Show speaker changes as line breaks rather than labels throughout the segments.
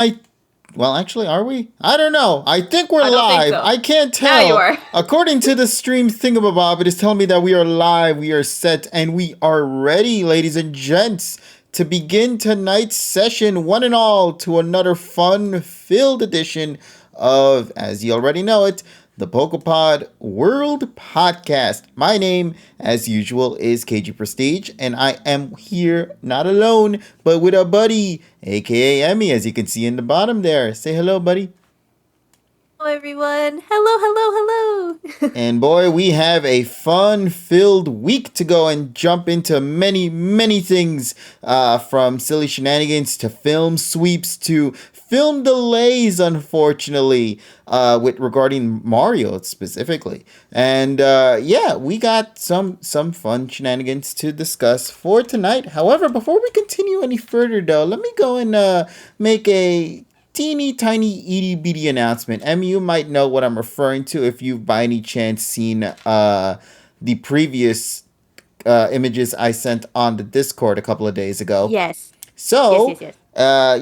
I well, actually, are we? I don't know. I think we're
I don't think
live.
so.
I can't
Now you
tell.
are.
According to the stream thingamabob, it is telling me that we are live, we are set, and we are ready, ladies and gents, to begin tonight's session, one and all, to another fun-filled edition of, as you already know it, the PokePod World Podcast. My name, as usual, is KG Prestige, and I am here not alone, but with a buddy, aka Emmy, as you can see in the bottom there. Say hello, buddy.
Hello, everyone. Hello, hello, hello.
And boy, we have a fun filled week to go and jump into many, many things from silly shenanigans to film sweeps to film delays, unfortunately, with regarding Mario specifically. And yeah, we got some fun shenanigans to discuss for tonight. However, before we continue any further, though, let me go and make a teeny tiny itty bitty announcement. Em, you might know what I'm referring to if you've by any chance seen the previous images I sent on the Discord a couple of days ago.
Yes.
So,
Yes.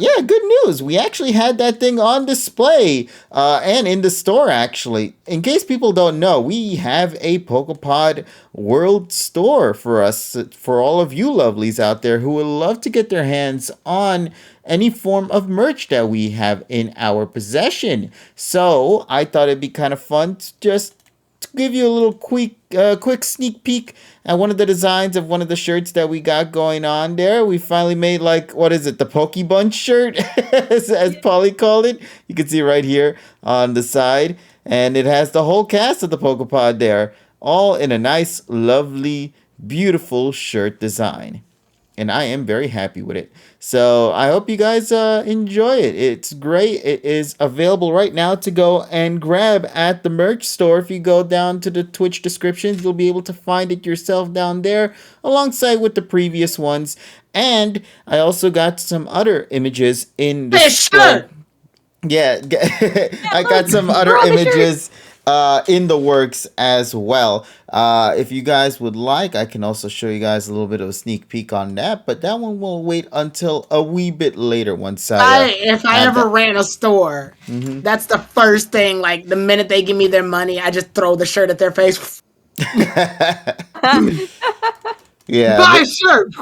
yeah, good news. We actually had that thing on display and in the store, actually. In case people don't know, we have a PokePod World Store for us, for all of you lovelies out there who would love to get their hands on any form of merch that we have in our possession. So, I thought it'd be kind of fun to give you a little quick sneak peek at one of the designs of one of the shirts that we got going on there. We finally made, like, what is it, the Pokebunch shirt, as Polly called it. You can see right here on the side, and it has the whole cast of the Pokepod there, all in a nice, lovely, beautiful shirt design, and I am very happy with it. So I hope you guys enjoy it. It's great. It is available right now to go and grab at the merch store. If you go down to the Twitch descriptions, you'll be able to find it yourself down there, alongside with the previous ones. And I also got some other images in the store. Yeah, I got some other images in the works as well. If you guys would like, I can also show you guys a little bit of a sneak peek on that, but that one will wait until a wee bit later once
If I
have
ever
that.
ran a store, that's the first thing. Like the minute they give me their money, I just throw the shirt at their face.
Yeah,
Buy a shirt.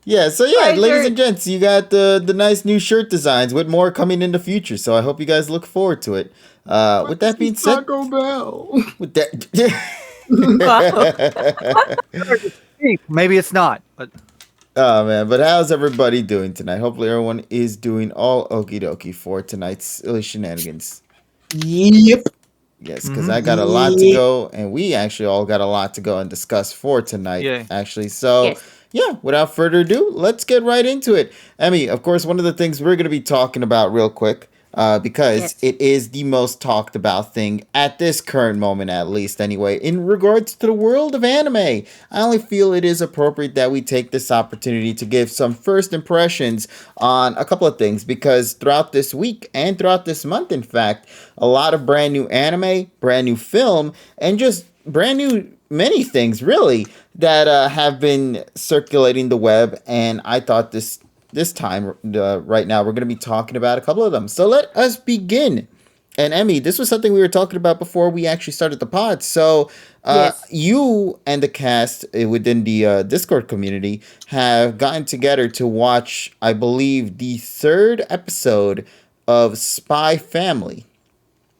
yeah, so yeah,
Buy a
ladies
shirt.
and gents, you got the nice new shirt designs with more coming in the future. So I hope you guys look forward to it. With that being said,
Taco Bell.
with that,
Maybe it's not, but
oh man, but how's everybody doing tonight? Hopefully everyone is doing all okie dokie for tonight's silly shenanigans.
Yep.
Yes, because I got a lot to go, and we actually all got a lot to go and discuss for tonight,
Yeah.
actually. So,
Yes.
yeah, without further ado, let's get right into it. Emmy, of course, one of the things we're going to be talking about real quick, because
Yes.
it is the most talked about thing at this current moment, at least, anyway, in regards to the world of anime. I only feel it is appropriate that we take this opportunity to give some first impressions on a couple of things, because throughout this week and throughout this month, in fact, a lot of brand new anime, brand new film, and just brand new many things, really, that have been circulating the web, and I thought this time, right now, we're going to be talking about a couple of them. So let us begin. And Emmy, this was something we were talking about before we actually started the pod. So
Yes.
you and the cast within the Discord community have gotten together to watch, I believe, the third episode of Spy Family.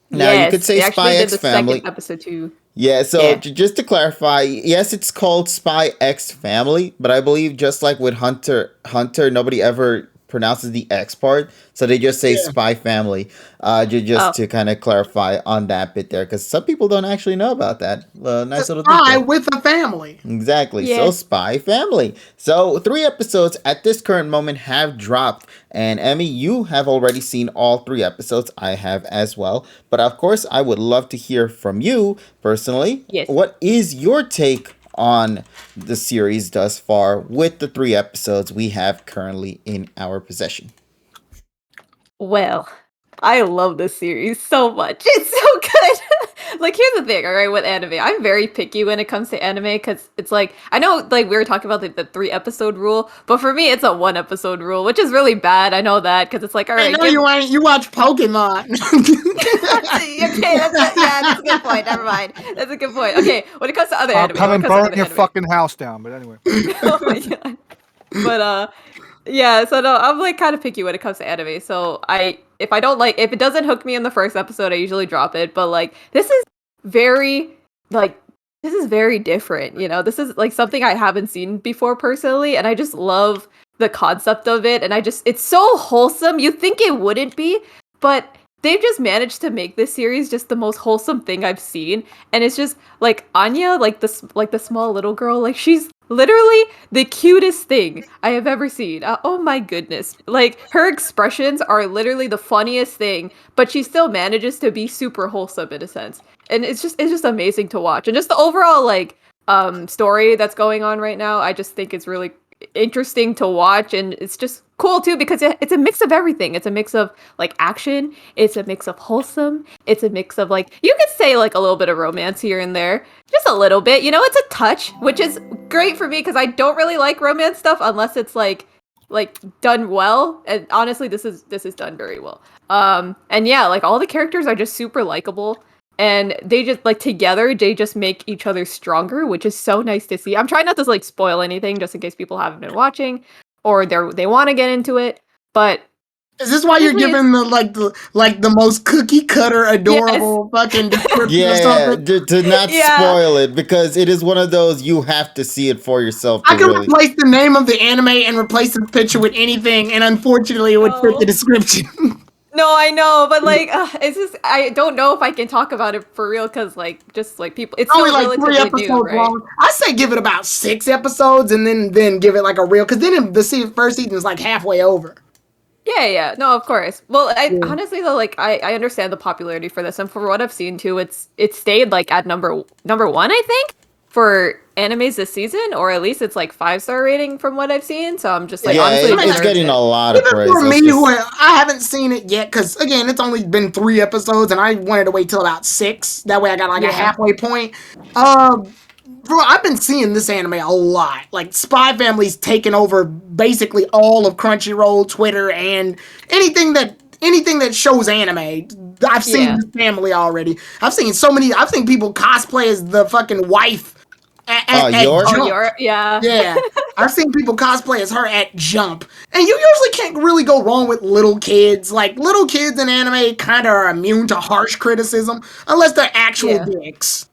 Now, you could say
they actually
Spy
did
X
the
Family.
second episode too.
Yeah, so
Yeah.
just to clarify, yes, it's called Spy X Family, but I believe just like with Hunter, nobody ever pronounces the X part, so they just say
Yeah.
Spy Family. Just
Oh.
to kind of clarify on that bit there, because some people don't actually know about that. Nice little
Spy
detail.
with a family.
Exactly. So
Yeah.
Spy Family. So 3 episodes at this current moment have dropped. And Emmy, you have already seen all 3 episodes. I have as well. But of course, I would love to hear from you personally.
Yes.
What is your take on the series thus far with the 3 episodes we have currently in our possession?
Well, I love this series so much. It's so good. Like, here's the thing, all right, with anime. I'm very picky when it comes to anime because it's like, I know, like, we were talking about the 3 episode rule, but for me, it's a 1 episode rule, which is really bad. I know that because it's like, all
I
right,
know you ain't. You watch Pokemon.
okay, that's a good point. Never mind. That's a good point. Okay, when it comes to other
I'll
anime,
come
when
and
it comes to
burn
other
your
anime.
fucking house down. But anyway.
Oh my god. But yeah, so no, I'm like kind of picky when it comes to anime. So if I don't like, if it doesn't hook me in the first episode, I usually drop it. But like, very like this is very different. You know, this is like something I haven't seen before personally, and I just love the concept of it. And it's so wholesome. You think it wouldn't be, but they've just managed to make this series just the most wholesome thing I've seen. And it's just like Anya, like the small little girl, like she's literally the cutest thing I have ever seen. Oh my goodness. Like her expressions are literally the funniest thing, but she still manages to be super wholesome in a sense. And it's just amazing to watch. And just the overall like story that's going on right now, I just think it's really interesting to watch, and it's just cool too because it's a mix of everything. It's a mix of like action, it's a mix of wholesome, it's a mix of like, you could say like a little bit of romance here and there, just a little bit, you know. It's a touch, which is great for me because I don't really like romance stuff unless it's like done well. And honestly, this is done very well. And yeah, like all the characters are just super likable, and they just like together they just make each other stronger, which is so nice to see. I'm trying not to like spoil anything just in case people haven't been watching or they want to get into it, but
Is this why you're giving the most cookie cutter adorable fucking description of
Yeah,
something?
to not
Yeah.
spoil it, because it is one of those you have to see it for yourself to
I can
really.
replace the name of the anime and replace the picture with anything, and unfortunately, it would fit
No.
the description.
no, I know, but like it's just I don't know if I can talk about it for real because like just like people, it's
Only
still
like 3
relatively
episodes
new, right?
long. I say give it about 6 episodes, and then give it like a real, because then first season is like halfway over.
Yeah, no, of course. Well,
Yeah.
honestly though, like I understand the popularity for this, and for what I've seen too, it stayed like at number one, I think, for animes this season, or at least it's like 5-star rating from what I've seen. So I'm just like,
Yeah,
honestly,
I mean,
it's getting a lot of
Even
praise.
for me,
Let's just-
who I haven't seen it yet, because again, it's only been 3 episodes, and I wanted to wait till about 6. That way, I got like a
Yeah.
halfway point. Bro, I've been seeing this anime a lot. Like Spy Family's taken over basically all of Crunchyroll, Twitter, and anything that shows anime. I've seen
Yeah.
this family already. I've seen people cosplay as the fucking wife at
Yor?
Jump.
Oh, yeah.
Yeah, I've seen people cosplay as her at Jump, and you usually can't really go wrong with little kids. Like little kids in anime, kind of are immune to harsh criticism unless they're actual
Yeah.
dicks.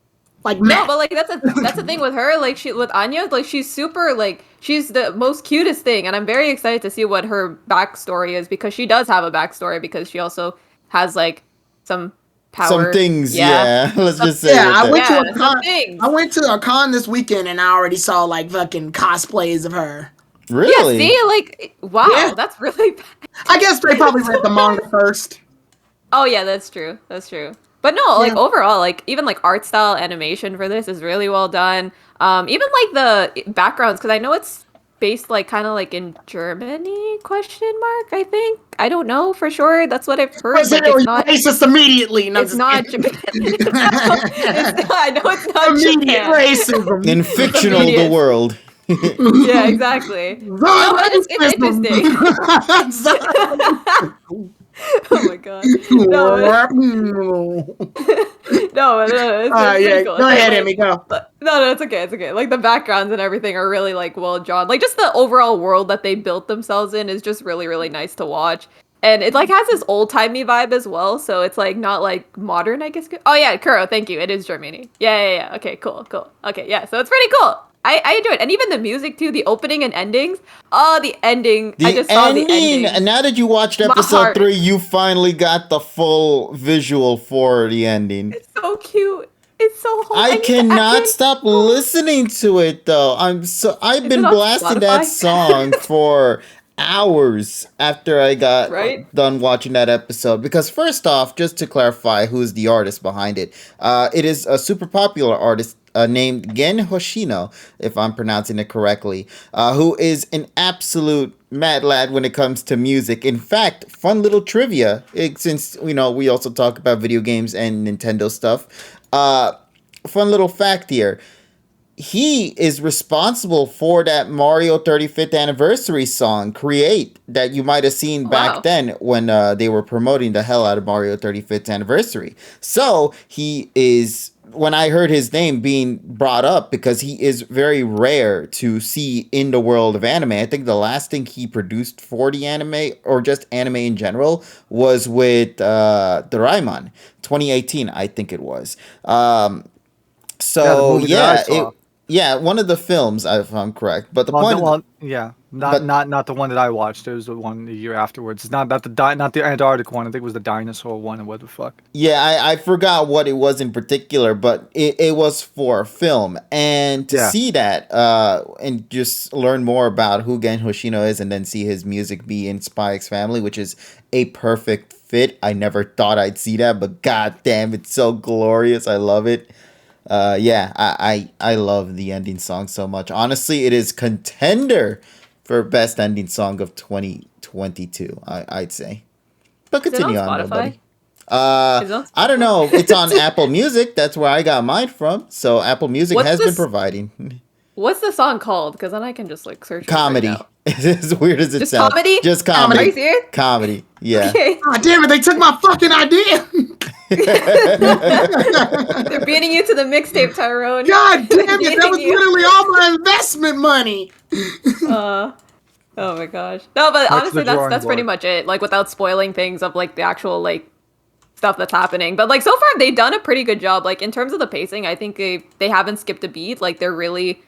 Like
No,
Matt.
but like that's the thing with her. Like with Anya, like she's super like she's the most cutest thing, and I'm very excited to see what her backstory is because she does have a backstory because she also has like some power.
Some things, yeah. Let's just say.
Yeah,
it
I
there.
went to
Yeah,
a
some
con.
things.
I went to a con this weekend, and I already saw like fucking cosplays of her.
Really?
Yeah, see, like wow,
Yeah.
that's really bad.
I guess they probably read the manga first.
Oh yeah, that's true. That's true. But no, like
Yeah.
overall, like even like art style animation for this is really well done. Even like the backgrounds, because I know it's based like kind of like in Germany? Question mark. I think I don't know for sure. That's what I've heard. Like it's not.
racist immediately. No,
It's
just
not
kidding.
Japan. It's not, I know it's not
Immediate
Japan.
racism.
In fictional the
Immediate.
world.
Yeah, exactly. No, but it's interesting. Oh my god. No, no, it's pretty cool.
Go
It's
ahead,
like-
Emmy, go.
No, it's okay. It's okay. Like the backgrounds and everything are really like well drawn. Like just the overall world that they built themselves in is just really, really nice to watch. And it like has this old timey vibe as well. So it's like not like modern, I guess. Oh yeah, Kuro, thank you. It is Germany. Yeah. Okay, cool. Okay, yeah. So it's pretty cool. I enjoy it. And even the music too, the opening and endings. Oh, the ending. I just saw the ending.
And now that you watched
My
episode
heart.
3, you finally got the full visual for the ending.
It's so cute. It's so wholesome.
I
mean,
cannot
can-
stop listening to it though. I've
Is
been
it on
blasting that
Spotify?
song for hours after I got
Right?
done watching that episode. Because first off, just to clarify who's the artist behind it, it is a super popular artist named Gen Hoshino, if I'm pronouncing it correctly, who is an absolute mad lad when it comes to music. In fact, fun little trivia, since we also talk about video games and Nintendo stuff. Fun little fact here. He is responsible for that Mario 35th anniversary song, Create, that you might have seen back
Wow.
then when they were promoting the hell out of Mario 35th anniversary. So he is, when I heard his name being brought up, because he is very rare to see in the world of anime. I think the last thing he produced for the anime, or just anime in general, was with Doraemon, 2018, I think it was.
Yeah, the
So
movie that I
yeah,
saw.
one of the films, if I'm correct. But the
Well,
point,
yeah,
but
not the one that I watched. It was the one the year afterwards. It's not not the Antarctic one. I think it was the dinosaur one or what the fuck.
yeah, I forgot what it was in particular, but it was for a film, and to
Yeah.
see that and just learn more about who Gen Hoshino is, and then see his music be in Spy X Family, which is a perfect fit. I never thought I'd see that, but god damn, it's so glorious. I love it. Yeah, I love the ending song so much. Honestly, it is contender for best ending song of 2022. I'd say. But
Is it on
continue on, though,
Spotify?
buddy.
Is it on
I don't
Spotify?
know. It's on Apple Music. That's where I got mine from. So Apple Music
What's
has been
this?
providing
What's the song called? Because then I can just like search it right
comedy.
now.
As weird as it
Just
sounds,
comedy?
just
Are
comedy.
you serious?
Comedy. Yeah.
Okay.
God damn it, they took my fucking idea.
They're beating you to the mixtape, Tyrone.
God damn it, that
Beating
was
you.
literally all my investment money.
Uh, oh my gosh. No, but
Back to
honestly,
the drawing
that's pretty
board.
much it. Like without spoiling things of like the actual like stuff that's happening. But like so far they've done a pretty good job. Like in terms of the pacing, I think they haven't skipped a beat. Like they're really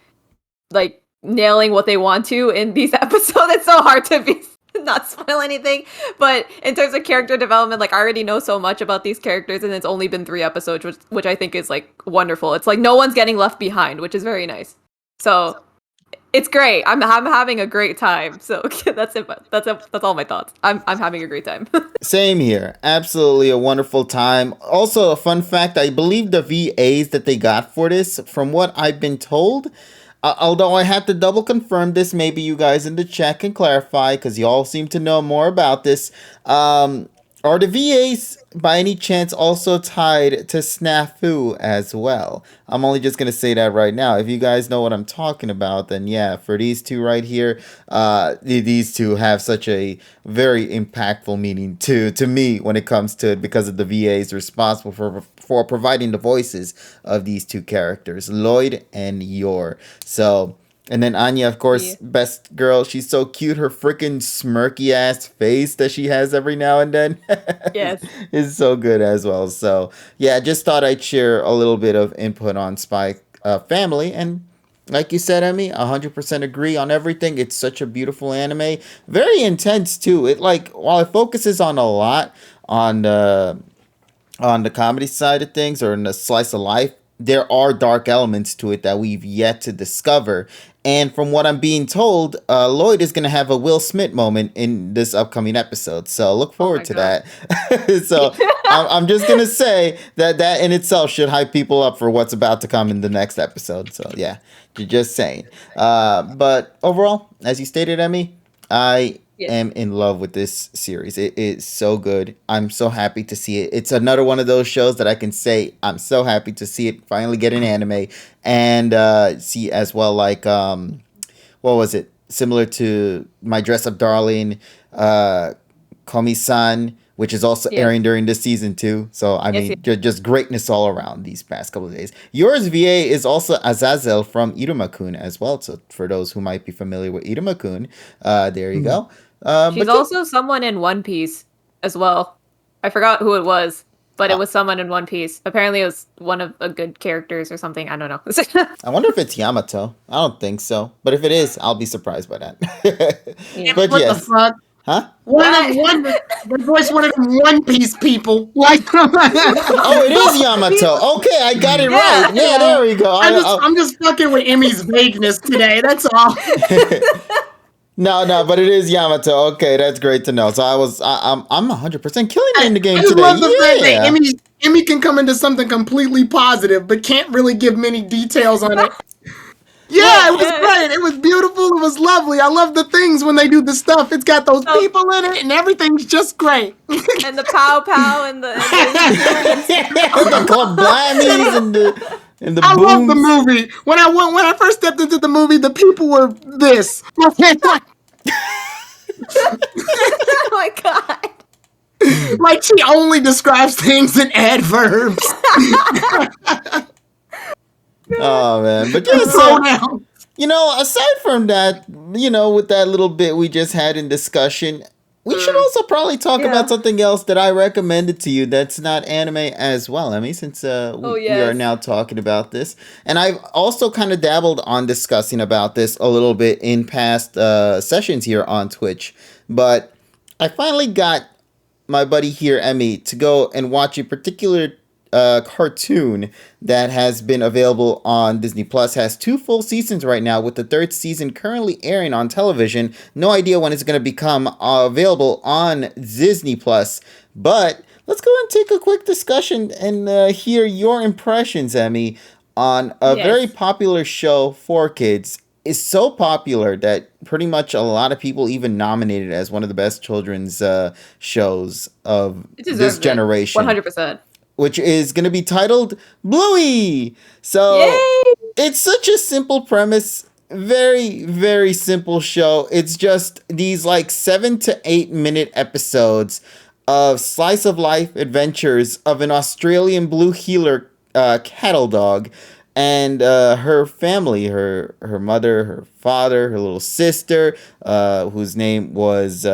like nailing what they want to in these episodes. It's so hard to be not spoil anything. But in terms of character development, like I already know so much about these characters, and it's only been 3 episodes, which I think is like wonderful. It's like no one's getting left behind, which is very nice. So it's great. I'm having a great time. So that's it. That's all my thoughts. I'm having a great time.
Same here. Absolutely a wonderful time. Also, a fun fact, I believe the VAs that they got for this, from what I've been told, although I had to double confirm this, maybe you guys in the chat can clarify, because you all seem to know more about this. Are the VAs by any chance also tied to Snafu as well? I'm only just gonna say that right now. If you guys know what I'm talking about, then yeah, for these two right here, these two have such a very impactful meaning to me when it comes to it, because of the VAs responsible for providing the voices of these two characters, Lloyd and Yor. So. And then Anya, of course,
Yeah.
best girl. She's so cute. Her freaking smirky ass face that she has every now and then
Yes.
is so good as well. So, yeah, just thought I'd share a little bit of input on Spy Family. And like you said, Emmy, 100% agree on everything. It's such a beautiful anime. Very intense, too. It, like, while it focuses on a lot on the comedy side of things, or in the slice of life, there are dark elements to it that we've yet to discover. And from what I'm being told, Lloyd is going to have a Will Smith moment in this upcoming episode. So look forward
my
to
God.
that. So I'm just going to say that in itself should hype people up for what's about to come in the next episode. So yeah, just saying. But overall, as you stated, Emmy, I
Yes.
am in love with this series. It is so good. I'm so happy to see it. It's another one of those shows that I can say I'm so happy to see it finally get an anime, and see as well, like what was it? Similar to My Dress Up Darling, Komi-san, which is also
Yes.
airing during this season too. So I
Yes,
mean, just greatness all around these past couple of days. Yours VA is also Azazel from Iruma-kun as well. So for those who might be familiar with Iruma-kun, there you go.
She's also someone in One Piece as well. I forgot who it was, but it was someone in One Piece. Apparently, it was one of the good characters or something. I don't know.
I wonder if it's Yamato. I don't think so. But if it is, I'll be surprised by that.
Yeah.
But
What
yes.
the fuck?
Huh?
The voice one of them One Piece people. Like,
Oh, it is Yamato. Okay, I got it right. Yeah, there we go.
I'm just fucking with Emmy's vagueness today. That's all.
No, but it is Yamato. Okay, that's great to know. So I'm 100% killing it in the game
I just
today.
love the fact that
Yeah.
Emmy can come into something completely positive, but can't really give many details on it. Yeah, it was
Yeah.
great. It was beautiful. It was lovely. I love the things when they do the stuff. It's got those
Oh.
people in it, and everything's just great.
And the pow pow and the
The club blammies and the
I love the
booms.
movie. When I first stepped into the movie, the people were this.
oh my god.
Like she only describes things in adverbs.
Oh man, but yeah,
Slow
so
down.
aside from that, with that little bit we just had in discussion, we should also probably talk
Yeah.
about something else that I recommended to you that's not anime as well, Emmy, since we are
yes.
now talking about this. And I've also kind of dabbled on discussing about this a little bit in past sessions here on Twitch. But I finally got my buddy here, Emmy, to go and watch a particular cartoon that has been available on Disney Plus. Has 2 full seasons right now, with the 3rd season currently airing on television. No idea when it's going to become available on Disney Plus, but let's go and take a quick discussion and hear your impressions, Emmy, on a
Yes.
very popular show for kids. It's so popular that pretty much a lot of people even nominated it as one of the best children's shows of
It
this
deserves it.
generation.
100%.
Which is going to be titled Bluey. So
Yay!
it's such a simple premise. Very, very simple show. It's just these like 7 to 8 minute episodes of slice of life adventures of an Australian blue heeler cattle dog and her family, her mother, her father, her little sister, whose name was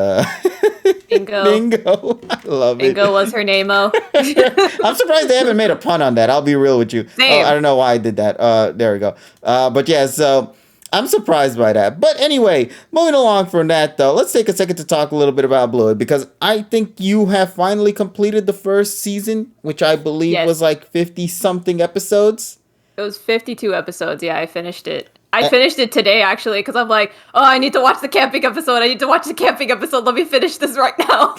Bingo.
Bingo. I love it.
Bingo was her name-o.
I'm surprised they haven't made a pun on that. I'll be real with you.
Same.
I don't know why I did that. There we go. But yeah, so I'm surprised by that. But anyway, moving along from that though, let's take a second to talk a little bit about Bluey, because I think you have finally completed the first season, which I believe
Yes.
was like 50 something episodes.
It was 52 episodes. Yeah, I finished it. I finished it today, actually, because I'm like, oh, I need to watch the camping episode. Let me finish this right now.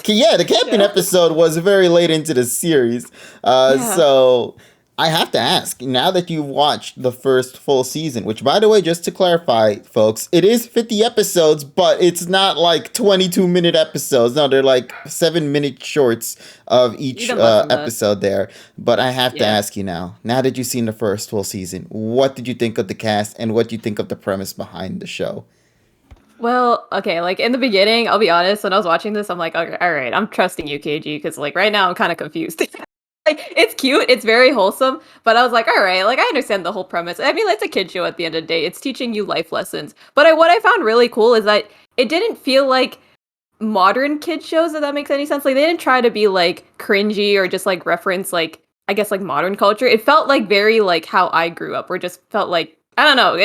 Yeah, the camping episode was very late into the series. So I have to ask, now that you've watched the first full season, which, by the way, just to clarify, folks, it is 50 episodes, but it's not like 22-minute episodes. No, they're like 7-minute shorts of each
Even less than that.
episode there. But I have to
Yeah.
ask you now that you've seen the first full season, what did you think of the cast and what do you think of the premise behind the show?
Well, okay, like in the beginning, I'll be honest, when I was watching this, I'm like, okay, all right, I'm trusting you, KG, because like right now I'm kind of confused. Like, it's cute, it's very wholesome, but I was like, all right, like I understand the whole premise. I mean, it's a kid show at the end of the day. It's teaching you life lessons. But what I found really cool is that it didn't feel like modern kid shows, if that makes any sense. Like, they didn't try to be like cringy or just like reference like, I guess, like modern culture. It felt like very like how I grew up, or just felt like, I don't know,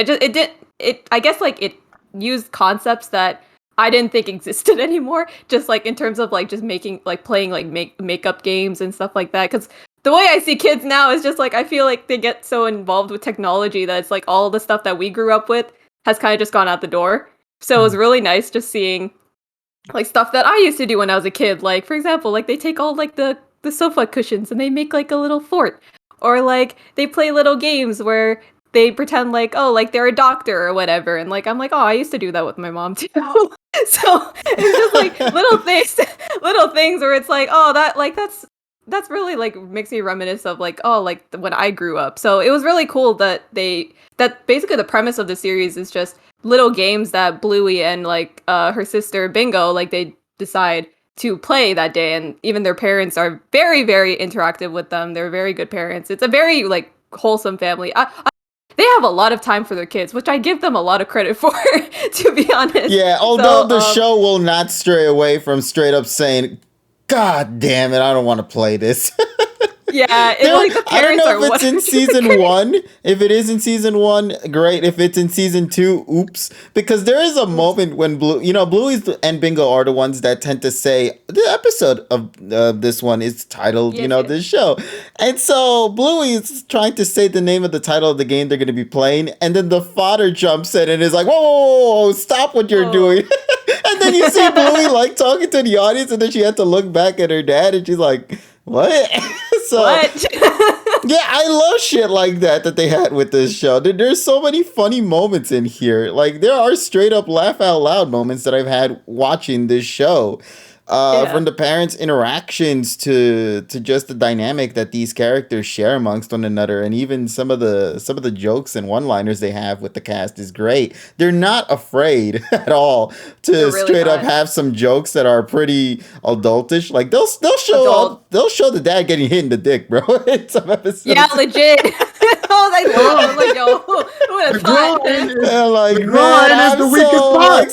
I guess like it used concepts that I didn't think existed anymore, just like in terms of like just making like playing like makeup games and stuff like that. Because the way I see kids now is just like, I feel like they get so involved with technology that it's like all the stuff that we grew up with has kind of just gone out the door. So it was really nice just seeing like stuff that I used to do when I was a kid. Like, for example, like they take all like the sofa cushions and they make like a little fort, or like they play little games where they pretend like, oh, like they're a doctor or whatever. And like, I'm like, oh, I used to do that with my mom too. So it's just like little things where it's like, oh, that's really like makes me reminisce of like, oh, like when I grew up. So it was really cool that basically the premise of the series is just little games that Bluey and like her sister Bingo, like they decide to play that day. And even their parents are very, very interactive with them. They're very good parents. It's a very like wholesome family. They have a lot of time for their kids, which I give them a lot of credit for, to be honest.
Yeah, although the show will not stray away from straight up saying, God damn it, I don't want to play this.
Yeah,
I don't know if it's in season 1. If it is in season 1, great. If it's in season 2, oops. Because there is a moment when Bluey and Bingo are the ones that tend to say, the episode of this one is titled, this show. And so Bluey is trying to say the name of the title of the game they're going to be playing. And then the father jumps in and is like, whoa, stop what you're doing. And then you see Bluey like talking to the audience, and then she had to look back at her dad and she's like, what? So,
what?
Yeah, I love shit like that they had with this show. There's so many funny moments in here. Like, there are straight up laugh out loud moments that I've had watching this show.
Yeah.
From the parents' interactions to just the dynamic that these characters share amongst one another, and even some of the jokes and one-liners they have with the cast is great. They're not afraid at all to
They're really
straight up
not.
have some jokes that are pretty adultish. Like they'll
Adult.
they'll show the dad getting hit in the dick, bro. In some episodes.
Yeah, legit. I love it. Like, yo, who would
The
have thought?
groin is,
And like,
the
man,
groin is
I'm
the weakest
so,
part.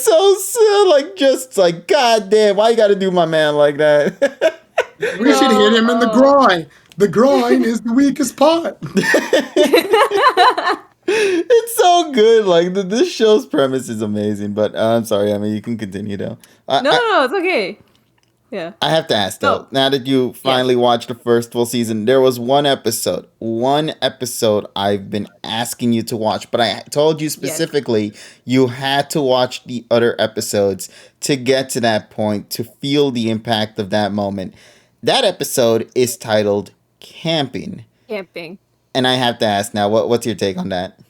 like, like, just like, God damn, why you gotta do my man like that?
We should hit him in the groin. The groin is the weakest part.
It's so good. Like, this show's premise is amazing. But I'm sorry, I mean, you can continue though.
No, it's okay. Yeah.
I have to ask though.
No.
Now that you finally watched the first full season, there was one episode I've been asking you to watch, but I told you specifically you had to watch the other episodes to get to that point, to feel the impact of that moment. That episode is titled Camping.
Camping.
And I have to ask now, what's your take on that?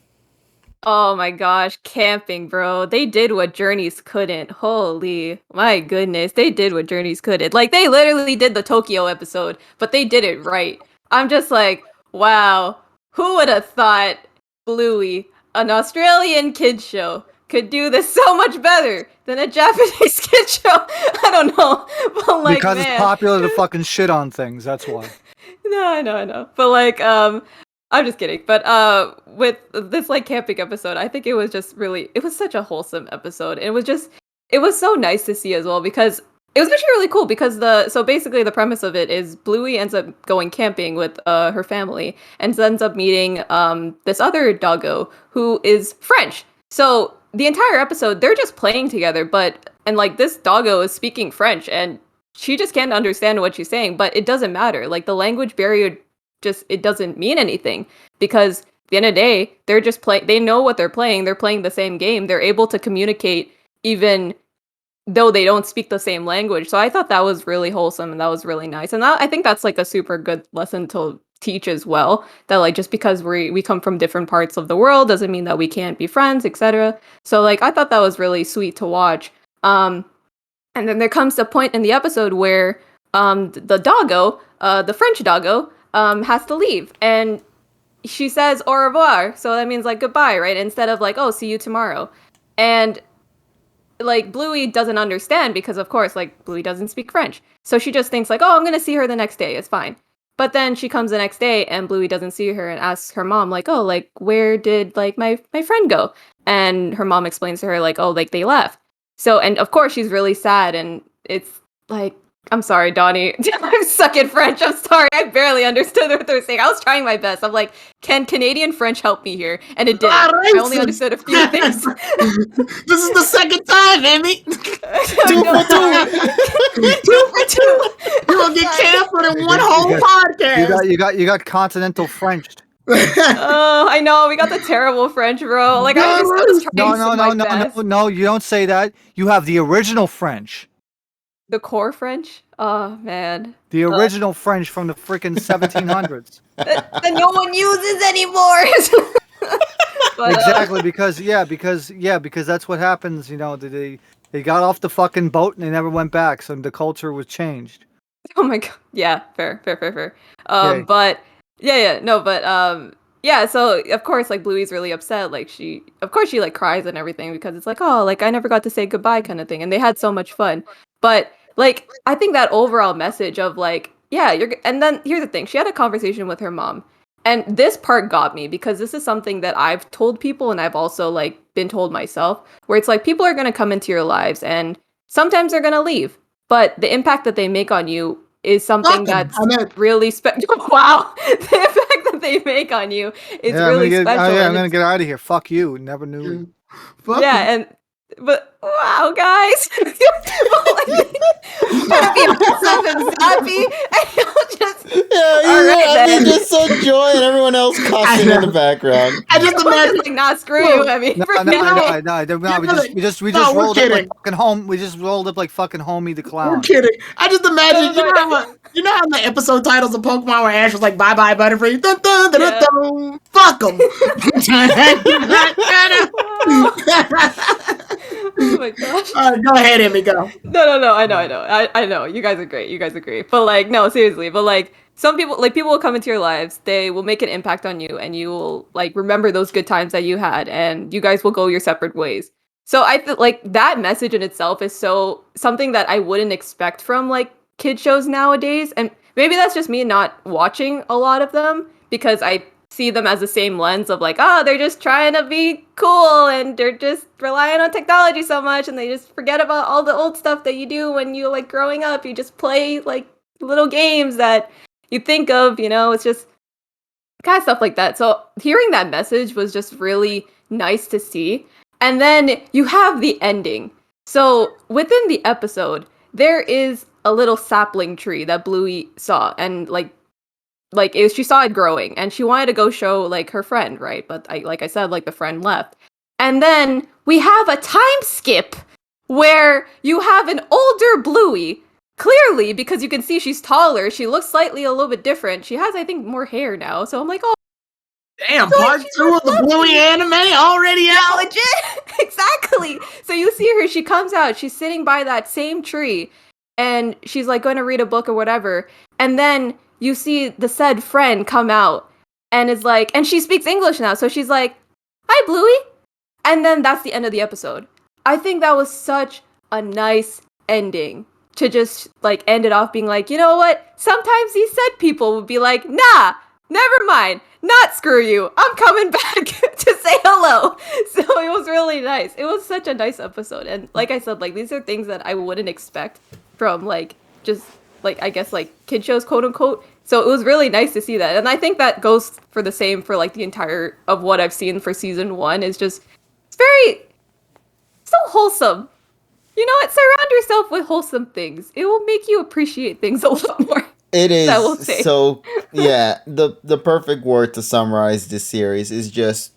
Oh my gosh, camping, bro. They did what Journeys couldn't. Holy, my goodness. They did what Journeys couldn't. Like, they literally did the Tokyo episode, but they did it right. I'm just like, wow, who would have thought Bluey, an Australian kids show, could do this so much better than a Japanese kids show? I don't know. But like,
Because
man.
it's popular to fucking shit on things. That's why.
No, I know. But like, I'm just kidding. But with this like camping episode, I think it was such a wholesome episode. And it was so nice to see as well, because it was actually really cool, because basically the premise of it is Bluey ends up going camping with her family and ends up meeting this other doggo who is French. So the entire episode they're just playing together, and like this doggo is speaking French and she just can't understand what she's saying, but it doesn't matter. Like, the language barrier it doesn't mean anything, because at the end of the day, they're just playing. They know what they're playing the same game. They're able to communicate even though they don't speak the same language. So I thought that was really wholesome and that was really nice. And I think that's like a super good lesson to teach as well, that like just because we come from different parts of the world doesn't mean that we can't be friends, etc. So like I thought that was really sweet to watch. And then there comes a point in the episode where the doggo, the French doggo, has to leave, and she says au revoir, so that means like goodbye, right? Instead of like, oh, see you tomorrow. And like Bluey doesn't understand, because of course like Bluey doesn't speak French, so she just thinks like, oh, I'm gonna see her the next day, it's fine. But then she comes the next day and Bluey doesn't see her and asks her mom like, oh, like where did like my friend go? And her mom explains to her like, oh, like they left. So, and of course she's really sad, and it's like, I'm sorry, Donnie. I suck at French. I'm sorry. I barely understood what they were saying. I was trying my best. I'm like, can Canadian French help me here? And it didn't. I only understood a few things.
This is the second time, Amy. 2
for
2. 2 for 2. You will get canceled in one whole podcast.
You got continental French.
Oh, I know. We got the terrible French, bro. Like, I was just trying
No. You don't say that. You have the original French.
The core French? Oh, man.
The original French from the freaking 1700s.
That no one uses anymore. But,
exactly, because that's what happens, you know, they got off the fucking boat and they never went back, so the culture was changed.
Oh my god. Yeah, fair.
Okay.
But yeah, so of course like Bluey's really upset. Like she like cries and everything, because it's like, oh, like I never got to say goodbye kind of thing, and they had so much fun. But like I think that overall message of like, yeah, and then here's the thing, she had a conversation with her mom. And this part got me, because this is something that I've told people, and I've also like been told myself, where it's like people are going to come into your lives and sometimes they're going to leave, but the impact that they make on you is something that's really special. Wow. The impact that they make on you is really special.
I'm going to get out of here. Fuck you. Never knew.
But wow, guys. But be aggressive and zappy, and
Yeah,
All right,
I mean,
then.
just so Joy and everyone else cussing in the background.
I just
I'm
imagine.
just like, nah, screw you, Emmy.
No,
Forget
no,
it.
no. We just
No, we're
rolled up like
kidding.
fucking home. We just rolled up like fucking Homie the
We're
Clown.
kidding. I just imagine.
No, no, no.
You know how the episode titles of Pokemon where Ash was like, "Bye bye Butterfree." Dun, dun, dun, dun,
Yeah.
dun. Fuck them.
Oh my gosh.
Go ahead, Emmy. Go.
No. I know. You guys are great. You guys are great. But like, no, seriously. But like, some people, like, people will come into your lives. They will make an impact on you, and you will like remember those good times that you had, and you guys will go your separate ways. So I feel like that message in itself is so something that I wouldn't expect from like kid shows nowadays, and maybe that's just me not watching a lot of them because I see them as the same lens of like, oh, they're just trying to be cool and they're just relying on technology so much and they just forget about all the old stuff that you do when you like growing up. You just play like little games that you think of, it's just kind of stuff like that. So hearing that message was just really nice to see. And then you have the ending. So within the episode, there is a little sapling tree that Bluey saw, and she saw it growing, and she wanted to go show like her friend, right? But like I said, like the friend left, and then we have a time skip where you have an older Bluey. Clearly, because you can see she's taller, she looks slightly a little bit different. She has, I think, more hair now. So I'm like, oh,
Damn, part 2 of the Bluey anime already out.
legit. Exactly. So you see her, she comes out, she's sitting by that same tree, and she's like going to read a book or whatever. And then you see the said friend come out and is like, and she speaks English now. So she's like, hi, Bluey. And then that's the end of the episode. I think that was such a nice ending to just like end it off being like, you know what? Sometimes these said people would be like, nah, never mind. Not screw you. I'm coming back to say hello. So it was really nice. It was such a nice episode. And like I said, like these are things that I wouldn't expect from like just like I guess like kid shows, quote unquote. So it was really nice to see that. And I think that goes for the same for like the entire of what I've seen for season 1 is just it's very so wholesome. You know what? Surround yourself with wholesome things. It will make you appreciate things a lot more.
It is
I will say.
so yeah, the perfect word to summarize this series is just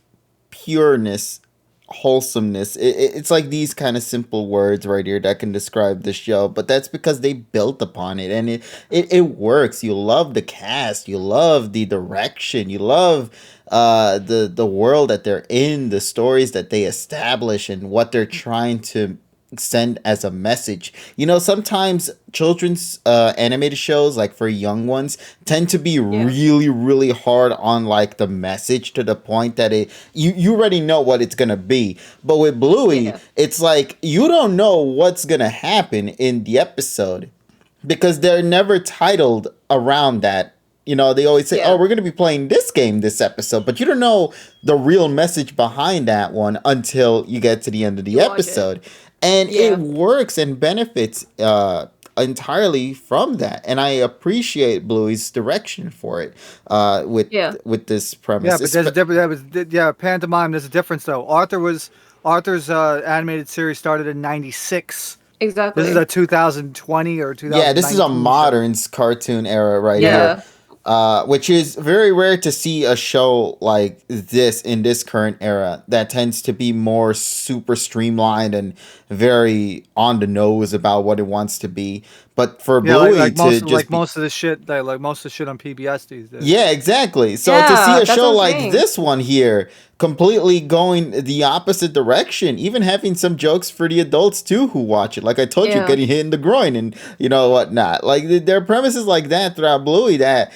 pureness, wholesomeness. It's like these kind of simple words right here that can describe the show, but that's because they built upon it, and it works. You love the cast, you love the direction, you love the world that they're in, the stories that they establish, and what they're trying to send as a message. Sometimes children's animated shows, like for young ones, tend to be really, really hard on like the message to the point that you already know what it's gonna be. But with Bluey, it's like you don't know what's gonna happen in the episode because they're never titled around that. They always say, oh, we're going to be playing this game this episode, but you don't know the real message behind that one until you get to the end of the episode. And it works and benefits entirely from that. And I appreciate Bluey's direction for it with this premise.
Yeah, but there's a difference. Pantomime, there's a difference, though. Arthur's animated series started in 96.
Exactly.
This is a 2020 or 2019.
Yeah, this is a modern cartoon era right here. Which is very rare to see a show like this in this current era that tends to be more super streamlined and very on the nose about what it wants to be. But for Bluey
most of the shit on PBS these days.
Yeah, exactly. So to see a show like this one here, completely going the opposite direction, even having some jokes for the adults too who watch it. Like I told you, getting hit in the groin and whatnot. Like there are premises like that throughout Bluey that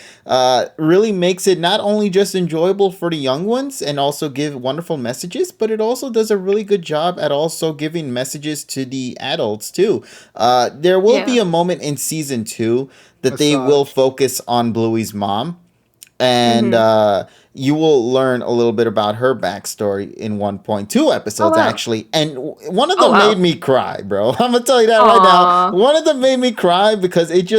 really makes it not only just enjoyable for the young ones and also give wonderful messages, but it also does a really good job at also giving messages to the adults too. There will be a moment in season 2 that they will focus on Bluey's mom, and you will learn a little bit about her backstory in 1.2 episodes actually, and one of them made me cry, bro. I'm gonna tell you that right now. One of them made me cry because it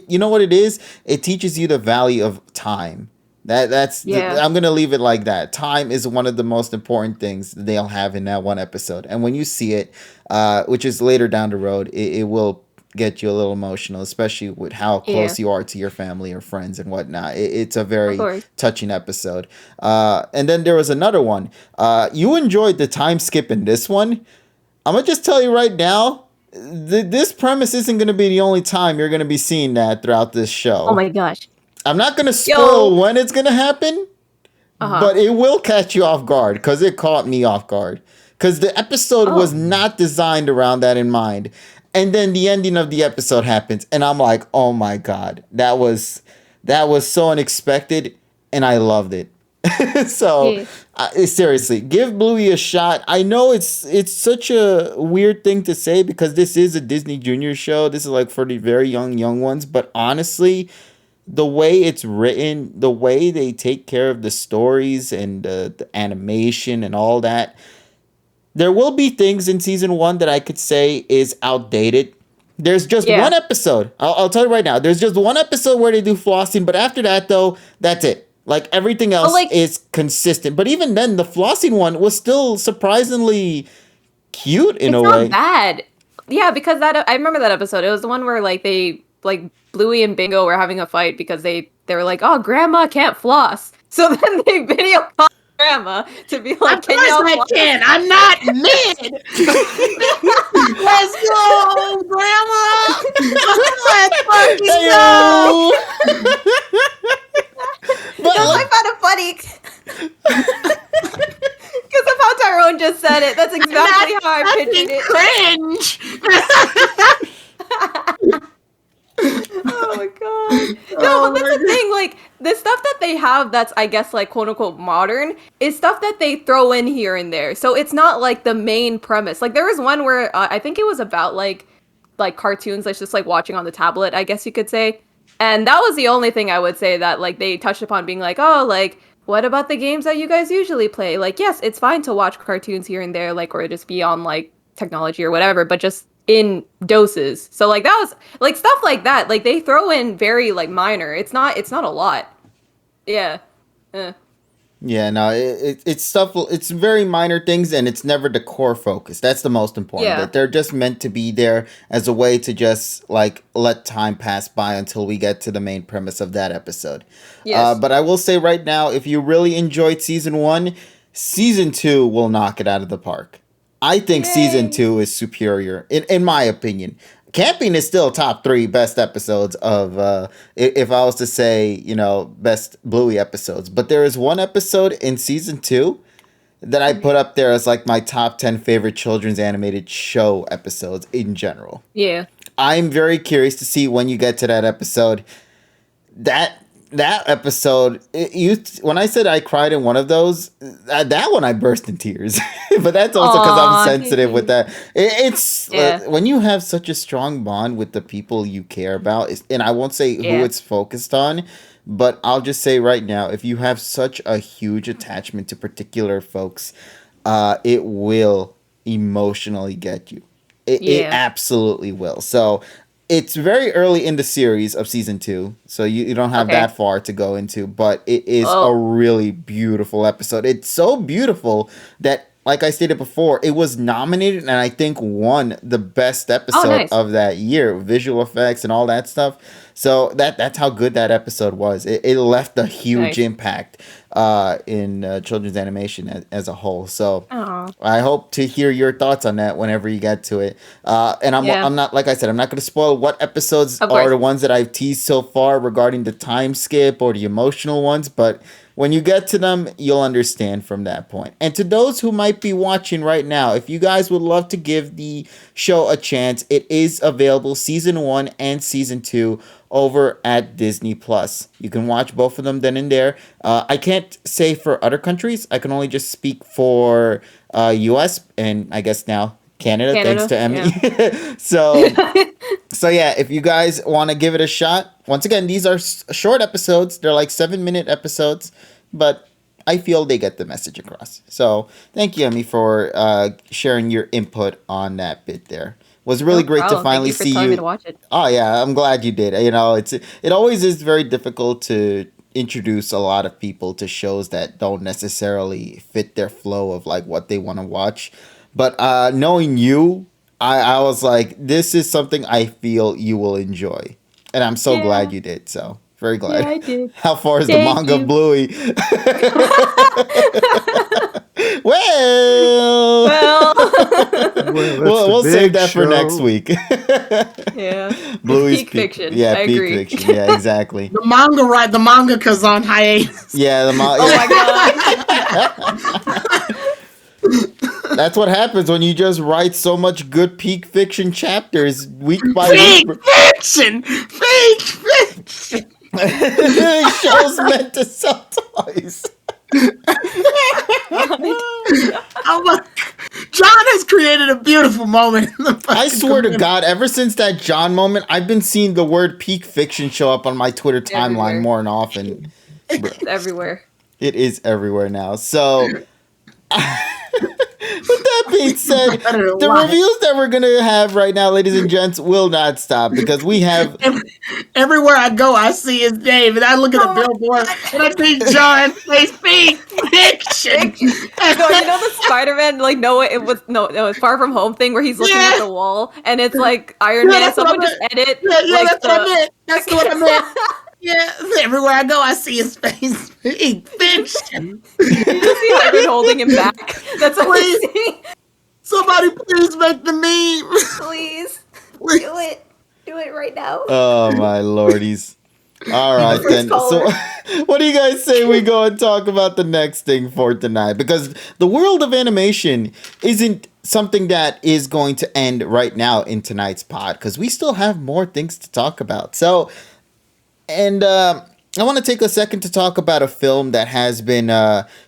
you know what it is? It teaches you the value of time. I'm gonna leave it like that. Time is one of the most important things they'll have in that one episode, and when you see it, which is later down the road, it will get you a little emotional, especially with how
Yeah,
close you are to your family or friends and whatnot. It's a
of
very
course.
touching episode. And then there was another one. You enjoyed the time skip in this one. I'm gonna just tell you right now, this premise isn't gonna be the only time you're gonna be seeing that throughout this
Oh
show.
my gosh.
I'm not gonna
Yo.
spoil when it's gonna happen,
Uh-huh.
but it will catch you off guard because it caught me off guard. Because the episode was
Oh.
not designed around that in mind. And then the ending of the episode happens, and I'm like, oh my god, that was so unexpected, and I loved it. So
Yeah.
seriously, give Bluey a shot. I know it's such a weird thing to say because this is a Disney Junior show. This is like for the very young ones, but honestly, the way it's written, the way they take care of the stories and the animation and all that, there will be things in season one that I could say is outdated. There's just
Yeah.
one episode. I'll tell you right now. There's just one episode where they do flossing, but after that, though, that's it. Like everything else
like-
is consistent. But even then, the flossing one was still surprisingly cute in
It's
a
not
way.
bad. Yeah, because that I remember that episode. It was the one where like they like Bluey and Bingo were having a fight because they were like, "Oh, Grandma can't floss." So then they video called Grandma to be
Of
like, "Can
course
y'all
I
floss?"
can. I'm not mid. Let's go, Grandma. Let's fucking go.
But
No,
like,
I found it funny because of how Tyrone just said it. That's exactly how I pictured it.
Cringe.
Oh my god. No, but that's the thing, like, the stuff that they have that's, I guess, like, quote unquote modern is stuff that they throw in here and there. So it's not like the main premise. Like, there was one where I think it was about like cartoons, like just like watching on the tablet, I guess you could say. And that was the only thing I would say that like they touched upon being like, oh, like, what about the games that you guys usually play? Like, yes, it's fine to watch cartoons here and there, like, or just be on like technology or whatever, but just in doses. So like that was like stuff like that. Like they throw in very like minor. It's not a lot. Yeah.
yeah, no, it's stuff. It's very minor things, and it's never the core focus. That's the most important
Yeah.
bit. They're just meant to be there as a way to just like let time pass by until we get to the main premise of that episode.
Yes.
But I will say right now, if you really enjoyed season one, season two will knock it out of the park. I think season
Yay.
two is superior, in my opinion. Camping is still top three best episodes of, if I was to say, best Bluey episodes. But there is one episode in season two that I put up there as like my top 10 favorite children's animated show episodes in general.
Yeah.
I'm very curious to see when you get to that episode. That episode, when I said I cried in one of those, that one I burst in tears. But that's also because
Aw,
I'm sensitive with that. It's
Yeah.
when you have such a strong bond with the people you care about, and I won't say who
Yeah.
it's focused on, but I'll just say right now, if you have such a huge attachment to particular folks, it will emotionally get you. It
Yeah.
absolutely will. So it's very early in the series of season two, so you don't have
Okay.
that far to go into, but it is
Oh.
a really beautiful episode. It's so beautiful that, like I stated before, it was nominated and I think won the best episode
nice.
of that year, visual effects and all that stuff. So that's how good that episode was. It left a huge
Nice.
impact in children's animation as a whole. So
Aw.
I hope to hear your thoughts on that whenever you get to it. And
Yeah.
I'm not, like I said, I'm not going to spoil what episodes
Of
are
course.
the ones that I've teased so far regarding the time skip or the emotional ones, but when you get to them, you'll understand from that point. And to those who might be watching right now, if you guys would love to give the show a chance, it is available season 1 and season 2 over at Disney Plus. You can watch both of them then and there. I can't say for other countries. I can only just speak for US and I guess now Canada, thanks to Emmy. So yeah, if you guys want to give it a shot, once again, these are short episodes. They're like 7-minute episodes, but I feel they get the message across. So thank you, Emmy, for sharing your input on that bit there. Was really
No
great
problem.
to finally
Thank you for
see
telling
you.
me to watch it.
Oh yeah, I'm glad you did. It always is very difficult to introduce a lot of people to shows that don't necessarily fit their flow of like what they want to watch. But knowing you I was like, this is something I feel you will enjoy. And I'm so glad you did. So, very glad.
Yeah, I did.
How far is the
Thank
manga
you.
Bluey? Well,
Well,
we'll save that for next week.
yeah.
Bluey's
Peak fiction.
Yeah,
I
peak
agree.
fiction. Yeah, exactly.
The mangaka's on hiatus.
Yeah,
Oh my god.
That's what happens when you just write so much good peak fiction chapters week by
Fake
week.
fiction! Fake fiction!
Shows meant to sell toys.
I'm like, John has created a beautiful moment in the
I
fucking
swear to
community.
God, ever since that John moment, I've been seeing the word peak fiction show up on my Twitter timeline
Everywhere.
more and often.
It's everywhere.
It is everywhere now. So, with that being said, the reviews that we're going to have right now, ladies and gents, will not stop because we have...
Everywhere I go, I see his name, and I look at the billboard, and I see John say fake fiction.
No, you know the Spider-Man, like it was Far From Home thing where he's looking at the wall and it's like Iron Man.
that's what
Someone
I
just
meant.
edit.
Yeah,
like,
that's what I meant. That's what I meant. Yeah, everywhere I go, I see his face. Fake fiction.
You just see Iron holding him back. That's all I see.
Somebody please make the meme.
Please.
Please.
Do it. Do it right now.
Oh, my lordies. All right, then. So, what do you guys say we go and talk about the next thing for tonight? Because the world of animation isn't something that is going to end right now in tonight's pod, because we still have more things to talk about. So, and I want to take a second to talk about a film that has been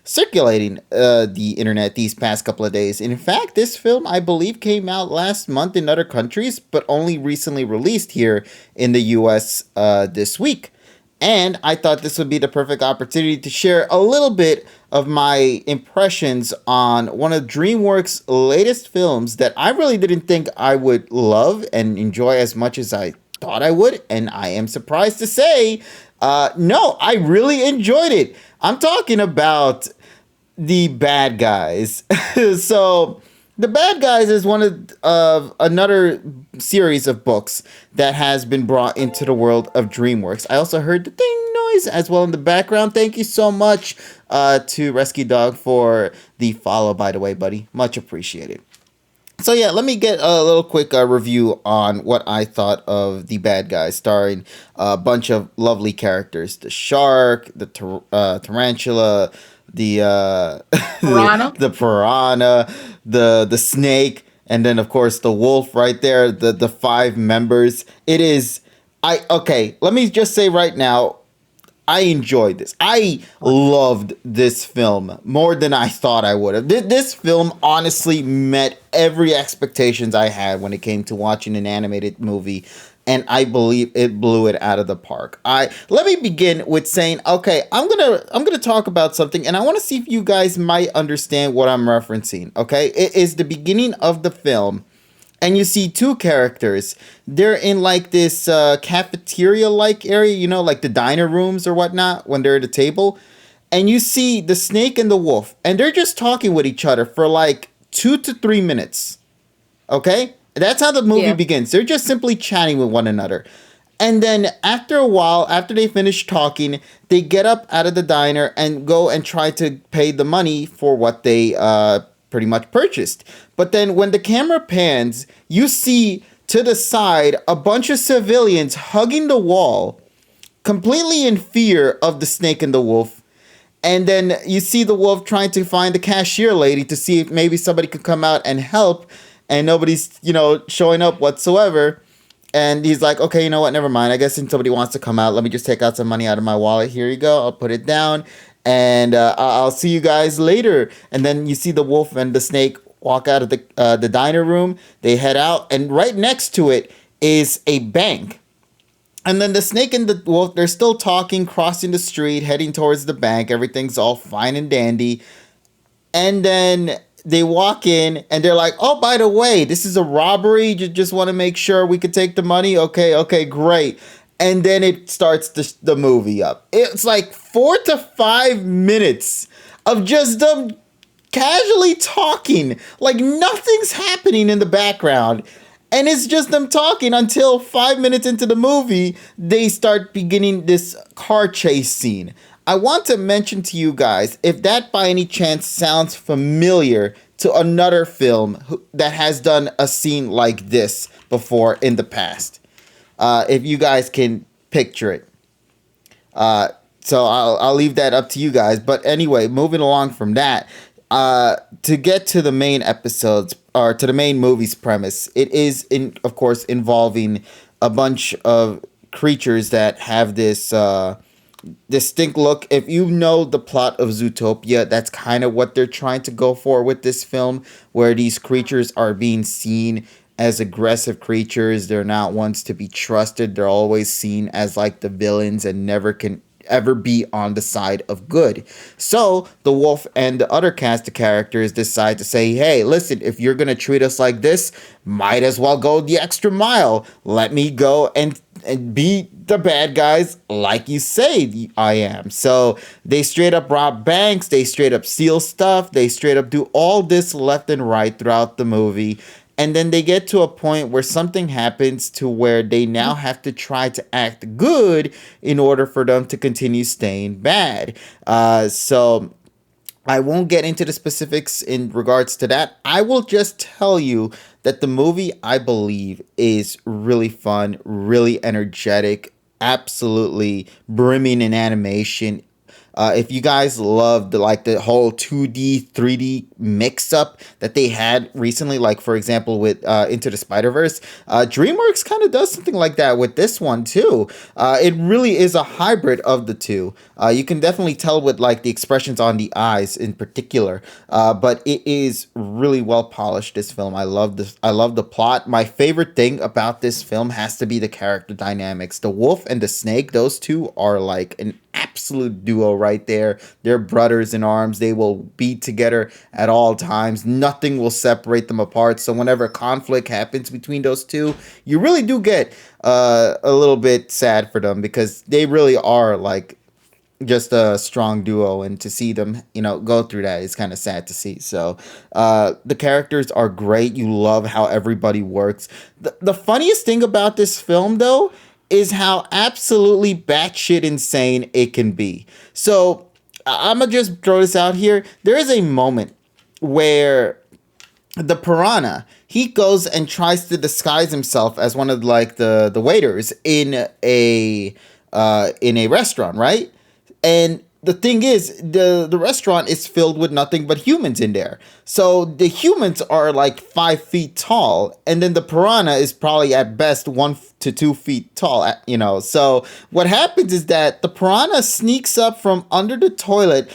circulating the internet these past couple of days. In fact, this film, I believe, came out last month in other countries, but only recently released here in the US this week. And I thought this would be the perfect opportunity to share a little bit of my impressions on one of DreamWorks' latest films that I really didn't think I would love and enjoy as much as I thought I would. And I am surprised to say, no, I really enjoyed it. I'm talking about The Bad Guys. So, The Bad Guys is one of another series of books that has been brought into the world of DreamWorks. I also heard the ding noise as well in the background. Thank you so much to Rescue Dog for the follow, by the way, buddy. Much appreciated. So yeah, let me get a little quick review on what I thought of The Bad Guys, starring a bunch of lovely characters. The shark, the tarantula, the
Piranha?
the piranha, the snake, and then of course the wolf right there, the five members. It is okay, let me just say right now, I enjoyed this. I loved this film more than I thought I would have. This film honestly met every expectations I had when it came to watching an animated movie, and I believe it blew it out of the park. Let me begin with saying, okay, I'm gonna talk about something, and I want to see if you guys might understand what I'm referencing. Okay, it is the beginning of the film. And you see two characters. They're in like this cafeteria-like area, you know, like the diner rooms or whatnot when they're at a table. And you see the snake and the wolf. And they're just talking with each other for like 2 to 3 minutes. Okay? That's how the movie begins. They're just simply chatting with one another. And then after a while, after they finish talking, they get up out of the diner and go and try to pay the money for what they pretty much purchased. But then when the camera pans, you see to the side a bunch of civilians hugging the wall, completely in fear of the snake and the wolf. And then you see the wolf trying to find the cashier lady to see if maybe somebody could come out and help. And nobody's, showing up whatsoever. And he's like, okay, you know what? Never mind. I guess since somebody wants to come out, let me just take out some money out of my wallet. Here you go. I'll put it down. And I'll see you guys later. And then you see the wolf and the snake walk out of the diner room. They head out. And right next to it is a bank. And then the snake and the wolf, they're still talking, crossing the street, heading towards the bank. Everything's all fine and dandy. And then they walk in and they're like, oh, by the way, this is a robbery. You just want to make sure we could take the money. Okay, great. And then it starts the movie up. It's like 4 to 5 minutes of just them casually talking, like nothing's happening in the background. And it's just them talking until 5 minutes into the movie, they start beginning this car chase scene. I want to mention to you guys, if that by any chance sounds familiar to another film that has done a scene like this before in the past. If you guys can picture it. So I'll leave that up to you guys. But anyway, moving along from that, to get to the main episodes or to the main movie's premise, it is of course involving a bunch of creatures that have this distinct look. If you know the plot of Zootopia, that's kind of what they're trying to go for with this film, where these creatures are being seen as aggressive creatures. They're not ones to be trusted. They're always seen as like the villains and never can ever be on the side of good. So the wolf and the other cast of characters decide to say, hey, listen, if you're going to treat us like this, might as well go the extra mile. Let me go and be the bad guys like you say I am. So they straight up rob banks, they straight up steal stuff, they straight up do all this left and right throughout the movie. And then they get to a point where something happens to where they now have to try to act good in order for them to continue staying bad. So I won't get into the specifics in regards to that. I will just tell you that the movie, I believe, is really fun, really energetic, absolutely brimming in animation. If you guys love the whole 2D, 3D mix up that they had recently, like for example with Into the Spider-Verse, DreamWorks kind of does something like that with this one too. It really is a hybrid of the two. You can definitely tell with like the expressions on the eyes in particular, but it is really well polished, this film. I love this. I love the plot. My favorite thing about this film has to be the character dynamics. The wolf and the snake, those two are like an absolute duo right there. They're brothers in arms. They will be together at all times. Nothing will separate them apart. So whenever conflict happens between those two, you really do get a little bit sad for them, because they really are like just a strong duo, and to see them, go through that is kind of sad to see. So the characters are great. You love how everybody works. The funniest thing about this film, though, is how absolutely batshit insane it can be. So I'm gonna just throw this out here. There is a moment where the piranha, he goes and tries to disguise himself as one of like the waiters in a restaurant, right? And the thing is, the restaurant is filled with nothing but humans in there. So the humans are like 5 feet tall, and then the piranha is probably at best 1 to 2 feet tall, So what happens is that the piranha sneaks up from under the toilet,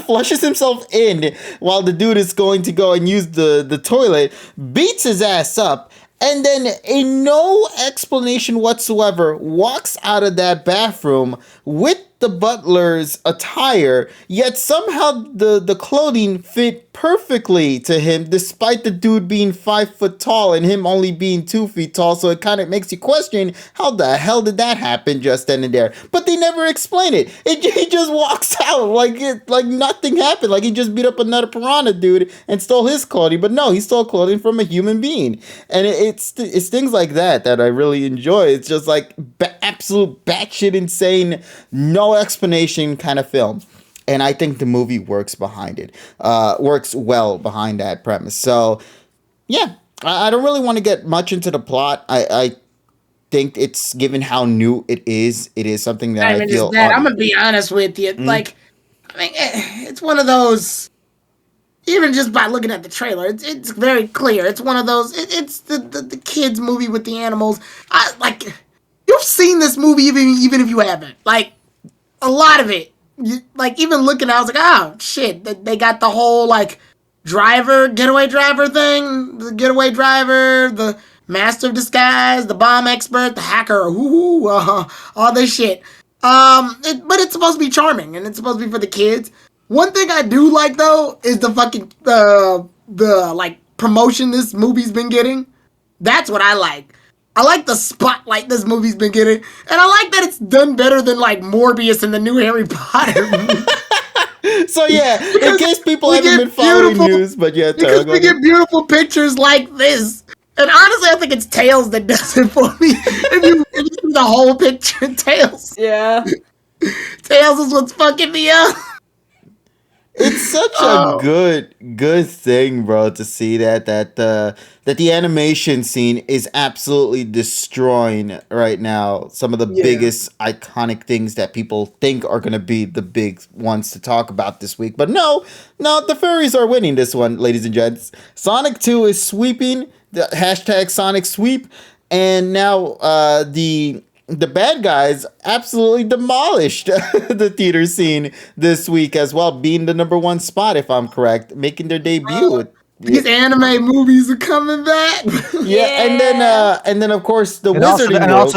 flushes himself in while the dude is going to go and use the toilet, beats his ass up, and then, in no explanation whatsoever, walks out of that bathroom with the butler's attire, yet somehow the clothing fit perfectly to him, despite the dude being 5 foot tall and him only being 2 feet tall. So it kind of makes you question, how the hell did that happen just then and there? But they never explain it. He just walks out like nothing happened. Like he just beat up another piranha dude and stole his clothing. But no, he stole clothing from a human being. And it's things like that I really enjoy. It's just like absolute batshit insane, no explanation kind of film. And I think the movie works behind it. Works well behind that premise. So, yeah, I don't really want to get much into the plot. I think it's, given how new it is something that I feel...
I'm going to be honest with you. Like, I mean, it's one of those... Even just by looking at the trailer, it's very clear. It's one of those... It's the kids' movie with the animals. You've seen this movie even if you haven't. Like, a lot of it. Even looking, I was like, oh, shit. They got the whole, getaway driver thing. The getaway driver, the master of disguise, the bomb expert, the hacker, all this shit. But it's supposed to be charming, and it's supposed to be for the kids. One thing I do like, though, is the fucking, promotion this movie's been getting. That's what I like. I like the spotlight this movie's been getting. And I like that it's done better than, Morbius in the new Harry Potter movie.
So yeah, in
Because
case people
we
haven't
get
been following
beautiful-
news, but yeah, Taro,
Because
go
we
ahead.
get beautiful pictures like this. And honestly, I think it's Tails that does it for me. If you see the whole picture, Tails
Yeah.
is what's fucking me up.
It's such a
Oh.
good thing, bro, to see that the animation scene is absolutely destroying right now some of the
Yeah.
biggest iconic things that people think are gonna be the big ones to talk about this week. But no, the furries are winning this one, ladies and gents. Sonic 2 is sweeping the hashtag Sonic Sweep, and now the bad guys absolutely demolished the theater scene this week as well, being the number one spot, if I'm correct, making their debut.
These anime movies are coming back.
Yeah, and then of course the
And also,
Wizarding World.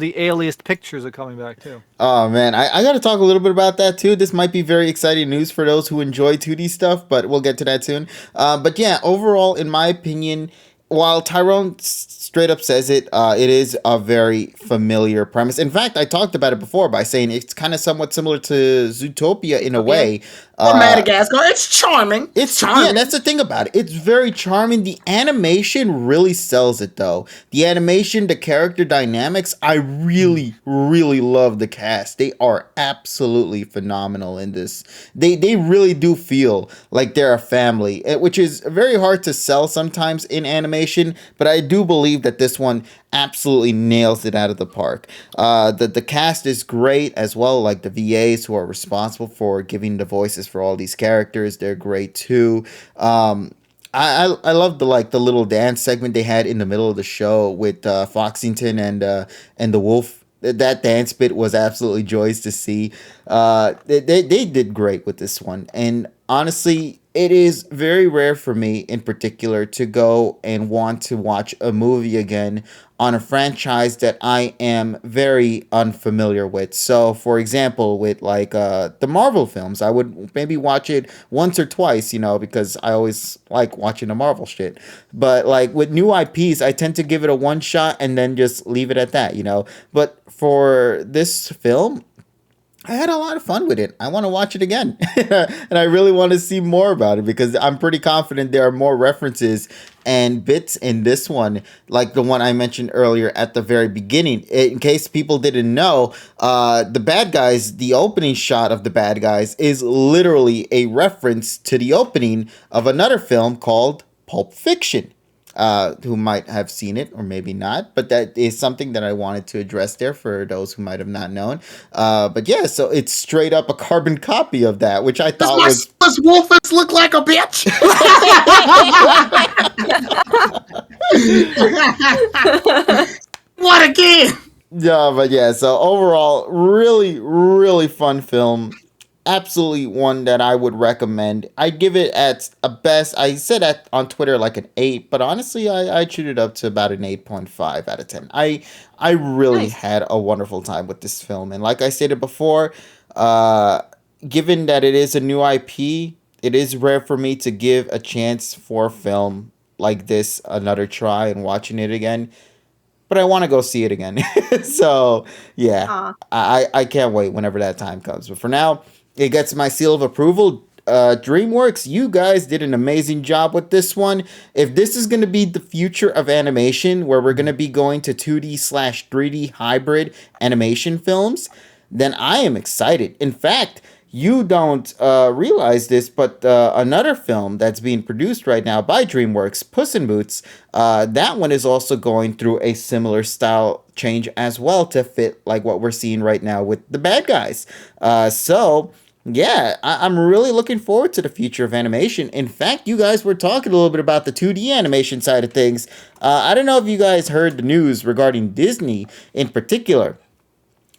the aliased pictures are coming back too.
Oh man, I got to talk a little bit about that too. This might be very exciting news for those who enjoy 2D stuff, but we'll get to that soon. But yeah, overall, in my opinion, while Tyrone straight up says it, it is a very familiar premise. In fact, I talked about it before by saying it's kind of somewhat similar to Zootopia in a way.
Or Madagascar. It's charming.
It's
charming.
Yeah, that's the thing about it. It's very charming. The animation really sells it though. The animation, the character dynamics, I really, really love the cast. They are absolutely phenomenal in this. They really do feel like they're a family, which is very hard to sell sometimes in animation, but I do believe that this one absolutely nails it out of the park. The cast is great as well, like the VAs who are responsible for giving the voices for all these characters. They're great too. I love the little dance segment they had in the middle of the show with Foxington and the wolf. That dance bit was absolutely joyous to see. They did great with this one, and honestly, it is very rare for me in particular to go and want to watch a movie again on a franchise that I am very unfamiliar with. So, for example, with the Marvel films, I would maybe watch it once or twice, because I always like watching the Marvel shit. But like with new IPs, I tend to give it a one shot and then just leave it at that. But for this film, I had a lot of fun with it. I want to watch it again. And I really want to see more about it because I'm pretty confident there are more references and bits in this one, like the one I mentioned earlier at the very beginning. In case people didn't know, the bad guys, the opening shot of the bad guys is literally a reference to the opening of another film called Pulp Fiction. Who might have seen it or maybe not, but that is something that I wanted to address there for those who might have not known. But yeah, so it's straight up a carbon copy of that, which I thought was.
Does Wolfus look like a bitch? What again?
Yeah, but yeah, so overall, really, really fun film. Absolutely one that I would recommend. I'd give it at a best. I said on Twitter like an 8, but honestly, I chewed it up to about an 8.5 out of 10. I really
Nice.
had a wonderful time with this film, and like I stated before, given that it is a new IP, it is rare for me to give a chance for a film like this another try and watching it again. But I want to go see it again. So yeah,
Aw.
I can't wait whenever that time comes. But for now, it gets my seal of approval. DreamWorks, you guys did an amazing job with this one. If this is going to be the future of animation, where we're going to be going to 2D/3D hybrid animation films, then I am excited. In fact, you don't realize this, but another film that's being produced right now by DreamWorks, Puss in Boots, that one is also going through a similar style change as well to fit like what we're seeing right now with the bad guys. So yeah, I'm really looking forward to the future of animation. In fact, you guys were talking a little bit about the 2D animation side of things. I don't know if you guys heard the news regarding Disney in particular,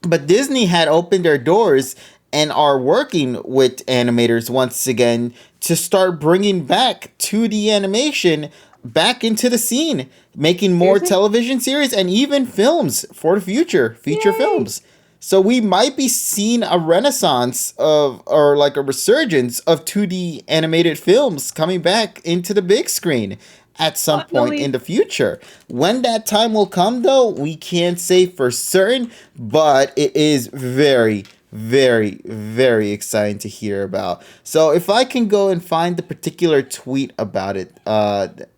but Disney had opened their doors and are working with animators once again to start bringing back 2D animation back into the scene, making more
Seriously?
television series and even films for the future, feature
Yay.
films. So we might be seeing a renaissance or like a resurgence of 2D animated films coming back into the big screen at some point in the future. When that time will come, though, we can't say for certain, but it is very, very, very exciting to hear about. So if I can go and find the particular tweet about it,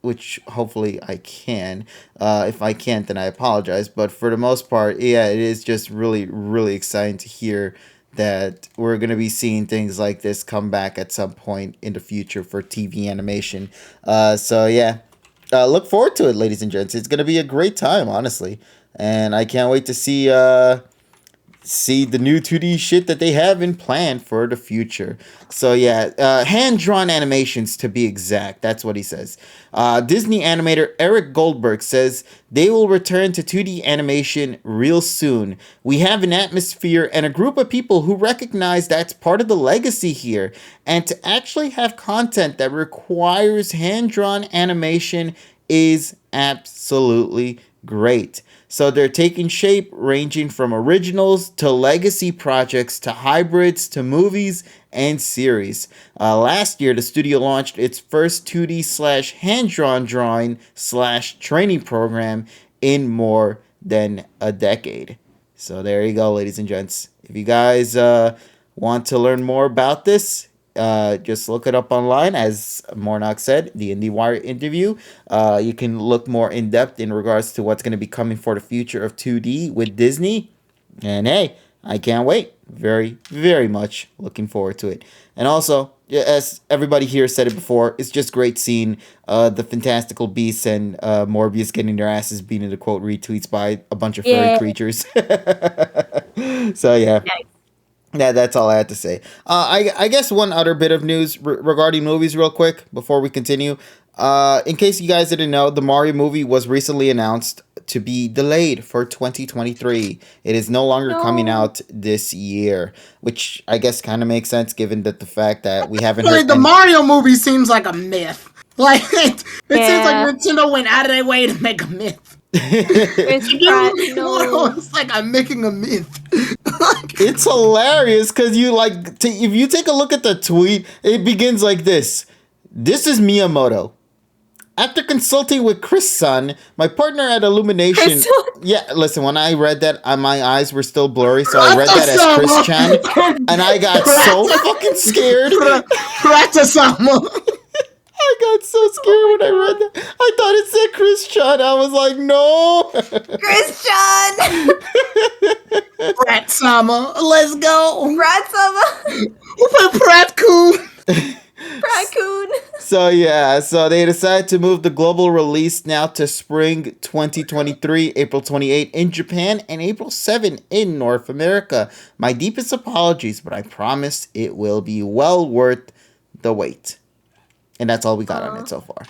which hopefully I can. If I can't, then I apologize. But for the most part, yeah, it is just really, really exciting to hear that we're going to be seeing things like this come back at some point in the future for TV animation. So yeah, look forward to it, ladies and gents. It's going to be a great time, honestly. And I can't wait to see the new 2D shit that they have in plan for the future. So yeah, hand-drawn animations to be exact. That's what he says. Disney animator Eric Goldberg says they will return to 2D animation real soon. We have an atmosphere and a group of people who recognize that's part of the legacy here. And to actually have content that requires hand-drawn animation is absolutely great. So they're taking shape ranging from originals to legacy projects to hybrids to movies and series. Last year, the studio launched its first 2D slash hand-drawn drawing slash training program in more than a decade. So there you go, ladies and gents. If you guys want to learn more about this, just look it up online. As Mornock said, the IndieWire interview. You can look more in depth in regards to what's going to be coming for the future of 2D with Disney. And hey, I can't wait. Very, very much looking forward to it. And also, as everybody here said it before, it's just great seeing the Fantastical Beasts and Morbius getting their asses beat into quote retweets by a bunch of furry creatures. So yeah.
Nice.
Yeah, that's all I had to say. I guess one other bit of news regarding movies real quick before we continue. In case you guys didn't know, the Mario movie was recently announced to be delayed for 2023. It is no longer coming out this year, which I guess kind of makes sense given that the fact that we haven't heard
the Mario movie seems like a myth. Like it seems like Nintendo went out of their way to make a myth. It's like I'm making a myth.
It's hilarious because you if you take a look at the tweet, it begins like this. This is Miyamoto. After consulting with Chris Sun, my partner at Illumination. Yeah, listen, when I read that, my eyes were still blurry, so I read that as Chris Chan, and I got so fucking scared. I got so scared when I read that. I thought it said Chris Chan. I was like, no.
Chris Chan!
Pratt-sama, let's go.
Pratt-sama!
Pratt-kun.
Raccoon.
So they decided to move the global release now to spring 2023, April 28 in Japan and April 7 in North America. My deepest apologies, but I promise it will be well worth the wait. And that's all we got on it so far.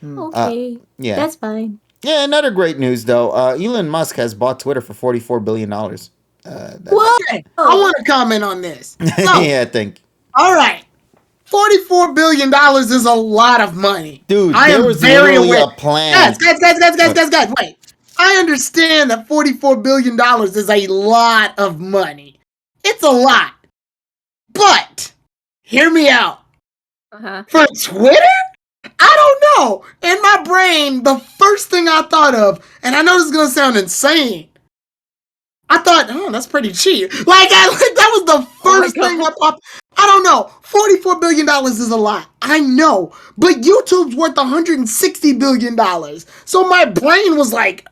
Okay.
Yeah.
That's fine.
Yeah, another great news, though. Elon Musk has bought Twitter for $44 billion.
What? I want to comment on this. So,
yeah, thank you.
All right. $44 billion is a lot of money.
Dude,
there
was literally a plan.
Guys, wait. I understand that $44 billion is a lot of money. It's a lot. But, hear me out. For Twitter? I don't know. In my brain, the first thing I thought of, and I know this is going to sound insane, I thought, oh, that's pretty cheap. That was the first thing that popped. I don't know. $44 billion is a lot. I know. But YouTube's worth $160 billion. So my brain was like,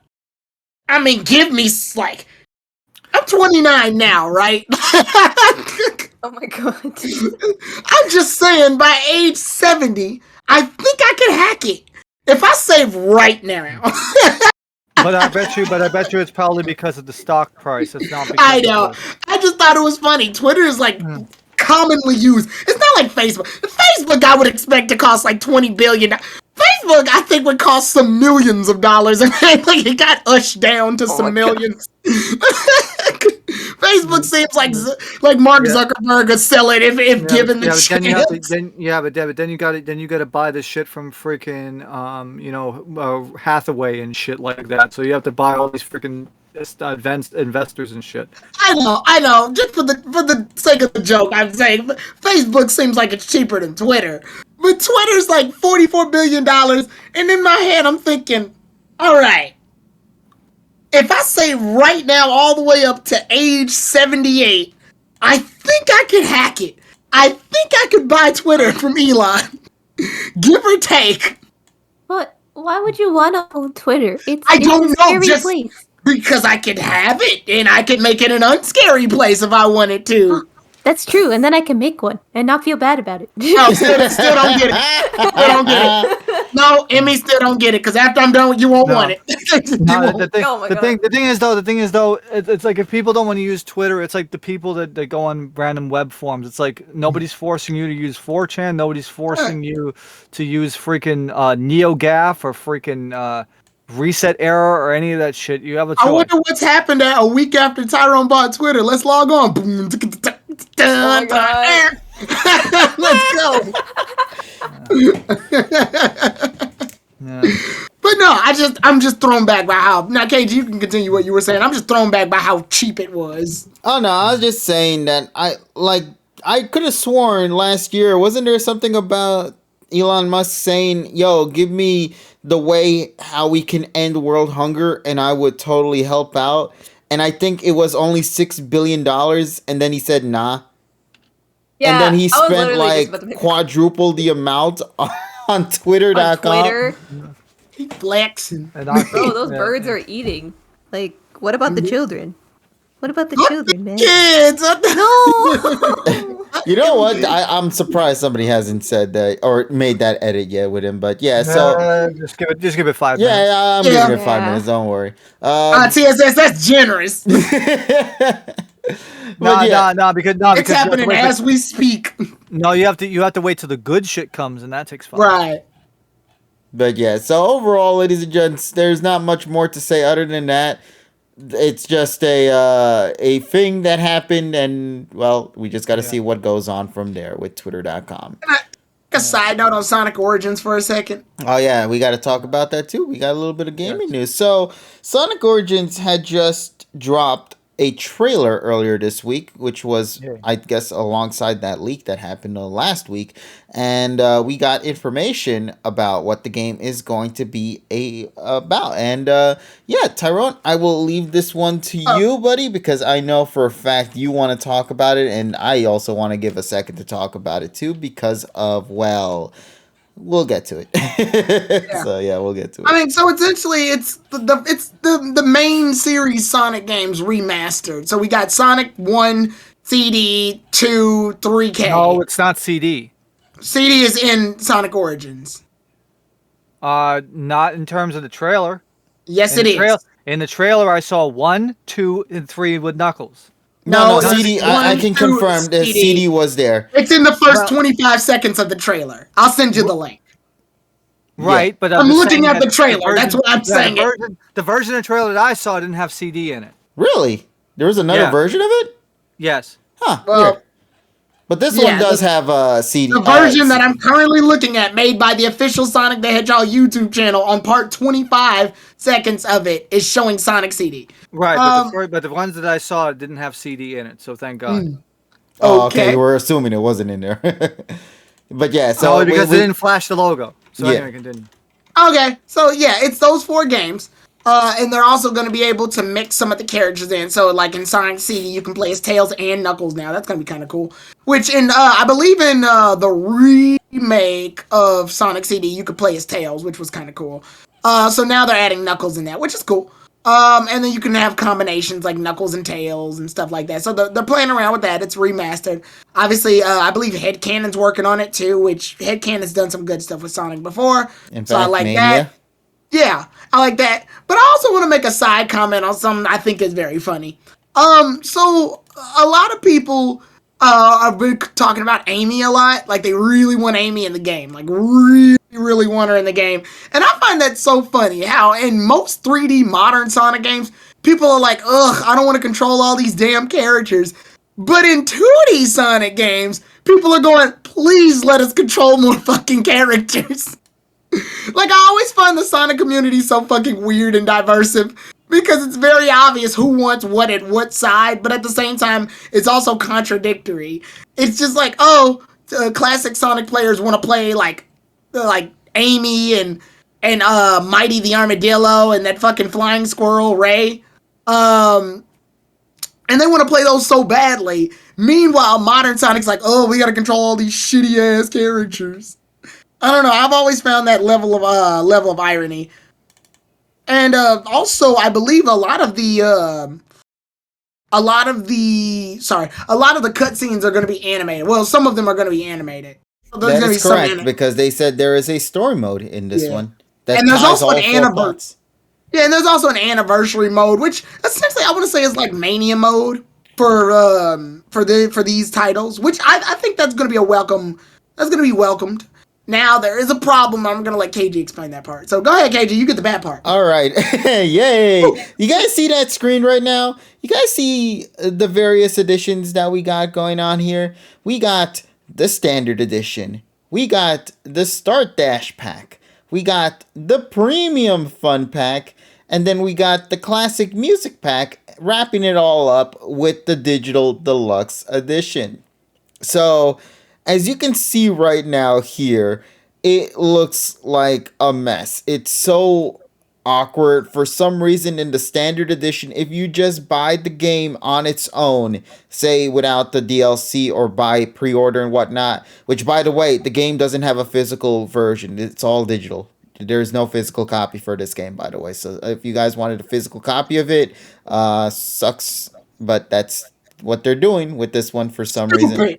I mean, give me, I'm 29 now, right?
Oh my god.
I'm just saying, by age 70, I think I can hack it. If I save right now.
But I bet you it's probably because of the stock price. It's not because
I know. I just thought it was funny. Twitter is commonly used. It's not like Facebook. Facebook I would expect to cost like $20 billion. Facebook I think would cost some millions of dollars, and it got ushed down to some millions. Facebook seems like Mark Zuckerberg would sell it if given the chance.
But then you got to buy this shit from freaking Hathaway and shit like that. So you have to buy all these freaking investors and shit. I
know. Just for the sake of the joke, I'm saying Facebook seems like it's cheaper than Twitter. But Twitter's like $44 billion, and in my head I'm thinking, all right, if I say right now all the way up to age 78, I think I could hack it. I think I could buy Twitter from Elon. Give or take.
But why would you want to own Twitter?
I
It's
don't
a
know,
scary
just
place.
because I could have it and I could make it an unscary place if I wanted to.
That's true, and then I can make one and not feel bad about it.
No, still don't get it. Still don't get it. No, Emmy still don't get it because after I'm done, you won't
No.
want it. You
No,
won't.
Oh my
the thing is though, it's like if people don't want to use Twitter, it's like the people that go on random web forums. It's like nobody's forcing you to use 4chan, nobody's forcing you to use freaking NeoGAF or freaking Reset Error or any of that shit. You have a choice.
I wonder what's happened a week after Tyrone bought Twitter. Let's log on. Boom.
Oh my God.
Let's go.
Yeah.
But no, I'm just thrown back by how. Now, KG, you can continue what you were saying. I'm just thrown back by how cheap it was.
Oh no, I was just saying that I could have sworn last year, wasn't there something about Elon Musk saying, "Yo, give me the way how we can end world hunger and I would totally help out." And I think it was only $6 billion, and then he said nah.
Yeah,
And then he
I was
spent
literally just
like
about to make-
quadruple the amount on Twitter.com.
on Twitter.
He flexing.
And I-
Bro, those
yeah.
birds are eating. Like, what about the children? What about the children, man?
Kids.
No.
You know what? I'm surprised somebody hasn't said that or made that edit yet with him. But yeah, so
just give it 5 minutes.
yeah, I'm
Yeah.
giving it 5
Yeah.
minutes. Don't worry.
TSS, that's generous.
But yeah.
No, because
It's
you have to
happening
wait
as we speak.
No, you have to wait till the good shit comes, and that takes 5.
Right.
But yeah, so overall, ladies and gents, there's not much more to say other than that. It's just a thing that happened, and well, we just got to see what goes on from there with Twitter.com.
A side note on Sonic Origins for a second.
Oh yeah, we got to talk about that too. We got a little bit of gaming news. So Sonic Origins had just dropped a trailer earlier this week, which was, I guess, alongside that leak that happened last week, and we got information about what the game is going to be about. And yeah, Tyrone, I will leave this one to you, buddy, because I know for a fact you want to talk about it, and I also want to give a second to talk about it too, because of, well, we'll get to it. So yeah, we'll get to it.
I mean, so essentially, it's the main series Sonic games remastered. So we got Sonic 1 CD, 2, 3K.
No, it's not CD.
CD is in Sonic Origins.
Not in terms of the trailer.
Yes,
In
it
the trail-
is.
In the trailer, I saw 1, 2, and 3 with Knuckles.
No,
No,
CD. I can
1, 2,
confirm the
CD.
CD was there.
It's in the first
Well-
25 seconds of the trailer. I'll send you the link.
Right, but
I'm
just
looking
saying
at the
that
trailer, that's what I'm saying.
The version of the trailer that I saw didn't have CD in it.
Really? There was another
Yeah.
version of it?
Yes.
Huh.
Well,
weird. But this
yeah,
one does have a CD.
The version that I'm currently looking at, made by the official Sonic the Hedgehog YouTube channel, on part 25 seconds of it, is showing Sonic CD.
Right, but the ones that I saw didn't have CD in it, so thank God.
Oh, okay.
Okay.
We're assuming it wasn't in there. But yeah, so
So because they didn't flash the logo. So
Yeah.
anyway, continue.
Okay, so yeah, it's those 4 games. And they're also going to be able to mix some of the characters in. So, like in Sonic CD, you can play as Tails and Knuckles now. That's going to be kind of cool. Which, I believe in the remake of Sonic CD, you could play as Tails, which was kind of cool. So now they're adding Knuckles in that, which is cool. And then you can have combinations like Knuckles and Tails and stuff like that. So they're playing around with that. It's remastered. Obviously, I believe Headcanon's working on it too, which Headcanon's done some good stuff with Sonic before.
in
So I
fact,
like
Mania.
that. Yeah, I like that. But I also want to make a side comment on something I think is very funny. So a lot of people have been talking about Amy a lot. Like, they really want Amy in the game. Like, really, really want her in the game. And I find that so funny how in most 3D modern Sonic games, people are like, ugh, I don't want to control all these damn characters. But in 2D Sonic games, people are going, please let us control more fucking characters. Like, I always find the Sonic community so fucking weird and diversive because it's very obvious who wants what at what side, but at the same time, it's also contradictory. It's just like, oh, classic Sonic players want to play like Amy and Mighty the Armadillo and that fucking flying squirrel Ray. And and they want to play those so badly. Meanwhile, modern Sonic's like, oh, we got to control all these shitty ass characters. I don't know. I've always found that level of irony. And also, I believe a lot of the cutscenes are going to be animated. Well, some of them are going to be animated. So there's
That
going to be
is
some
correct, because they said there is a story mode in this one. That
and there's
ties
also
all
an
four
anniversary.
plots.
Yeah, and there's also an anniversary mode, which essentially I want to say is like Mania mode for these titles, which I think that's going to be a welcome. That's going to be welcomed. Now there is a problem. I'm going to let KG explain that part. So go ahead, KG. You get the bad part.
All right. Yay. You guys see that screen right now? You guys see the various editions that we got going on here? We got the standard edition. We got the Start Dash pack. We got the Premium Fun pack. And then we got the Classic Music pack, wrapping it all up with the Digital Deluxe edition. So, as you can see right now here, it looks like a mess. It's so awkward. For some reason, in the standard edition, if you just buy the game on its own, say without the DLC or buy pre-order and whatnot, which, by the way, the game doesn't have a physical version. It's all digital. There's no physical copy for this game, by the way. So if you guys wanted a physical copy of it, sucks. But that's what they're doing with this one for some reason.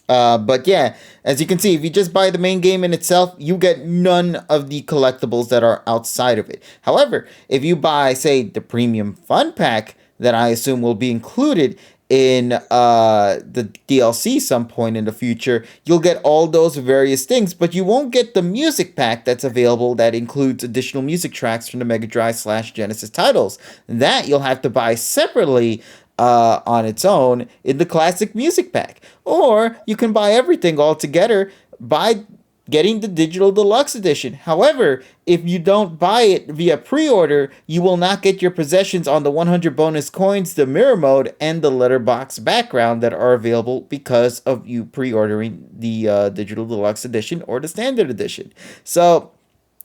But yeah, as you can see, if you just buy the main game in itself, you get none of the collectibles that are outside of it. However, if you buy, say, the Premium Fun Pack that I assume will be included in the DLC some point in the future, you'll get all those various things, but you won't get the music pack that's available that includes additional music tracks from the Mega Drive / Genesis titles. That you'll have to buy separately on its own in the Classic Music Pack. Or you can buy everything all together by getting the Digital Deluxe Edition. However, if you don't buy it via pre-order, you will not get your possessions on the 100 bonus coins, the mirror mode, and the letterbox background that are available because of you pre-ordering the Digital Deluxe Edition or the Standard Edition. So,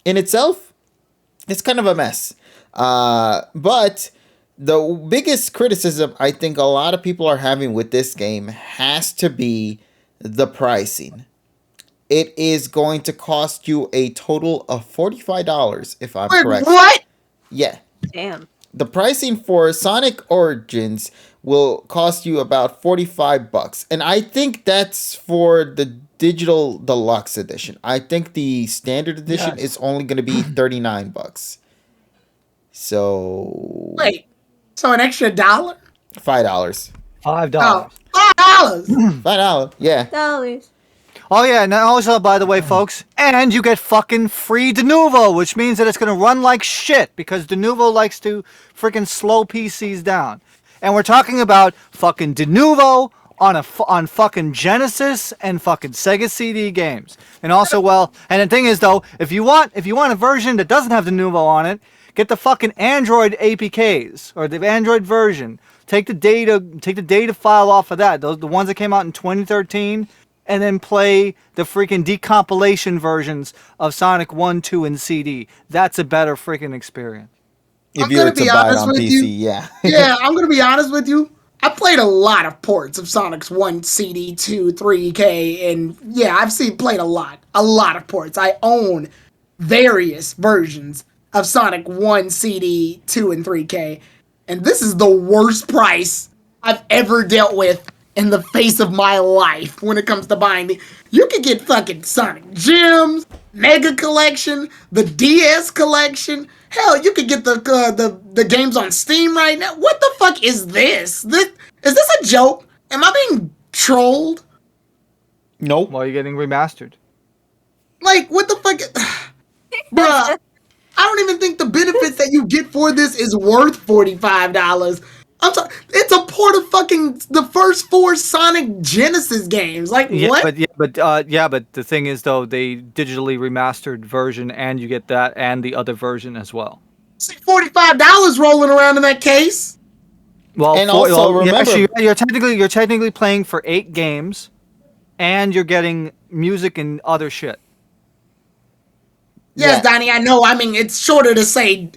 in itself, it's kind of a mess. But the biggest criticism I think a lot of people are having with this game has to be the pricing. It is going to cost you a total of $45, if I'm correct.
What?
Yeah.
Damn.
The pricing for Sonic Origins will cost you about $45. And I think that's for the Digital Deluxe Edition. I think the Standard Edition is only going to be $39. So...
Wait. So an extra $1?
$5.
$5.
$5.
$5, yeah.
Dollars.
Oh yeah, and also, by the way, folks, and you get fucking free Denuvo, which means that it's gonna run like shit, because Denuvo likes to freaking slow PCs down. And we're talking about fucking Denuvo on fucking Genesis and fucking Sega CD games. And also, well, and the thing is though, if you want a version that doesn't have Denuvo on it, get the fucking Android APKs or the Android version. Take the data file off of that. Those the ones that came out in 2013. And then play the freaking decompilation versions of Sonic 1, 2, and CD. That's a better freaking experience.
If you were to buy it on PC, yeah.
Yeah, I'm going to be honest with you. I played a lot of ports of Sonic's 1, CD, 2, 3K, and yeah, played a lot of ports. I own various versions of Sonic 1, CD, 2, and 3K, and this is the worst price I've ever dealt with in the face of my life when it comes to buying me. You could get fucking Sonic Gems, Mega Collection, the DS Collection. Hell, you could get the games on Steam right now. What the fuck is this? Is this a joke? Am I being trolled?
Nope.
Well, you're getting remastered.
Like, what the fuck? Bruh, I don't even think the benefits that you get for this is worth $45. I'm sorry, it's a port of fucking the first 4 Sonic Genesis games. Like, what?
But the thing is, though, they digitally remastered version, and you get that and the other version as well.
See, $45 rolling around in that case.
Well,
and remember,
actually, you're technically playing for 8 games, and you're getting music and other shit.
Yes,
Yeah.
Donnie, I know. I mean, it's shorter to say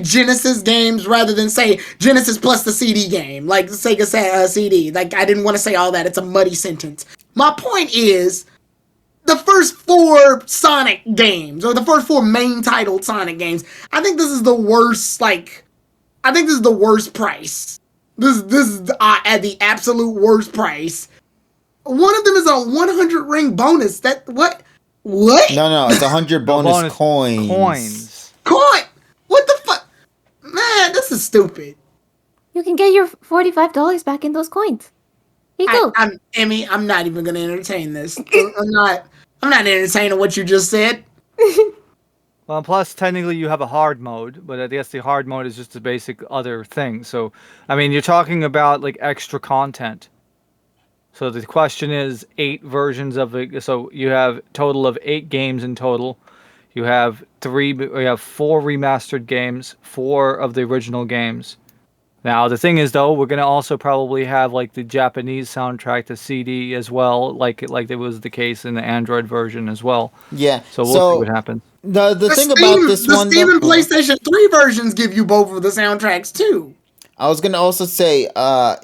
Genesis games rather than say Genesis plus the CD game, like the Sega CD. Like, I didn't want to say all that. It's a muddy sentence. My point is, the first 4 Sonic games, or the first 4 main titled Sonic games, I think this is the worst. Like, I think this is the worst price. This is at the absolute worst price. One of them is a 100 ring bonus. That what? What?
No, it's 100 bonus coins.
Coin? What the fuck? Man, this is stupid.
You can get your $45 back in those coins. Here you go.
I'm Emmy. I'm not even gonna entertain this. I'm not. I'm not entertaining what you just said.
Well, plus technically you have a hard mode, but I guess the hard mode is just a basic other thing. So, I mean, you're talking about like extra content. So the question is 8 versions of it. So you have total of 8 games in total. You have 4 remastered games, 4 of the original games. Now the thing is, though, we're gonna also probably have like the Japanese soundtrack, the CD as well, like it was the case in the Android version as well.
Yeah.
So we'll see what happens.
The thing about this one,
the Steam
though,
and PlayStation 3 versions give you both of the soundtracks too.
I was gonna also say,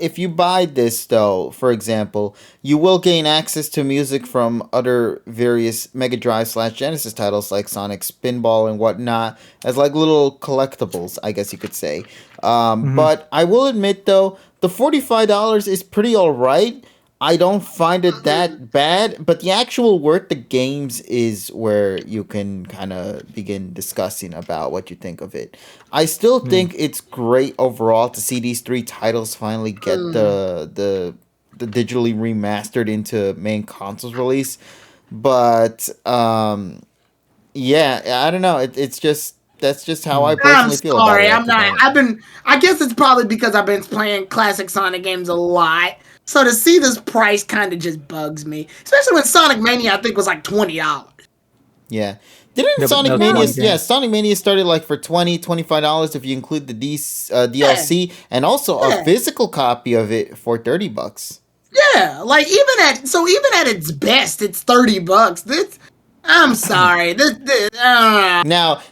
if you buy this though, for example, you will gain access to music from other various Mega Drive / Genesis titles like Sonic Spinball and whatnot, as like little collectibles, I guess you could say. But I will admit though, the $45 is pretty alright. I don't find it that bad, but the actual worth the games is where you can kind of begin discussing about what you think of it. I still think it's great overall to see these 3 titles finally get the digitally remastered into main consoles release, but yeah, I don't know. It's just that's just how I personally feel about it.
I'm not. I guess it's probably because I've been playing classic Sonic games a lot. So to see this price kind of just bugs me, especially when Sonic Mania I think was like $20.
Yeah. Didn't Sonic Mania? Yeah, Sonic Mania started like for $25 if you include the DLC and also a physical copy of it for $30.
Yeah, like even at its best, it's $30. This, I'm sorry.
Now,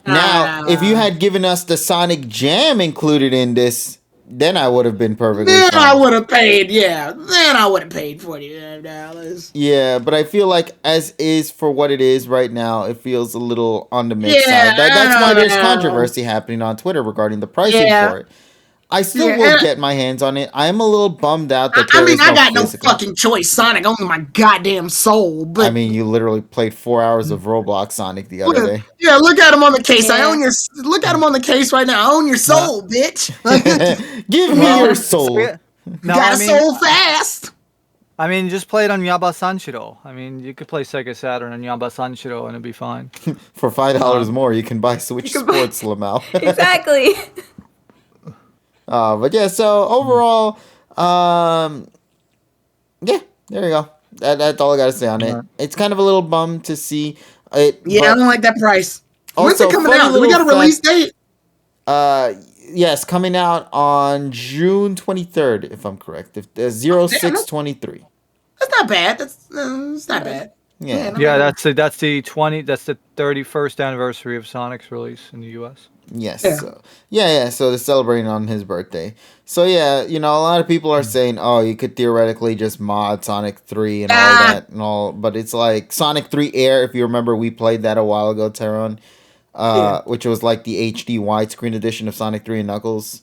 if you had given us the Sonic Jam included in this, then I would have been perfectly fine.
I would have paid. Yeah, then I would have paid $45.
Yeah, but I feel like as is for what it is right now, it feels a little on the mid side. That's why there's controversy happening on Twitter regarding the pricing for it. I still will get my hands on it. I am a little bummed out that
I got no fucking choice. Sonic owns my goddamn soul. But
I mean, you literally played 4 hours of Roblox Sonic the other day.
Yeah, look at him on the case. I own your. Look at him on the case right now. I own your soul, bitch.
Give me your soul.
Got a soul fast.
I mean, just play it on Yaba Sanshiro. I mean, you could play Sega Saturn on Yaba Sanshiro and it'd be fine.
For $5 more, you can buy Switch Sports, Lamau.
Exactly.
But yeah, so overall, yeah, there you go. That's all I gotta say on it. It's kind of a little bummed to see it.
Yeah, I don't like that price. When's
Also,
it coming out? Do we got a release date?
Yes, coming out on June 23rd, if I'm correct. 06/23.
That's not bad. That's not bad.
Yeah, that's the 31st anniversary of Sonic's release in the US.
Yes. Yeah. So they're celebrating on his birthday. So yeah, a lot of people are saying, oh, you could theoretically just mod Sonic 3 and all that and all, but it's like Sonic 3 Air, if you remember, we played that a while ago, Teron, which was like the HD widescreen edition of Sonic 3 and Knuckles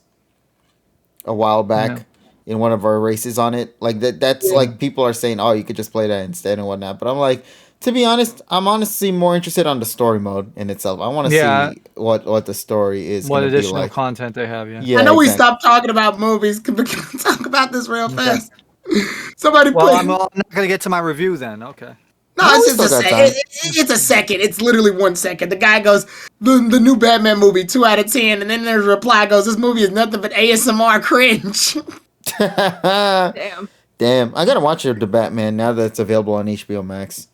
a while back in one of our races on it. Like that's like people are saying, oh, you could just play that instead and whatnot. But I'm like, to be honest, I'm honestly more interested on the story mode in itself. I want to see what the story is.
What additional content they have,
I know we stopped talking about movies. Can we talk about this real fast? Somebody
I'm not going to get to my review then. Okay.
No, it's just a second. It's a second. It's literally 1 second. The guy goes, the new Batman movie, 2 out of 10. And then there's a reply goes, this movie is nothing but ASMR cringe.
Damn.
I got to watch the Batman now that it's available on HBO Max.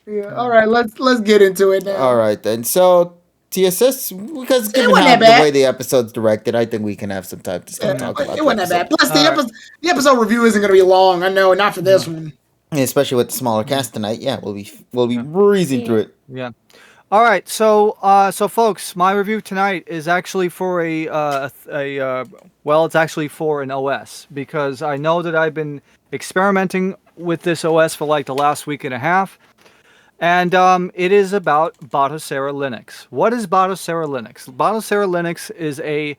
Yeah. All right. Let's get into it now.
All right then. So TSS, because given how the way the episode's directed, I think we can have some time to talk about it.
It wasn't that bad. Plus the episode review isn't going to be long. I know, not for this one.
And especially with the smaller cast tonight. Yeah, we'll be breezing through it.
Yeah. All right, so folks, my review tonight is actually for it's actually for an OS because I know that I've been experimenting with this OS for like the last week and a half, and it is about Batocera Linux. What is Batocera Linux? Batocera Linux is a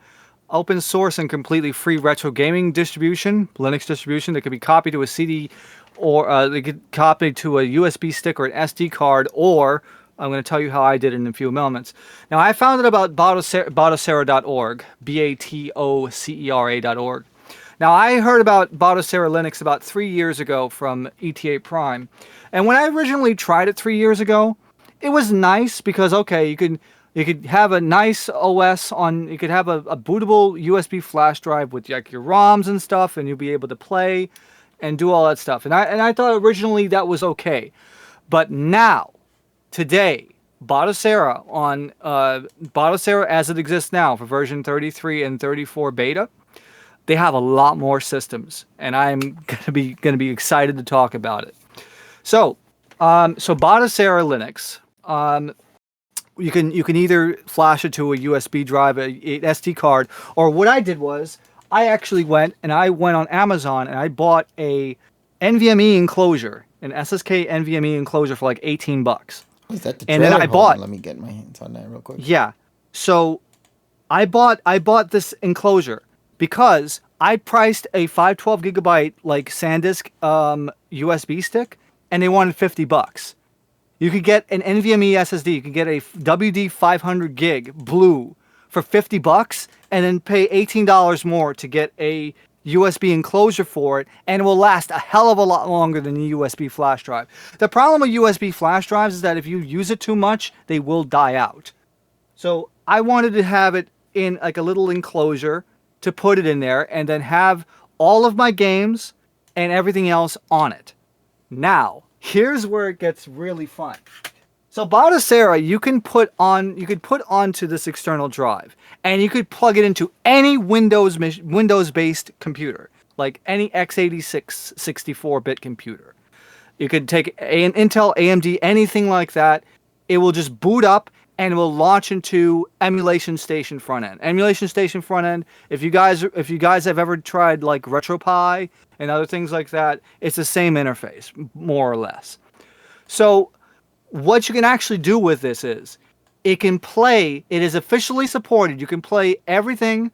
open source and completely free retro gaming distribution, Linux distribution that can be copied to a CD or they could copy to a USB stick or an SD card, or I'm going to tell you how I did it in a few moments. Now, I found it about Batocera.org, Batocera.org. Now, I heard about Batocera Linux about 3 years ago from ETA Prime, and when I originally tried it 3 years ago, it was nice because okay, you could have a nice OS on. You could have a bootable USB flash drive with like your ROMs and stuff, and you'll be able to play and do all that stuff. And I thought originally that was okay, but now today, Batocera on Batocera as it exists now for version 33 and 34 beta, they have a lot more systems, and I'm gonna be excited to talk about it. So, Batocera Linux. You can either flash it to a USB drive, a SD card, or what I did was I actually went on Amazon and I bought a NVMe enclosure, an SSK NVMe enclosure for like $18.
Is that the
And then
trailer?
I
Hold
bought.
on, let me get my hands on that real quick.
Yeah. So I bought this enclosure because I priced a 512 gigabyte like SanDisk USB stick, and they wanted $50. You could get an NVMe SSD. You could get a WD 500 gig blue for $50, and then pay $18 more to get a USB enclosure for it, and it will last a hell of a lot longer than a USB flash drive. The problem with USB flash drives is that if you use it too much, they will die out. So I wanted to have it in like a little enclosure to put it in there, and then have all of my games and everything else on it. Now, here's where it gets really fun. So Batocera, you could put onto this external drive, and you could plug it into any Windows-based computer, like any x86 64-bit computer. You could take an Intel, AMD, anything like that. It will just boot up and it will launch into Emulation Station front end. Emulation Station front end. If you guys have ever tried like RetroPie and other things like that, it's the same interface, more or less. So what you can actually do with this is it is officially supported. You can play everything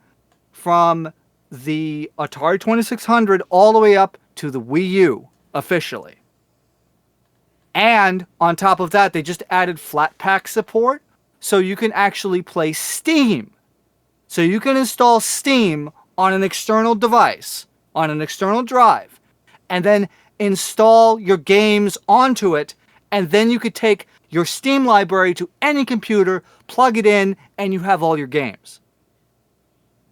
from the Atari 2600 all the way up to the Wii U officially. And on top of that, they just added Flatpak support, so you can actually play Steam. So you can install Steam on an external device, on an external drive, and then install your games onto it, and then you could take your Steam library to any computer, plug it in, and you have all your games.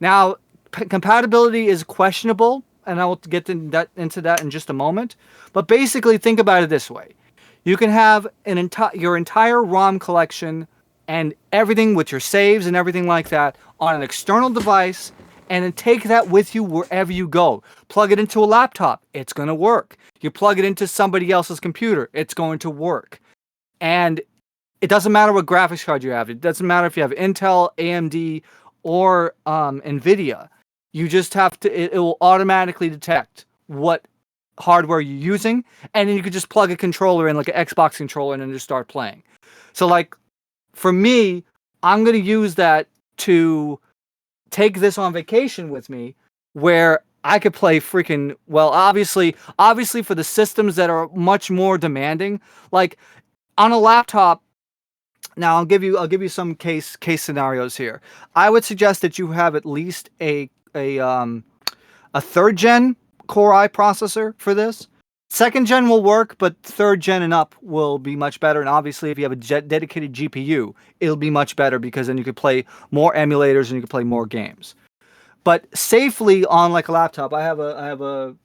Now, compatibility is questionable, and I will get into that in just a moment. But basically, think about it this way. You can have your entire ROM collection and everything with your saves and everything like that on an external device, and then take that with you wherever you go. Plug it into a laptop, it's going to work. You plug it into somebody else's computer, it's going to work. And it doesn't matter what graphics card you have. It doesn't matter if you have Intel, AMD, or NVIDIA. You just have to, it will automatically detect what hardware you're using, and then you could just plug a controller in, like an Xbox controller, and then just start playing. So like, for me, I'm going to use that to take this on vacation with me, where I could play freaking, well, obviously for the systems that are much more demanding, like on a laptop. Now I'll give you some case scenarios here. I would suggest that you have at least a third gen Core i processor for this. Second gen will work, but third gen and up will be much better. And obviously, if you have a dedicated GPU, it'll be much better because then you could play more emulators and you could play more games. But safely on like a laptop, a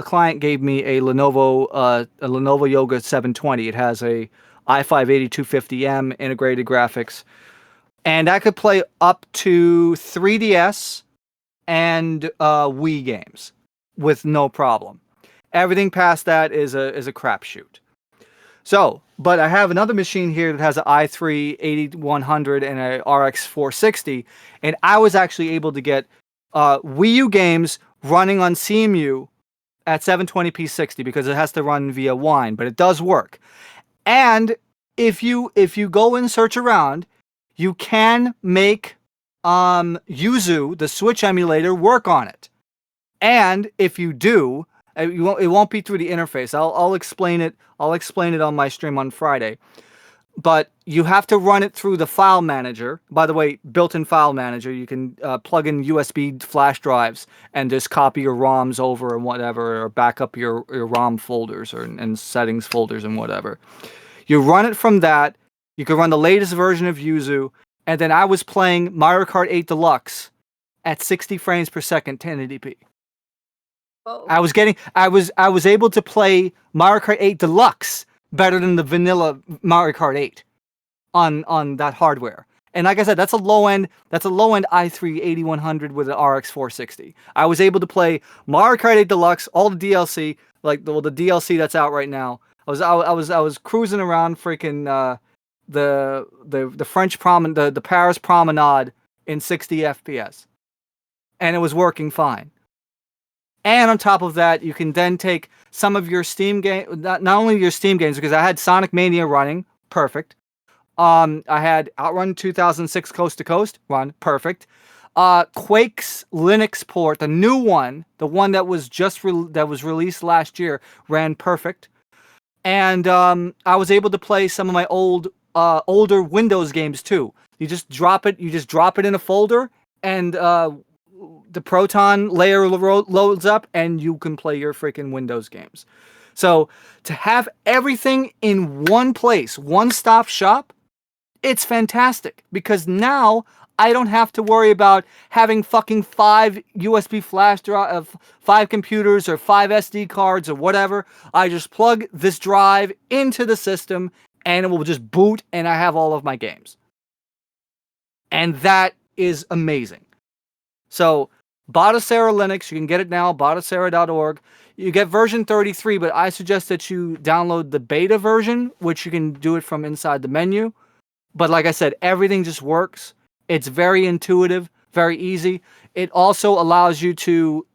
client gave me a Lenovo Yoga 720. It has a i5 8250M integrated graphics, and I could play up to 3DS and Wii games with no problem. Everything past that is a crapshoot. So, but I have another machine here that has an i3 8100 and a RX 460, and I was actually able to get Wii U games running on CMU at 720p 60 because it has to run via Wine, but it does work. And if you go and search around, you can make Yuzu, the Switch emulator, work on it. And if you do, it won't be through the interface. I'll explain it. I'll explain it on my stream on Friday. But you have to run it through the file manager. By the way, built-in file manager. You can plug in USB flash drives and just copy your ROMs over and whatever, or back up your ROM folders and settings folders and whatever. You run it from that. You can run the latest version of Yuzu. And then I was playing Mario Kart 8 Deluxe at 60 frames per second, 1080p.
Oh.
I was able to play Mario Kart 8 Deluxe better than the vanilla Mario Kart 8 on that hardware. And like I said, that's a low end i3 8100 with an RX 460. I was able to play Mario Kart 8 Deluxe, all the DLC, like the DLC that's out right now. I was cruising around freaking the French promenade, the Paris promenade in 60 FPS, and it was working fine. And on top of that, you can then take some of your Steam game, not only your Steam games, because I had Sonic Mania running, perfect. I had Outrun 2006 Coast to Coast run, perfect. Quake's Linux port, the new one, the one that was that was released last year, ran perfect. And I was able to play some of my older Windows games too. You just drop it in a folder, and the Proton layer loads up, and you can play your freaking Windows games. So to have everything in one place, one-stop shop, it's fantastic, because now I don't have to worry about having fucking 5 USB flash drive, 5 computers or 5 SD cards or whatever. I just plug this drive into the system and it will just boot, and I have all of my games. And that is amazing. So Batocera Linux, you can get it now, batocera.org. You get version 33, but I suggest that you download the beta version, which you can do it from inside the menu. But like I said, everything just works. It's very intuitive, very easy. It also allows you to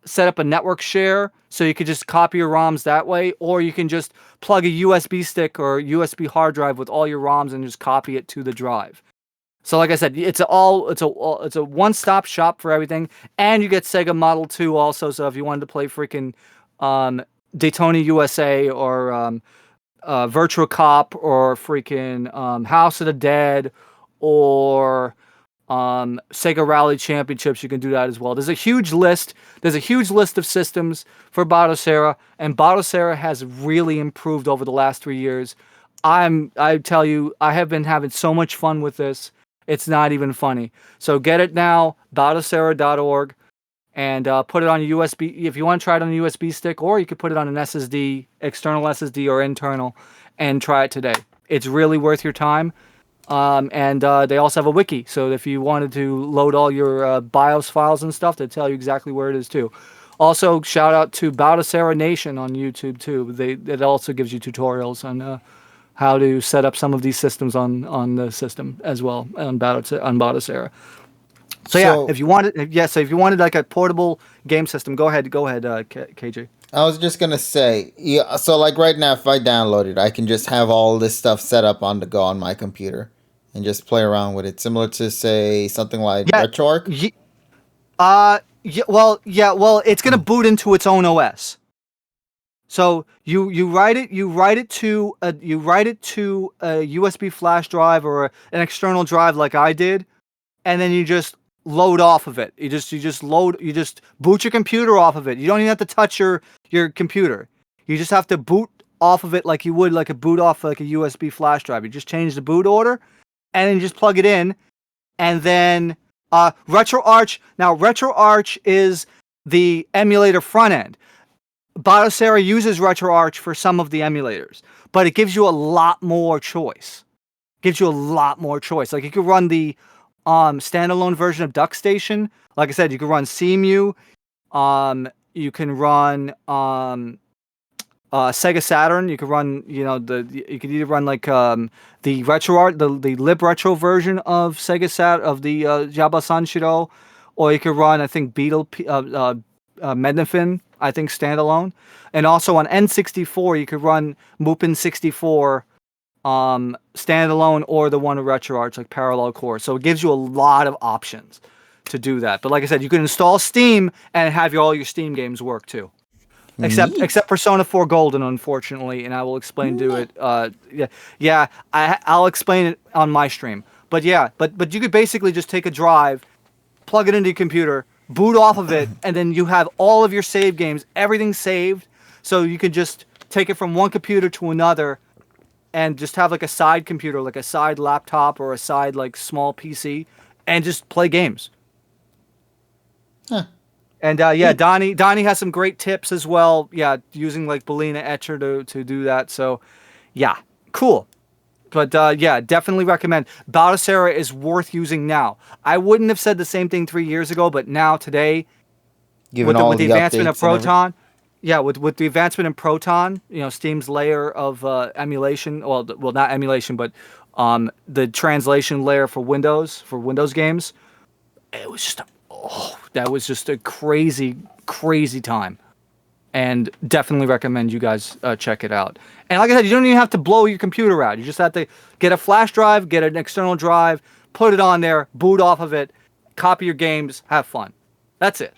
set up a network share, so you could just copy your ROMs that way, or you can just plug a USB stick or USB hard drive with all your ROMs and just copy it to the drive. So like I said, it's a one-stop shop for everything, and you get Sega Model 2 also. So if you wanted to play freaking Daytona USA or Virtua Cop or freaking House of the Dead or Sega Rally Championships, you can do that as well. There's a huge list. There's a huge list of systems for Batocera, and Batocera has really improved over the last 3 years. I tell you, I have been having so much fun with this. It's not even funny. So get it now, batocera.org, and put it on a USB. If you want to try it on a USB stick, or you could put it on an SSD, external SSD or internal, and try it today. It's really worth your time. And they also have a wiki, so if you wanted to load all your BIOS files and stuff, they tell you exactly where it is too. Also, shout out to Batocera Nation on YouTube too. It also gives you tutorials on how to set up some of these systems on the system as well on Batocera. So yeah, if you wanted like a portable game system, go ahead, KJ.
I was just gonna say, yeah. So like right now, if I download it, I can just have all this stuff set up on the go on my computer, and just play around with it, similar to say something like RetroArch.
Well, it's gonna boot into its own OS. So you write it to a USB flash drive or an external drive like I did, and then you just load off of it. You just boot your computer off of it. You don't even have to touch your computer. You just have to boot off of it like you would like a boot off like a USB flash drive. You just change the boot order, and then you just plug it in, and then RetroArch. Now RetroArch is the emulator front end. Batocera uses RetroArch for some of the emulators, but it gives you a lot more choice. Like you could run the standalone version of DuckStation. Like I said, you can run CMU. You can run Sega Saturn, you could run, you could either run like the retro art, the lib retro version of of the Jabba Sanshiro, or you could run, I think, Mednafin, I think, standalone, and also on N64 you could run Mupin 64 standalone, or the one of RetroArch, like Parallel Core. So it gives you a lot of options to do that. But like I said, you can install Steam and have all your Steam games work too. Except Persona 4 Golden, unfortunately, and I will explain to it. I'll explain it on my stream. But yeah, but you could basically just take a drive, plug it into your computer, boot off of it, and then you have all of your save games, everything saved. So you could just take it from one computer to another, and just have like a side computer, like a side laptop or a side like small PC, and just play games.
Huh.
And Donnie has some great tips as well. Yeah, using like Belina Etcher to do that. So, yeah, cool. But definitely recommend. Baldessera is worth using now. I wouldn't have said the same thing 3 years ago, but now today,
Given
with the advancement of Proton, with the advancement in Proton, Steam's layer of emulation. Well, not emulation, but the translation layer for Windows games. It was just that was just a crazy, crazy time. And definitely recommend you guys check it out. And like I said, you don't even have to blow your computer out. You just have to get a flash drive, get an external drive, put it on there, boot off of it, copy your games, have fun. That's it.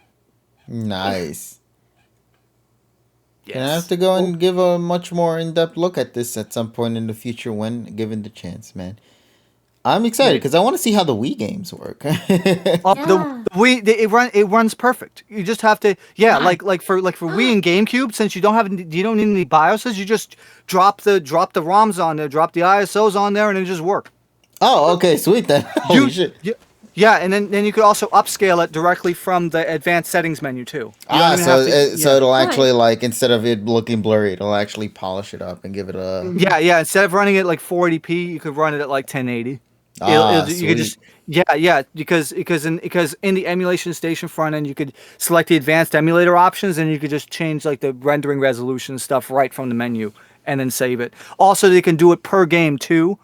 Nice.
Yes.
And I have to go and give a much more in-depth look at this at some point in the future when given the chance, man. I'm excited because I want to see how the Wii games work.
The Wii, it runs perfect. You just have to, like for Wii and GameCube, since you don't need any BIOSes, you just drop the ROMs on there, drop the ISOs on there, and it just work.
Oh, okay, sweet then. Holy shit.
Yeah, and then you could also upscale it directly from the advanced settings menu too.
So it'll actually, like, instead of it looking blurry, it'll actually polish it up and give it a...
Yeah, instead of running it like 480p, you could run it at like 1080. You could just because in the emulation station front end, you could select the advanced emulator options, and you could just change like the rendering resolution stuff right from the menu and then save it. Also, they can do it per game too.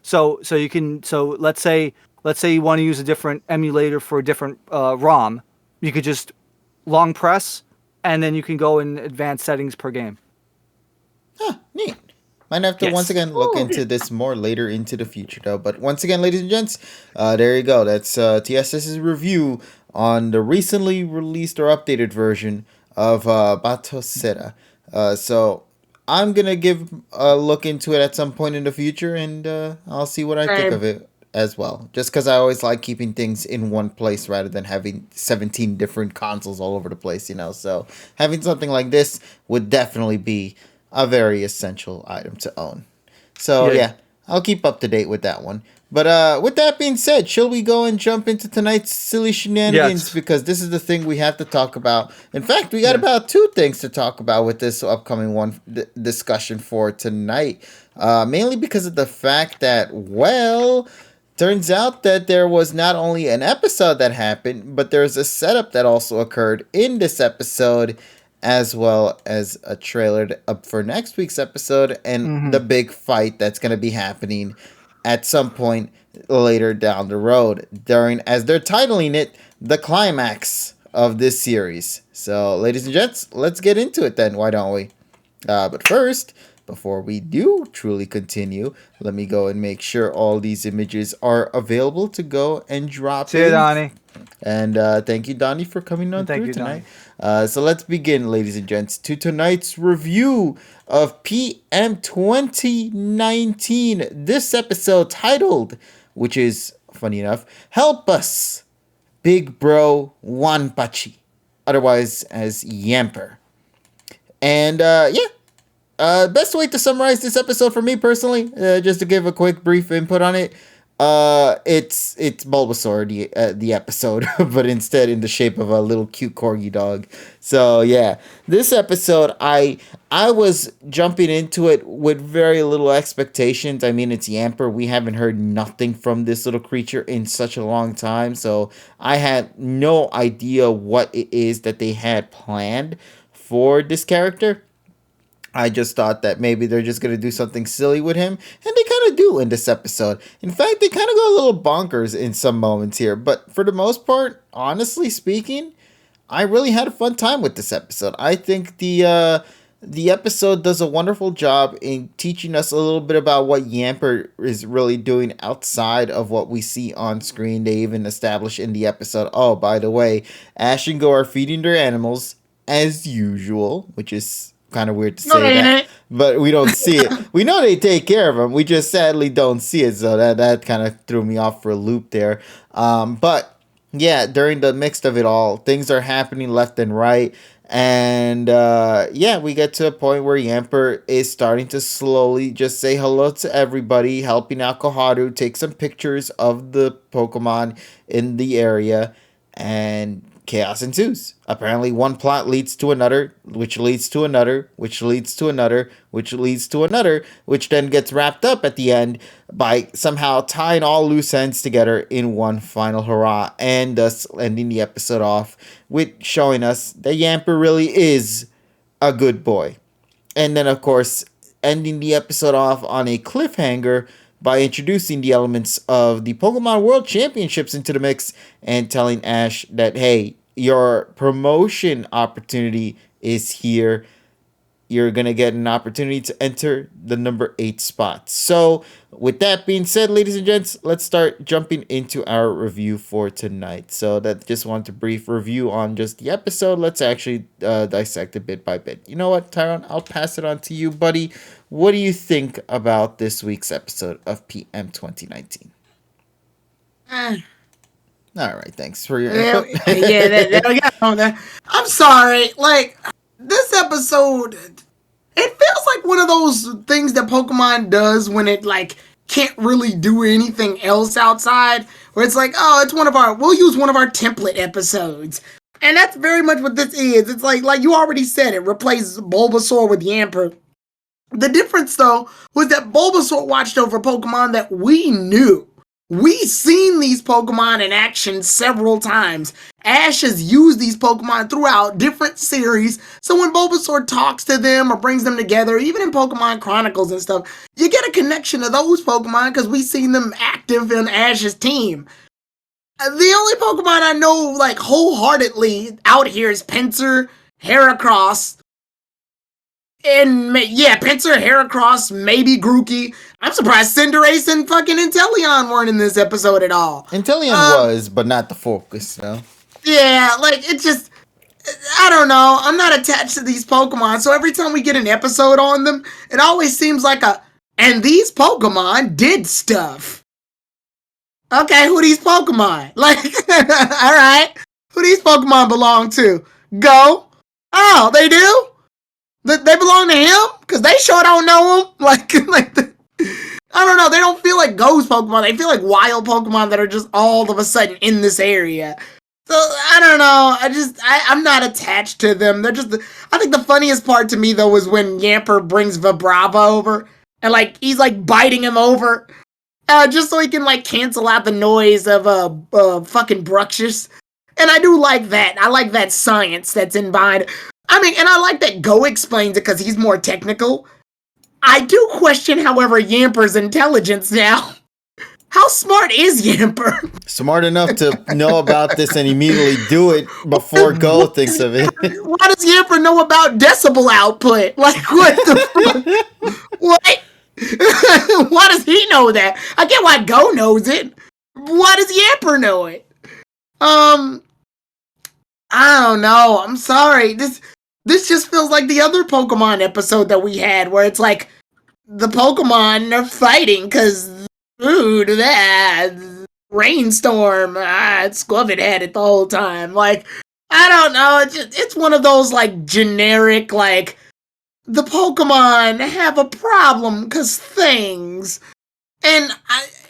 So let's say you want to use a different emulator for a different ROM, you could just long press, and then you can go in advanced settings per game.
Neat. Might have to once again look into this more later into the future, though. But once again, ladies and gents, there you go. That's TSS's review on the recently released or updated version of Batocera. So I'm going to give a look into it at some point in the future, and I'll see what I think of it as well. Just because I always like keeping things in one place rather than having 17 different consoles all over the place, So having something like this would definitely be a very essential item to own. So yeah, I'll keep up to date with that one. But with that being said, shall we go and jump into tonight's silly shenanigans?
Yes.
Because this is the thing we have to talk about. In fact, we got about two things to talk about with this upcoming discussion for tonight. Mainly because of the fact that, turns out that there was not only an episode that happened, but there's a setup that also occurred in this episode, as well as a trailer up for next week's episode and the big fight that's going to be happening at some point later down the road as they're titling it, the climax of this series. So, ladies and gents, let's get into it then, why don't we? But first, before we do truly continue, let me go and make sure all these images are available to go and drop
See you, Donnie.
And thank you, Donnie, for coming on through tonight. So let's begin, ladies and gents, to tonight's review of PM 2019. This episode titled, which is, funny enough, Help Us, Big Bro Wanpachi, otherwise as Yamper. And best way to summarize this episode for me personally, just to give a quick brief input on it, it's Bulbasaur, the episode, but instead in the shape of a little cute corgi dog. So yeah, this episode, I was jumping into it with very little expectations. I mean, it's Yamper. We haven't heard nothing from this little creature in such a long time, so I had no idea what it is that they had planned for this character. I just thought that maybe they're just going to do something silly with him, and they kind of do in this episode. In fact, they kind of go a little bonkers in some moments here, but for the most part, honestly speaking, I really had a fun time with this episode. I think the episode does a wonderful job in teaching us a little bit about what Yamper is really doing outside of what we see on screen. They even establish in the episode, oh, by the way, Ash and Go are feeding their animals as usual, which is kind of weird to say that, but we don't see it. We know they take care of them. We just sadly don't see it, so that kind of threw me off for a loop there. But yeah, during the mix of it all, things are happening left and right. And yeah, we get to a point where Yamper is starting to slowly just say hello to everybody, helping out Koharu, take some pictures of the Pokemon in the area, and chaos ensues. Apparently, one plot leads to another, which leads to another, which leads to another, which leads to another, which then gets wrapped up at the end by somehow tying all loose ends together in one final hurrah, and thus ending the episode off with showing us that Yamper really is a good boy. And then, of course, ending the episode off on a cliffhanger by introducing the elements of the Pokemon World Championships into the mix and telling Ash that, hey, your promotion opportunity is here. You're going to get an opportunity to enter the number 8 spot. So, with that being said, ladies and gents, let's start jumping into our review for tonight. So, that just wanted a brief review on just the episode. Let's actually dissect it bit by bit. You know what, Tyron? I'll pass it on to you, buddy. What do you think about this week's episode of PM 2019? All right, thanks for your input.
I'm sorry. Like, this episode, it feels like one of those things that Pokemon does when it, like, can't really do anything else outside. Where it's like, oh, we'll use one of our template episodes. And that's very much what this is. It's like you already said, it replaced Bulbasaur with Yamper. The difference, though, was that Bulbasaur watched over Pokemon that we knew. We've seen these Pokemon in action several times. Ash has used these Pokemon throughout different series, so when Bulbasaur talks to them or brings them together, even in Pokemon Chronicles and stuff, you get a connection to those Pokemon because we've seen them active in Ash's team. The only Pokemon I know, like, wholeheartedly out here is Pinsir, Heracross, and yeah, Pinsir, Heracross, maybe Grookey. I'm surprised Cinderace and fucking Inteleon weren't in this episode at all.
Inteleon was, but not the focus, no?
Yeah, like, it just, I don't know. I'm not attached to these Pokemon, so every time we get an episode on them, it always seems like and these Pokemon did stuff. Okay, who these Pokemon? Like, alright. Who these Pokemon belong to? Go. Oh, they do? They belong to him? Because they sure don't know him. I don't know. They don't feel like ghost Pokemon. They feel like wild Pokemon that are just all of a sudden in this area. So, I don't know. I'm not attached to them. They're just, I think the funniest part to me, though, was when Yamper brings Vibrava over. And, like, he's, like, biting him over. Just so he can, like, cancel out the noise of, fucking Bruxious. And I do like that. I like that science that's in behind. I mean, and I like that Go explains it because he's more technical. I do question, however, Yamper's intelligence now. How smart is Yamper?
Smart enough to know about this and immediately do it before Go thinks of it.
Why does Yamper know about decibel output? Like, what the fuck? What? Why does he know that? I get why Go knows it. Why does Yamper know it? I don't know. I'm sorry. This just feels like the other Pokemon episode that we had, where it's like, the Pokemon are fighting because, rainstorm, Squavit had it the whole time. Like, I don't know, it's one of those, like, generic, like, the Pokemon have a problem because things. And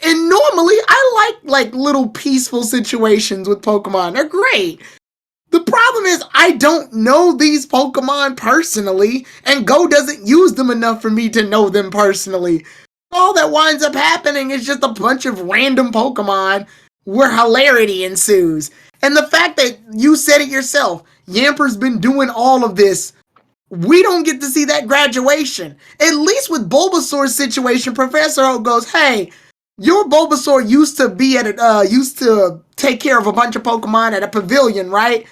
normally, I like little peaceful situations with Pokemon. They're great. The problem is, I don't know these Pokemon personally, and Go doesn't use them enough for me to know them personally. All that winds up happening is just a bunch of random Pokemon where hilarity ensues. And the fact that you said it yourself, Yamper's been doing all of this we don't get to see that graduation. At least with Bulbasaur's situation, Professor Oak goes, "Hey, your Bulbasaur used to take care of a bunch of Pokemon at a pavilion, right?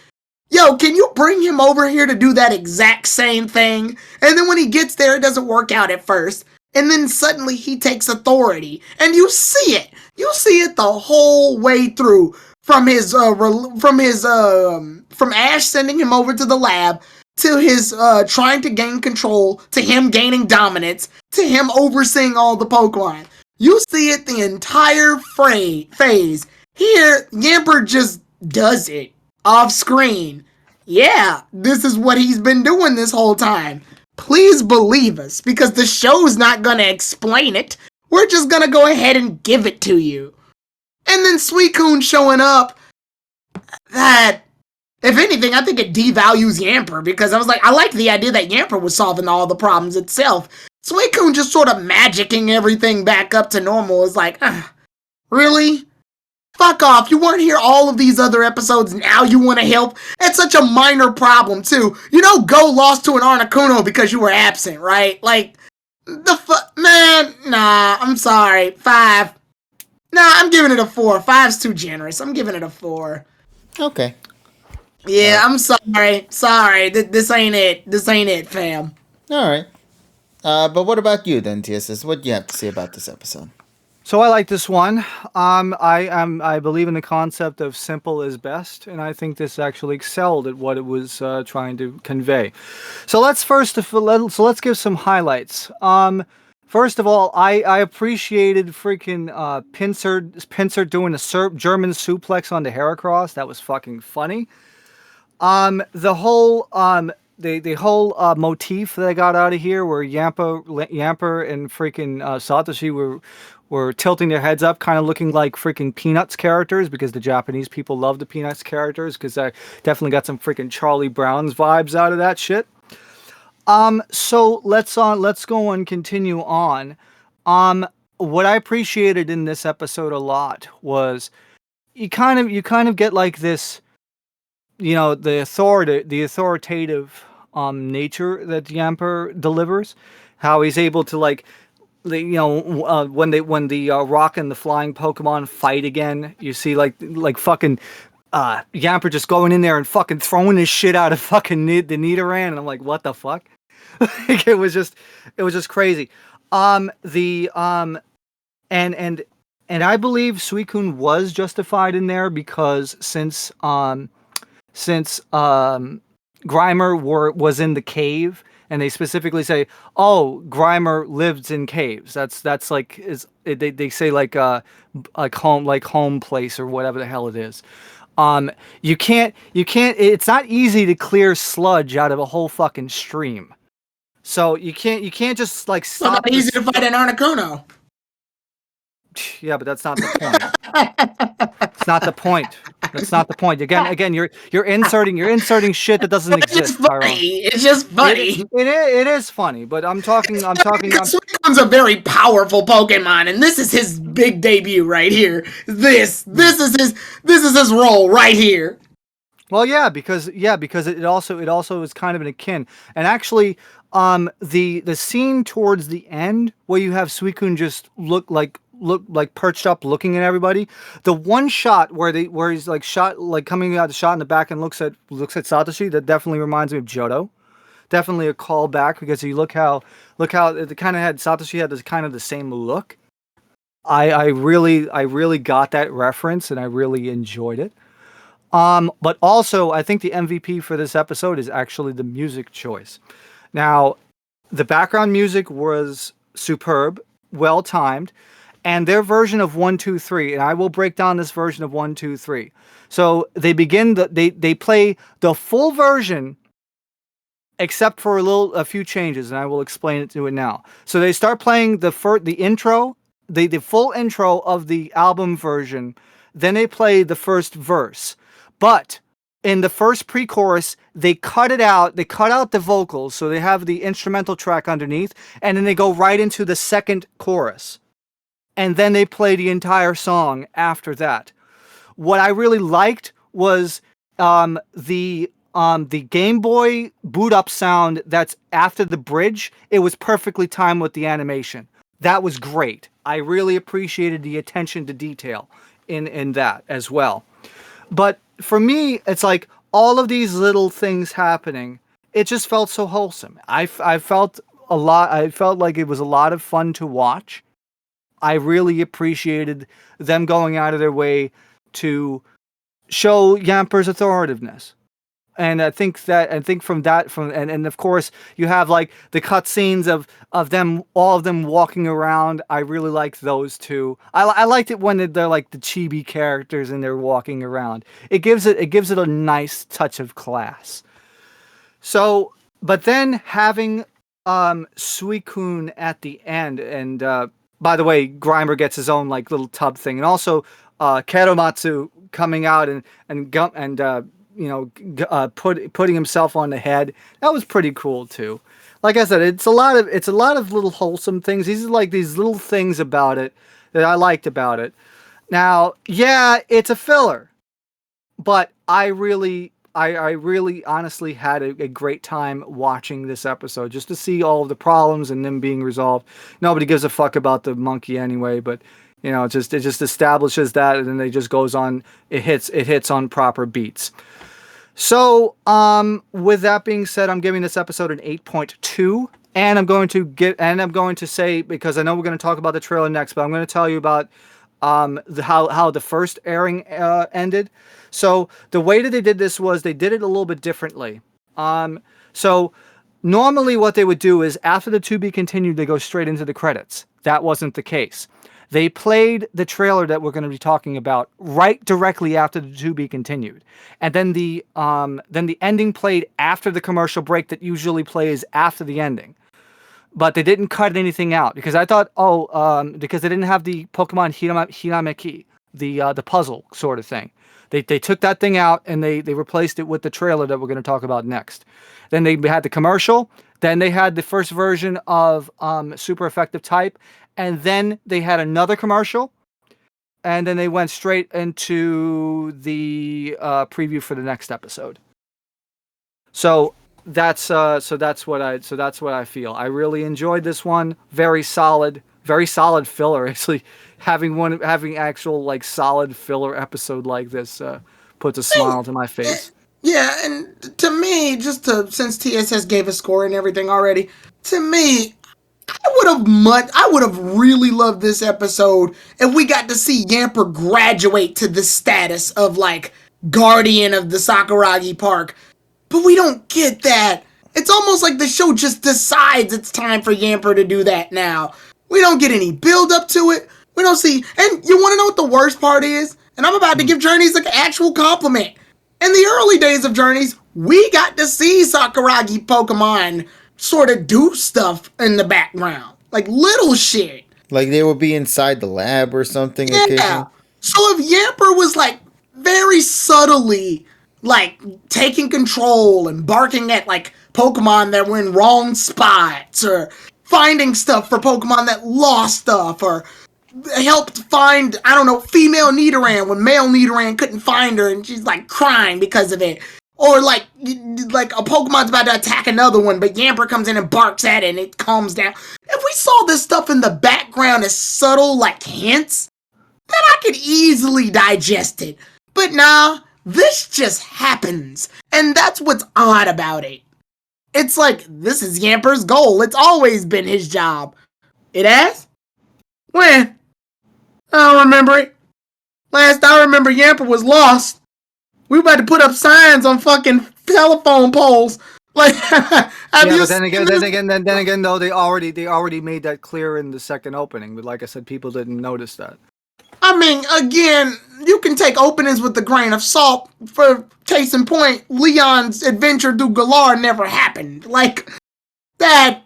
Yo, can you bring him over here to do that exact same thing?" And then when he gets there, it doesn't work out at first. And then suddenly he takes authority. And you see it. You see it the whole way through. From from Ash sending him over to the lab, to his trying to gain control, to him gaining dominance, to him overseeing all the Pokemon. You see it the entire phase. Here, Yamper just does it off screen. Yeah, this is what he's been doing this whole time. Please believe us, because the show's not gonna explain it. We're just gonna go ahead and give it to you. And then Suicune showing up, that, if anything, I think it devalues Yamper, because I was like, I liked the idea that Yamper was solving all the problems itself. Suicune just sort of magicking everything back up to normal is like, really? Fuck off, you weren't here all of these other episodes, now you want to help? It's such a minor problem, too. You know Go lost to an Articuno because you were absent, right? Like, man, nah, I'm sorry. 5. Nah, I'm giving it a 4. 5's too generous. I'm giving it a 4.
Okay.
Yeah, I'm sorry. Sorry, this ain't it. This ain't it, fam.
All right. But what about you then, TSS? What do you have to say about this episode?
So I like this one. I believe in the concept of simple is best, and I think this actually excelled at what it was trying to convey. So let's give some highlights. First of all, I appreciated freaking Pinsir doing a German suplex onto Heracross. That was fucking funny. The whole motif that I got out of here, where Yamper and freaking Satoshi were tilting their heads up, kind of looking like freaking Peanuts characters, because the Japanese people love the Peanuts characters, because I definitely got some freaking Charlie Brown's vibes out of that shit. So let's go and continue on. What I appreciated in this episode a lot was you kind of get like this, the authoritative nature that Yamper delivers, how he's able to like, when the rock and the flying Pokemon fight again, you see like fucking Yamper just going in there and fucking throwing his shit out of fucking the Nidoran, and I'm like, what the fuck? Like, it was just crazy. And I believe Suicune was justified in there, because since Grimer was in the cave, and they specifically say, "Oh, Grimer lives in caves." That's like they say like home place or whatever the hell it is. You can't. It's not easy to clear sludge out of a whole fucking stream. So you can't just like stop.
It's not easy to fight an Articuno.
Yeah, but that's not the point. It's not the point. That's not the point. Again, you're inserting shit that doesn't exist.
It's just funny.
It is funny, but I'm talking.
Suicune's a very powerful Pokemon, and this is his big debut right here. This is his role right here.
Well, because it also is kind of an akin, and actually, the scene towards the end where you have Suicune just look like perched up looking at everybody, the one shot where he's like shot, like coming out the shot in the back and looks at Satoshi, that definitely reminds me of Johto. Definitely a callback, because you look how it kind of had Satoshi had this kind of the same look. I really got that reference, and I really enjoyed it. But also, I think the MVP for this episode is actually the music choice. Now, the background music was superb, well timed, and their version of 1, 2, 3, and I will break down this version of 1, 2, 3. So they play the full version, except for a few changes, and I will explain it to it now. So they start playing the intro, the full intro of the album version, then they play the first verse. But in the first pre-chorus, they cut it out. They cut out the vocals, so they have the instrumental track underneath, and then they go right into the second chorus. And then they play the entire song after that. What I really liked was the the Game Boy boot up sound that's after the bridge, it was perfectly timed with the animation. That was great. I really appreciated the attention to detail in that as well. But for me, it's like all of these little things happening, it just felt so wholesome. I felt a lot. I felt like it was a lot of fun to watch. I really appreciated them going out of their way to show Yamper's authoritativeness. And I think from that, and of course you have like the cutscenes of them, all of them walking around. I really liked those two. I liked it when they're like the chibi characters and they're walking around. It gives it a nice touch of class. So, but then having Suicune at the end, and by the way, Grimer gets his own like little tub thing, and also Keromatsu coming out and putting himself on the head. That was pretty cool too. Like I said, it's a lot of little wholesome things. These are like these little things about it that I liked about it. Now, yeah, it's a filler, but I really honestly had a great time watching this episode just to see all of the problems and them being resolved. Nobody gives a fuck about the monkey anyway, but it just establishes that, and then it just goes on. It hits on proper beats. So, with that being said, I'm giving this episode an 8.2, and I'm going to say, because I know we're going to talk about the trailer next, but I'm going to tell you about how the first airing ended. So the way that they did this was they did it a little bit differently. So normally what they would do is after the to be continued, they go straight into the credits. That wasn't the case. They played the trailer that we're going to be talking about right directly after the to be continued, and then the ending played after the commercial break that usually plays after the ending. But they didn't cut anything out because I thought, because they didn't have the Pokemon Hirameki, the puzzle sort of thing. They took that thing out and they replaced it with the trailer that we're going to talk about next. Then they had the commercial. Then they had the first version of Super Effective Type. And then they had another commercial. And then they went straight into the preview for the next episode. So that's what I feel. I really enjoyed this one. Very solid filler. Actually, having actual like solid filler episode like this puts a smile to my face.
Yeah, and to me, since TSS gave a score and everything already, to me, I would have really loved this episode if we got to see Yamper graduate to the status of like guardian of the Sakuragi Park. But we don't get that. It's almost like the show just decides it's time for Yamper to do that now. We don't get any build up to it. We don't see, and you want to know what the worst part is? And I'm about to give Journeys an actual compliment. In the early days of Journeys, we got to see Sakuragi Pokemon sort of do stuff in the background. Like little shit.
Like they would be inside the lab or something occasionally.
So if Yamper was like very subtly like taking control and barking at like Pokemon that were in wrong spots, or finding stuff for Pokemon that lost stuff, or helped find, I don't know, female Nidoran when male Nidoran couldn't find her and she's like crying because of it. Or like a Pokemon's about to attack another one, but Yamper comes in and barks at it and it calms down. If we saw this stuff in the background as subtle like hints, then I could easily digest it. But nah, this just happens. And that's what's odd about it. It's like, this is Yamper's goal. It's always been his job. It has? When? I don't remember it. Last I remember, Yamper was lost. We were about to put up signs on fucking telephone poles. Like,
but then again, though, they already made that clear in the second opening. But like I said, people didn't notice that.
I mean, again, you can take openings with a grain of salt. For case in point, Leon's adventure through Galar never happened. Like, that,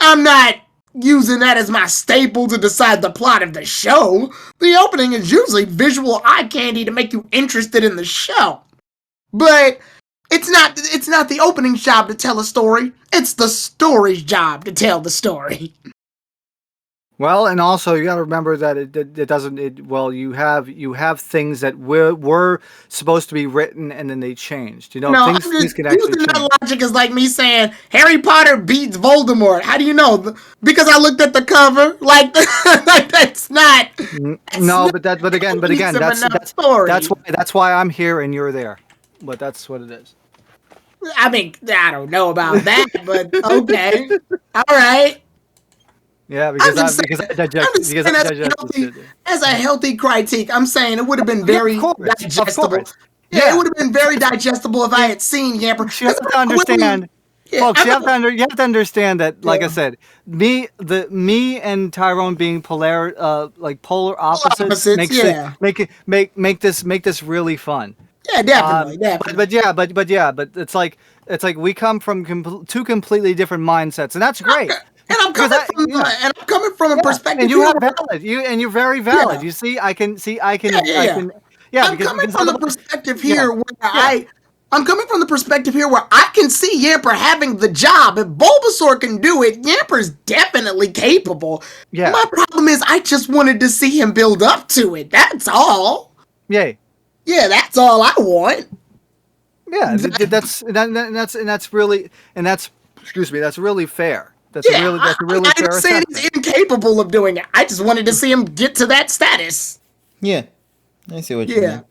I'm not using that as my staple to decide the plot of the show. The opening is usually visual eye candy to make you interested in the show. But it's not the opening's job to tell a story. It's the story's job to tell the story.
Well, and also you got to remember that it doesn't. Well, you have things that were supposed to be written and then they changed.
No, I'm
Things
just
can actually
using
change.
that logic is like me saying Harry Potter beats Voldemort. How do you know? Because I looked at the cover. Like, like that's not. That's
No,
not
but again,
cohesive
that's
enough story.
that's why I'm here and you're there. But that's what it is.
I mean, I don't know about that, but okay, all right.
Yeah,
I'm
because
just saying. I'm just saying
digest this shit.
as a healthy critique. I'm saying it would have been
Yeah, of
very
course, of
digestible.
course.
Yeah, it
Yeah,
would have been very digestible if I had seen Yamper.
you have
'Cause
to
I'm willing.
understand,
Yeah,
folks. You have to understand that, like I
yeah.
said, me and Tyrone being polar opposites
Opposites. Yeah,
make this really fun.
yeah, definitely,
But
definitely.
yeah, but it's like we come from two completely different mindsets, and that's great.
And I'm
Because
coming from a
yeah, and
perspective
you
here
have
where
valid, and you're very valid.
yeah,
You see,
yeah, yeah,
I
yeah.
can, yeah,
I'm coming
because
from the
otherwise,
perspective
yeah,
here where
yeah,
I'm coming from the perspective here where I can see Yamper having the job. If Bulbasaur can do it, Yamper's definitely capable.
yeah,
My problem is I just wanted to see him build up to it. That's all.
yay.
Yeah, that's all I want.
Yeah, that's really and that's excuse me, that's really fair.
Yeah,
That's a
I'm
really
not even
fair
saying he's
assessment.
incapable of doing it. I just wanted to see him get to that status.
Yeah, I see what you
Yeah.
mean.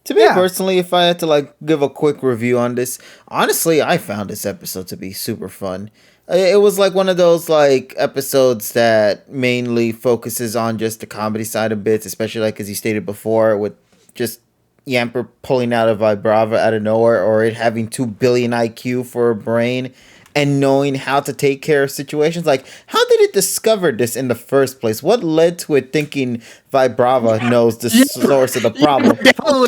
To me
Yeah,
personally, if I had to like give a quick review on this, honestly, I found this episode to be super fun. It was like one of those like episodes that mainly focuses on just the comedy side of bits, especially like as you stated before, with just Yamper pulling out a Vibrava out of nowhere, or it having 2 billion IQ for a brain, and knowing how to take care of situations. Like, how did it discover this in the first place? What led to it thinking Vibrava knows the source of the problem?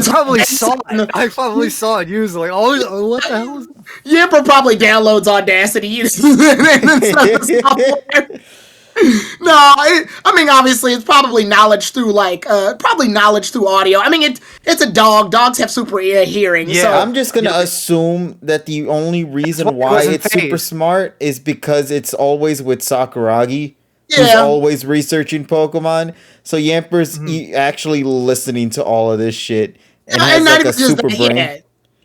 probably saw it. I probably saw it. Usually, oh, what the hell is?
Yipper probably downloads Audacity and then stuff the software. No, I mean obviously it's probably knowledge through probably knowledge through audio. I mean it's a dog. Dogs have super ear hearing,
Yeah,
so
I'm just gonna assume that the only
That's
reason
why it
why
wasn't
it's super
phased.
smart is because it's always with Sakuragi, who's
yeah.
always researching Pokemon. So Yamper's actually listening to all of this shit and
And
has
not
like a
even just
super
that.
brain.
Yeah,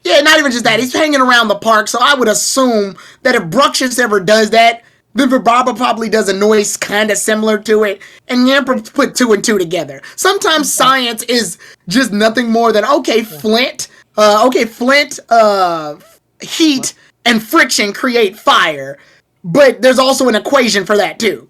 yeah, not even just that. He's hanging around the park, so I would assume that if Bruxius ever does that, then Vibrava probably does a noise kind of similar to it, and Yamper put two and two together. Sometimes science is just nothing more than Flint, heat and friction create fire, but there's also an equation for that too.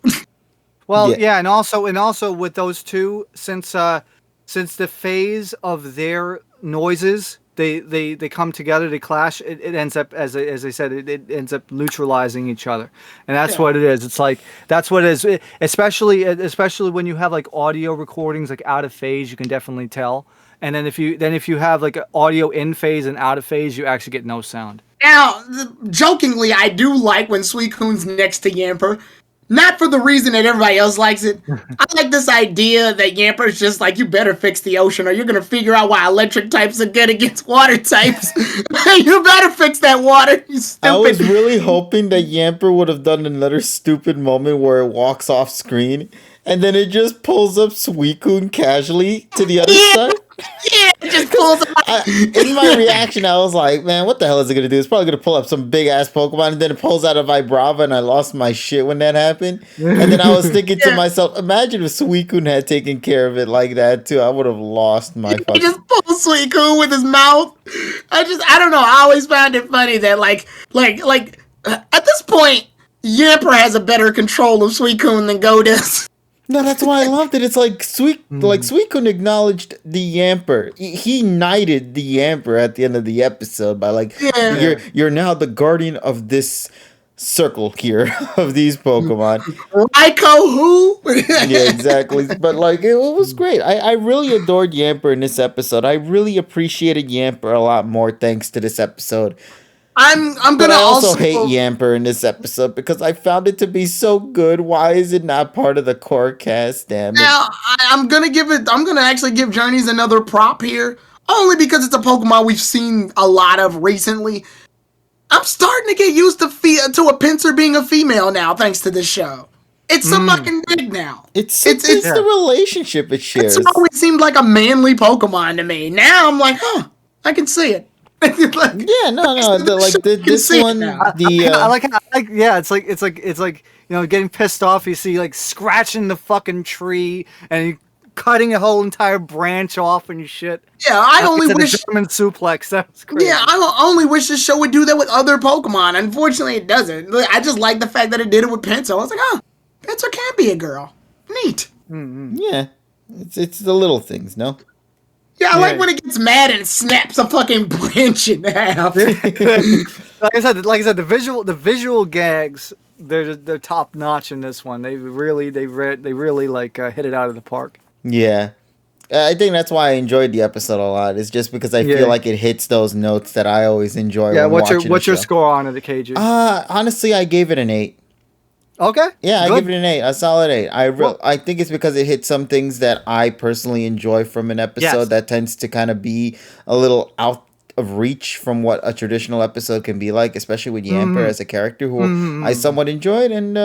Well,
Yeah.
yeah, and also with those two, since the phase of their noises, they come together, they clash. It ends up as I said, it ends up neutralizing each other, and that's
Yeah.
what it is. It's like that's what it is. Especially when you have like audio recordings like out of phase, you can definitely tell. And then if you have like audio in phase and out of phase, you actually get no sound.
Now, jokingly, I do like when Suicune's next to Yamper. Not for the reason that everybody else likes it. I like this idea that Yamper's just like, you better fix the ocean or you're going to figure out why electric types are good against water types. You better fix that water, you
I was
stupid.
really hoping that Yamper would have done another stupid moment where it walks off screen and then it just pulls up Suicune casually to the other
Yeah,
side.
yeah, it just pulls him out.
In my reaction, I was like, man, what the hell is it going to do? It's probably going to pull up some big ass Pokemon, and then it pulls out a Vibrava, and I lost my shit when that happened. And then I was thinking to
Yeah.
myself, imagine if Suicune had taken care of it like that, too. I would have lost my
He
fucking.
just pulls Suicune with his mouth. I don't know. I always found it funny that at this point, Yamper has a better control of Suicune than Go does.
No, that's why I loved it. It's like Suicune acknowledged the Yamper. He knighted the Yamper at the end of the episode by like,
Yeah.
you're now the guardian of this circle here of these Pokemon.
Raikou who?
Yeah, exactly. But like, it was great. I really adored Yamper in this episode. I really appreciated Yamper a lot more thanks to this episode.
I'm
But
gonna
I also hate Yamper in this episode because I found it to be so good. Why is it not part of the core cast? Damn it.
Now I'm gonna actually give Journeys another prop here, only because it's a Pokemon we've seen a lot of recently. I'm starting to get used to a Pinsir being a female now, thanks to this show. It's a fucking dig now.
It's
It's
the relationship it shares.
It's always seemed like a manly Pokemon to me. Now I'm like, huh, I can see it. Like,
Yeah, no. This
see it
one,
now.
I like yeah, it's like getting pissed off. You see like scratching the fucking tree and you cutting a whole entire branch off and shit.
Yeah, I only
It's
wish.
a German suplex. That's crazy.
Yeah, I only wish this show would do that with other Pokemon. Unfortunately, it doesn't. I just like the fact that it did it with Pinto. I was like, oh, Pinto can be a girl. Neat.
yeah, it's the little things, no.
Yeah, I like when it gets mad and snaps a fucking branch in half.
like I said, the visual gags, they're top notch in this one. They really like hit it out of the park.
Yeah. I think that's why I enjoyed the episode a lot. It's just because I feel like it hits those notes that I always enjoy.
Yeah,
when watching
what's your
show.
score on it, KG?
Honestly, I gave it an 8.
Okay.
Yeah,
good.
I give it an 8, a solid 8. I think it's because it hits some things that I personally enjoy from an episode that tends to kind of be a little out of reach from what a traditional episode can be like, especially with Yamper as a character who I somewhat enjoyed, and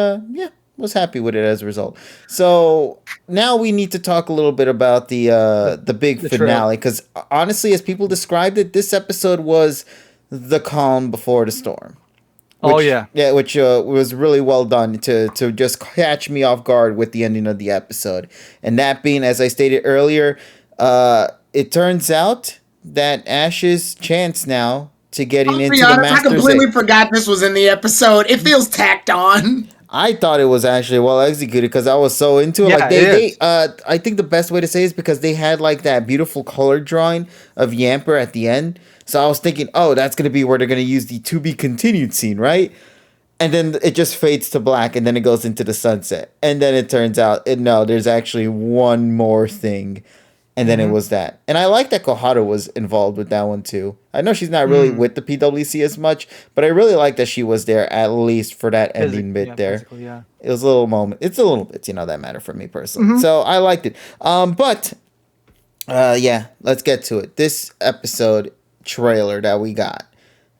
was happy with it as a result. So now we need to talk a little bit about the big finale, because honestly, as people described it, this episode was the calm before the storm. Which was really well done to just catch me off guard with the ending of the episode. And that being, as I stated earlier, it turns out that Ash's chance now to getting into the Masters.
I completely forgot this was in the episode. It feels tacked on.
I thought it was actually well executed because I was so into it. I think the best way to say it is because they had like that beautiful color drawing of Yamper at the end. So I was thinking, oh, that's going to be where they're going to use the to be continued scene, right? And then it just fades to black and then it goes into the sunset. And then it turns out, no, there's actually one more thing. And then it was that. And I like that Koharu was involved with that one too. I know she's not really with the PWC as much, but I really like that she was there at least for that ending bit there. It was a little moment. It's a little bit, that matter for me personally. So I liked it. But let's get to it. This episode trailer that we got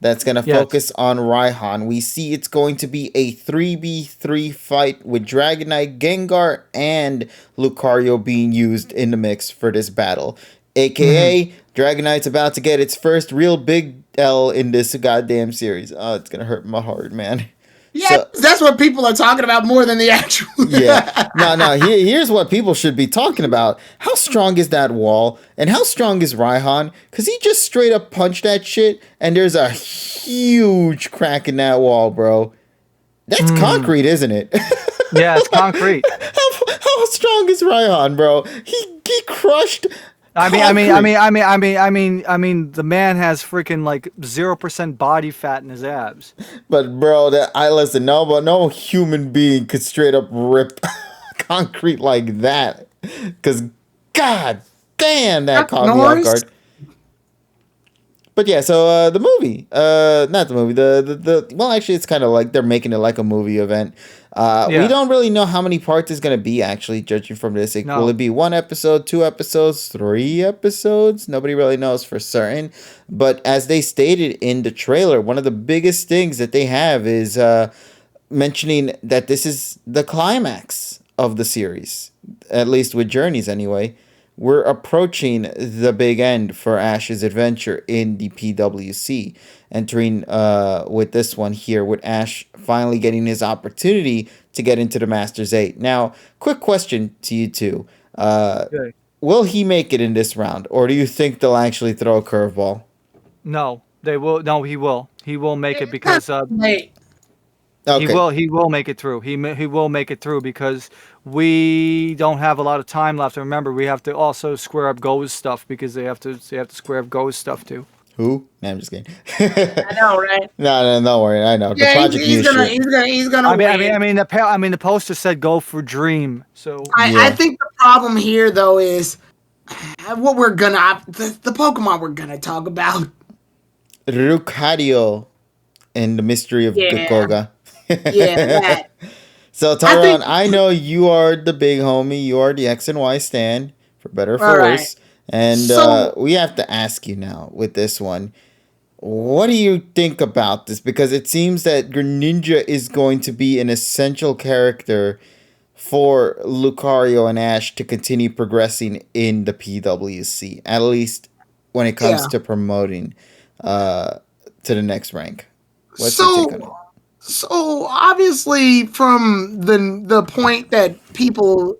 that's going to focus on Raihan. We see it's going to be a 3v3 fight with Dragonite, Gengar, and Lucario being used in the mix for this battle. AKA, Dragonite's about to get its first real big L in this goddamn series. Oh, it's going to hurt my heart, man.
Yeah, that's what people are talking about more than the actual.
Here's what people should be talking about. How strong is that wall? And how strong is Raihan? Because he just straight up punched that shit, and there's a huge crack in that wall, bro. That's concrete, isn't it?
Yeah, it's concrete.
How strong is Raihan, bro? He crushed.
I mean, the man has freaking like 0% body fat in his abs.
But bro, no human being could straight up rip concrete like that. Because god damn, that caught me off guard. But yeah, so the movie, not the movie, well, actually, it's kind of like they're making it like a movie event. We don't really know how many parts it's going to be, actually, judging from this. Will it be 1 episode, 2 episodes, 3 episodes? Nobody really knows for certain. But as they stated in the trailer, one of the biggest things that they have is mentioning that this is the climax of the series, at least with Journeys anyway. We're approaching the big end for Ash's adventure in the PWC, entering with this one here, with Ash finally getting his opportunity to get into the Masters 8. Now, quick question to you two. Will he make it in this round, or do you think they'll actually throw a curveball?
No, they will. No, he will. He will make it because
Wait.
Okay.
He will make it through. He will make it through because we don't have a lot of time left. And remember, we have to also square up Go's stuff because they have to square up Go's stuff too.
Who? No, I'm just kidding.
I know, right?
No, don't worry. I know.
Yeah,
the project
he's gonna.
I mean, the poster said "Go for Dream." So
I think the problem here though is what we're gonna the Pokemon we're gonna talk about.
Lucario and the mystery of Koga.
That.
So Tyrone, I know you are the big homie. You are the X and Y stan, for better or for worse. And we have to ask you now with this one. What do you think about this? Because it seems that Greninja is going to be an essential character for Lucario and Ash to continue progressing in the PWC, at least when it comes
Yeah.
to promoting to the next rank. What's your take on it?
So obviously, from the point that people,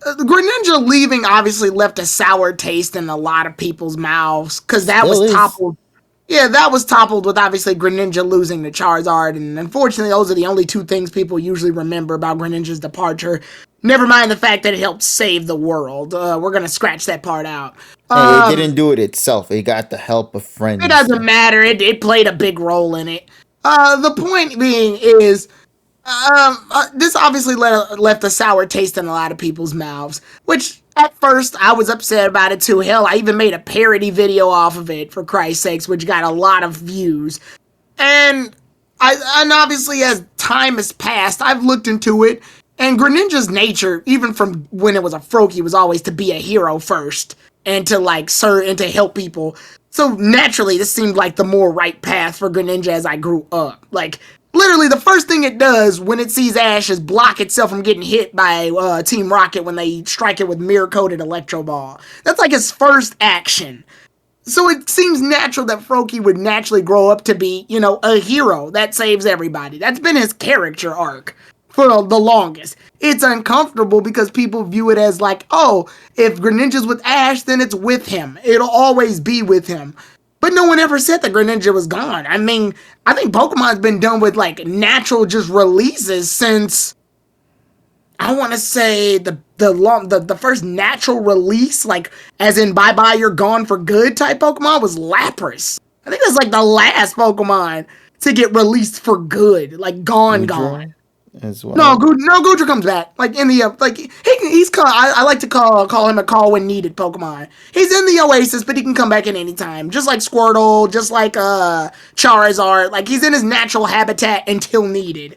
Greninja leaving obviously left a sour taste in a lot of people's mouths because that
Still
was
is.
toppled. Yeah, that was toppled with obviously Greninja losing to Charizard, and unfortunately, those are the only two things people usually remember about Greninja's departure. Never mind the fact that it helped save the world. We're gonna scratch that part out.
Hey, it didn't do it itself. It got the help of
It
friends.
doesn't matter. It played a big role in it. The point being is, this obviously left a sour taste in a lot of people's mouths, which at first I was upset about it too. Hell, I even made a parody video off of it, for Christ's sakes, which got a lot of views. And obviously as time has passed, I've looked into it, and Greninja's nature, even from when it was a Froakie, was always to be a hero first and to like serve and to help people. So naturally, this seemed like the more right path for Greninja as I grew up. Like, literally, the first thing it does when it sees Ash is block itself from getting hit by Team Rocket when they strike it with mirror-coated Electro Ball. That's like his first action. So it seems natural that Froakie would naturally grow up to be, you know, a hero that saves everybody. That's been his character arc for the longest. It's uncomfortable because people view it as like, oh, if Greninja's with Ash, then it's with him. It'll always be with him. But no one ever said that Greninja was gone. I mean, I think Pokemon's been done with like natural just releases since, I want to say the first natural release, like as in bye bye you're gone for good type Pokemon, was Lapras. I think that's like the last Pokemon to get released for good, like gone.
As well.
No, Goodra comes back. Like in the he's called. I like to call him a call when needed Pokemon. He's in the Oasis, but he can come back at any time. Just like Squirtle, just like Charizard. Like he's in his natural habitat until needed.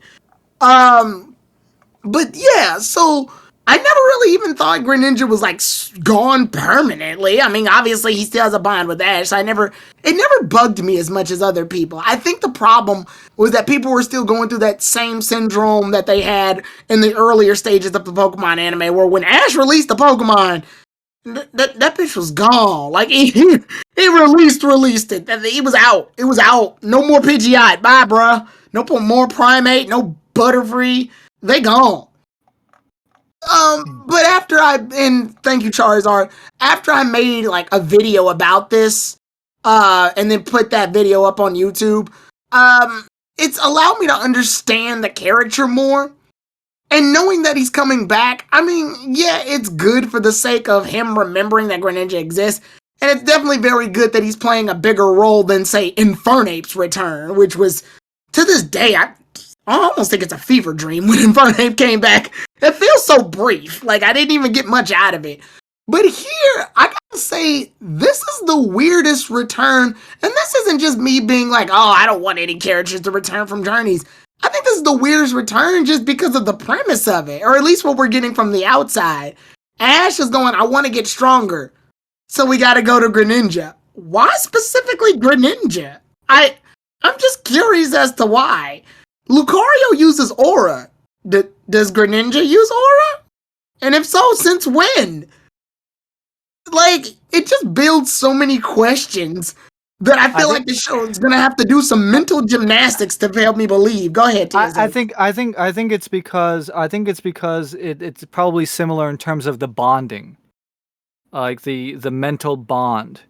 But yeah, so I never really even thought Greninja was like gone permanently. I mean, obviously he still has a bond with Ash. So it never bugged me as much as other people. I think the problem was that people were still going through that same syndrome that they had in the earlier stages of the Pokemon anime, where when Ash released the Pokemon, that bitch was gone. Like he released it. It was out. It was out. No more Pidgeot. Bye, bruh. No more Primate. No Butterfree. They gone. But thank you, Charizard. After I made like a video about this, and then put that video up on YouTube, it's allowed me to understand the character more. And knowing that he's coming back, I mean, yeah, it's good for the sake of him remembering that Greninja exists. And it's definitely very good that he's playing a bigger role than, say, Infernape's return, which was, to this day, I almost think it's a fever dream when Infernape came back. It feels so brief. Like, I didn't even get much out of it. But here, I gotta say, this is the weirdest return. And this isn't just me being like, oh, I don't want any characters to return from Journeys. I think this is the weirdest return just because of the premise of it. Or at least what we're getting from the outside. Ash is going, I want to get stronger. So we gotta go to Greninja. Why specifically Greninja? I'm just curious as to why. Lucario uses Aura. Does Greninja use Aura? And if so, since when? Like, it just builds so many questions that I feel like the show is gonna have to do some mental gymnastics to help me believe. Go ahead, TSA.
I think it's because it's probably similar in terms of the bonding, like the mental bond,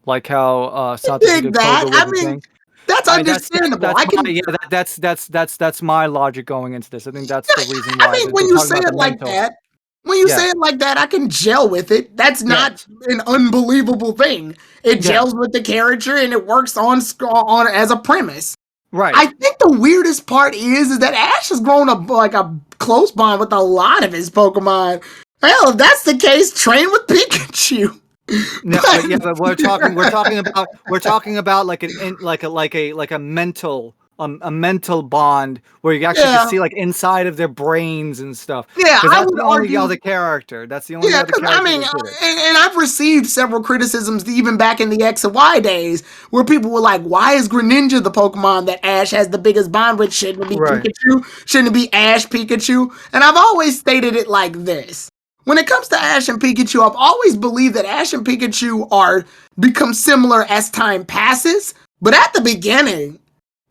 like how Satoshi
dig that. I mean, that's understandable.
That's my logic going into this. I think that's the reason why.
I mean, when you say it like that, say it like that, I can gel with it. That's not an unbelievable thing. It gels with the character and it works on as a premise.
Right.
I think the weirdest part is that Ash has grown like a close bond with a lot of his Pokemon. Hell, if that's the case, train with Pikachu.
No, but we're talking about like a mental a mental bond where you actually can see like inside of their brains and stuff.
Yeah,
Because
I
that's
would
the only
argue.
other character. That's the only
Yeah,
other
because I
character
mean,
that did it.
and I've received several criticisms even back in the X and Y days where people were like, why is Greninja the Pokemon that Ash has the biggest bond with? Shouldn't it be
Right.
Pikachu? Shouldn't it be Ash Pikachu? And I've always stated it like this. When it comes to Ash and Pikachu, I've always believed that Ash and Pikachu are become similar as time passes. But at the beginning,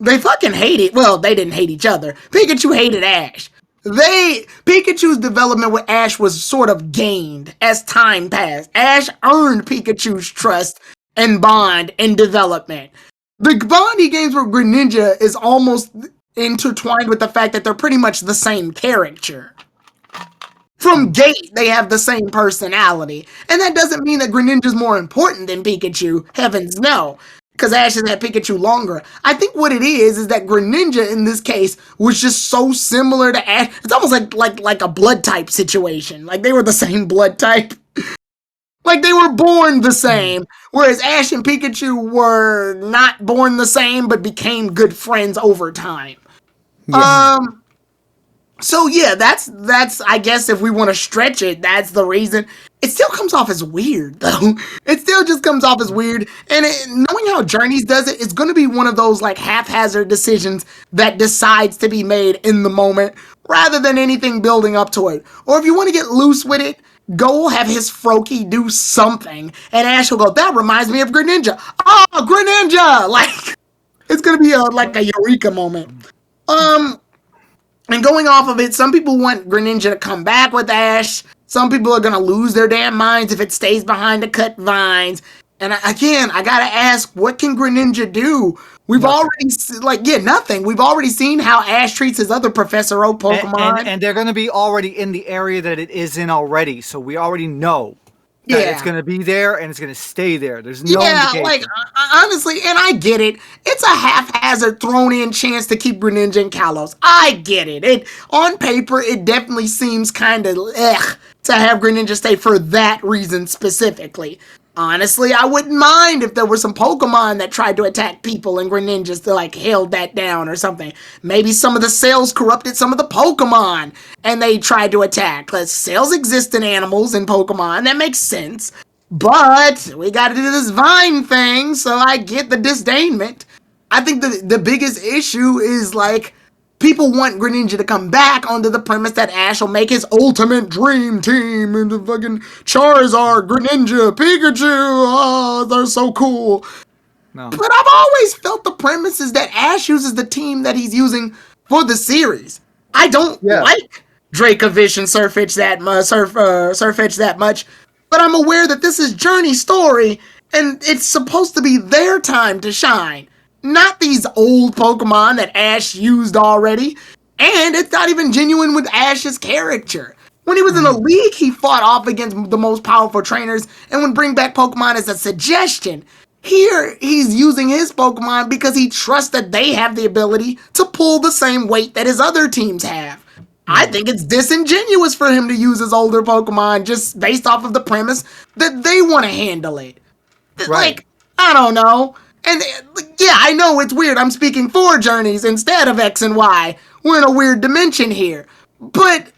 they fucking hated. Well, they didn't hate each other. Pikachu hated Ash. Pikachu's development with Ash was sort of gained as time passed. Ash earned Pikachu's trust and bond and development. The bond he gains with Greninja is almost intertwined with the fact that they're pretty much the same character. From gate, they have the same personality. And that doesn't mean that Greninja's more important than Pikachu. Heavens no. Because Ash has had Pikachu longer. I think what it is that Greninja in this case was just so similar to Ash. It's almost like a blood type situation. Like they were the same blood type. Like they were born the same. Whereas Ash and Pikachu were not born the same, but became good friends over time.
Yeah.
So yeah, that's I guess if we want to stretch it, that's the reason. It still comes off as weird though. It still just comes off as weird. And knowing how Journeys does it, it's going to be one of those like haphazard decisions that decides to be made in the moment rather than anything building up to it. Or if you want to get loose with it, go have his Froakie do something, and Ash will go, "That reminds me of Greninja." Oh, Greninja! Like it's gonna be like a eureka moment. And going off of it, some people want Greninja to come back with Ash. Some people are going to lose their damn minds if it stays behind the cut vines. And I got to ask, what can Greninja do? We've already, nothing. We've already seen how Ash treats his other Professor Oak Pokemon.
And they're going to be already in the area that it is in already. So we already know that it's going to be there and it's going to stay there. There's no indication.
Like, honestly, and I get it. It's a haphazard thrown in chance to keep Greninja and Kalos. I get it. On paper, it definitely seems kind of to have Greninja stay for that reason specifically. Honestly, I wouldn't mind if there were some Pokemon that tried to attack people and Greninja still like held that down or something. Maybe some of the cells corrupted some of the Pokemon and they tried to attack. Because cells exist in animals and Pokemon, that makes sense. But we gotta do this vine thing, so I get the disdainment. I think the biggest issue is like people want Greninja to come back under the premise that Ash will make his ultimate dream team and the fucking Charizard, Greninja, Pikachu. Oh, they're so cool. No. But I've always felt the premise is that Ash uses the team that he's using for the series. I don't like Dracovish and Surfetch that much, but I'm aware that this is Journey's story and it's supposed to be their time to shine. Not these old Pokemon that Ash used already. And it's not even genuine with Ash's character. When he was in the league, he fought off against the most powerful trainers and would bring back Pokemon as a suggestion. Here, he's using his Pokemon because he trusts that they have the ability to pull the same weight that his other teams have. I think it's disingenuous for him to use his older Pokemon just based off of the premise that they want to handle it. Right. Like, I don't know. And yeah, I know it's weird. I'm speaking for Journeys instead of X and Y. We're in a weird dimension here. But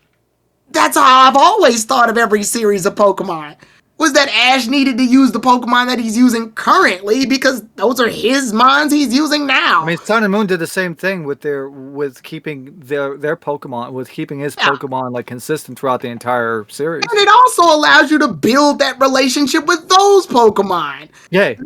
that's how I've always thought of every series of Pokemon. Was that Ash needed to use the Pokemon that he's using currently because those are his mons he's using now.
I mean, Sun and Moon did the same thing with keeping their Pokemon, with keeping his Pokemon like consistent throughout the entire series.
And it also allows you to build that relationship with those Pokemon.
Yay.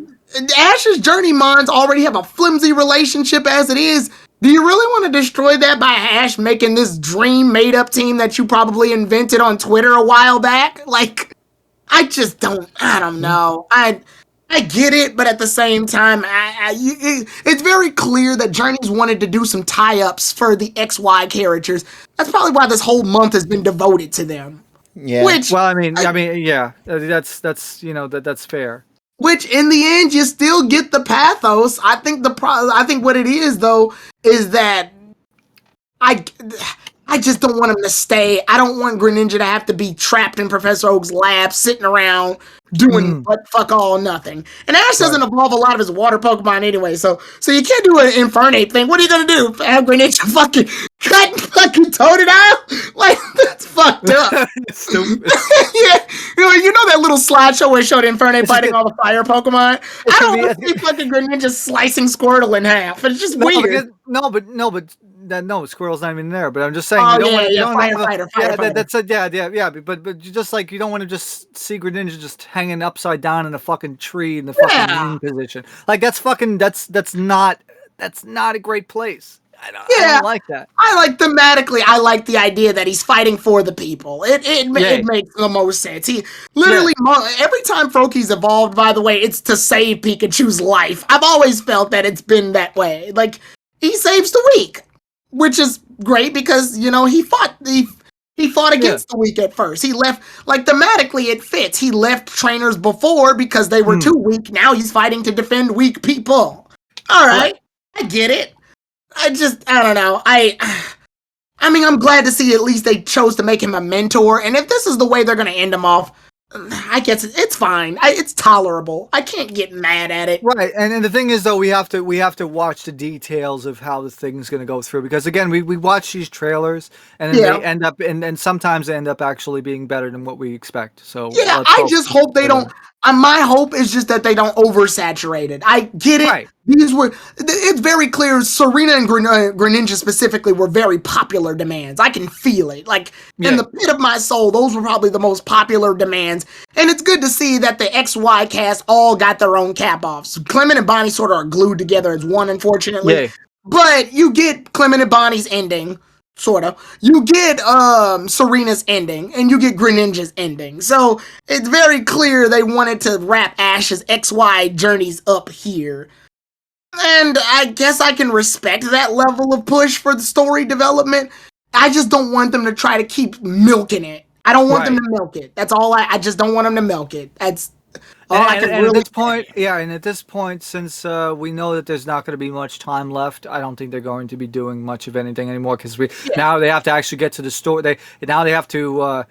Ash's Journey mons already have a flimsy relationship as it is. Do you really want to destroy that by Ash making this dream made-up team that you probably invented on Twitter a while back? Like, I don't know. I get it, but at the same time, it's very clear that Journeys wanted to do some tie-ups for the XY characters. That's probably why this whole month has been devoted to them.
Yeah.
That's that's fair.
Which in the end, you still get the pathos. I think what it is though is that I just don't want him to stay. I don't want Greninja to have to be trapped in Professor Oak's lab, sitting around doing what fuck all nothing. And Ash doesn't evolve a lot of his water Pokemon anyway, so you can't do an Infernape thing. What are you gonna do? Have Greninja fucking cut and fucking Totodile? Like, that's fucked up.
Stupid.
Yeah, you know that little slideshow where it showed Infernape fighting all the fire Pokemon? I don't want to see fucking Greninja slicing Squirtle in half. It's just weird.
No, Squirrel's not even there. But I'm just saying,
Oh,
you don't
yeah,
want to.
firefighter.
That's a yeah. But you just like you don't want to just see Greninja just hanging upside down in a fucking tree in the fucking moon position. Like that's not a great place. I don't like that.
I like thematically. I like the idea that he's fighting for the people. It makes the most sense. He literally every time Froakie's evolved. By the way, it's to save Pikachu's life. I've always felt that it's been that way. Like he saves the weak, which is great because he fought against the weak at first. He left thematically it fits. He left trainers before because they were too weak. Now he's fighting to defend weak people. All right, I get it. I don't know. I mean, I'm glad to see at least they chose to make him a mentor. And if this is the way they're going to end him off, I guess it's fine. It's tolerable. I can't get mad at it.
Right, and the thing is though, we have to watch the details of how the thing's going to go through because again, we watch these trailers and then they end up and sometimes they end up actually being better than what we expect. So
yeah, I just hope they don't. My hope is just that they don't oversaturate it. I get it.
Right.
It's very clear. Serena and Greninja specifically were very popular demands. I can feel it. Like in the pit of my soul, those were probably the most popular demands. And it's good to see that the XY cast all got their own cap offs. Clement and Bonnie sort of are glued together as one, unfortunately.
Yeah.
But you get Clement and Bonnie's ending. Sort of. You get Serena's ending, and you get Greninja's ending. So it's very clear they wanted to wrap Ash's XY journeys up here. And I guess I can respect that level of push for the story development. I just don't want them to try to keep milking it. I don't want them to milk it. That's all I just don't want them to milk it. That's all I can really say.
And at this point, since we know that there's not going to be much time left, I don't think they're going to be doing much of anything anymore because now they have to actually get to the story. They have to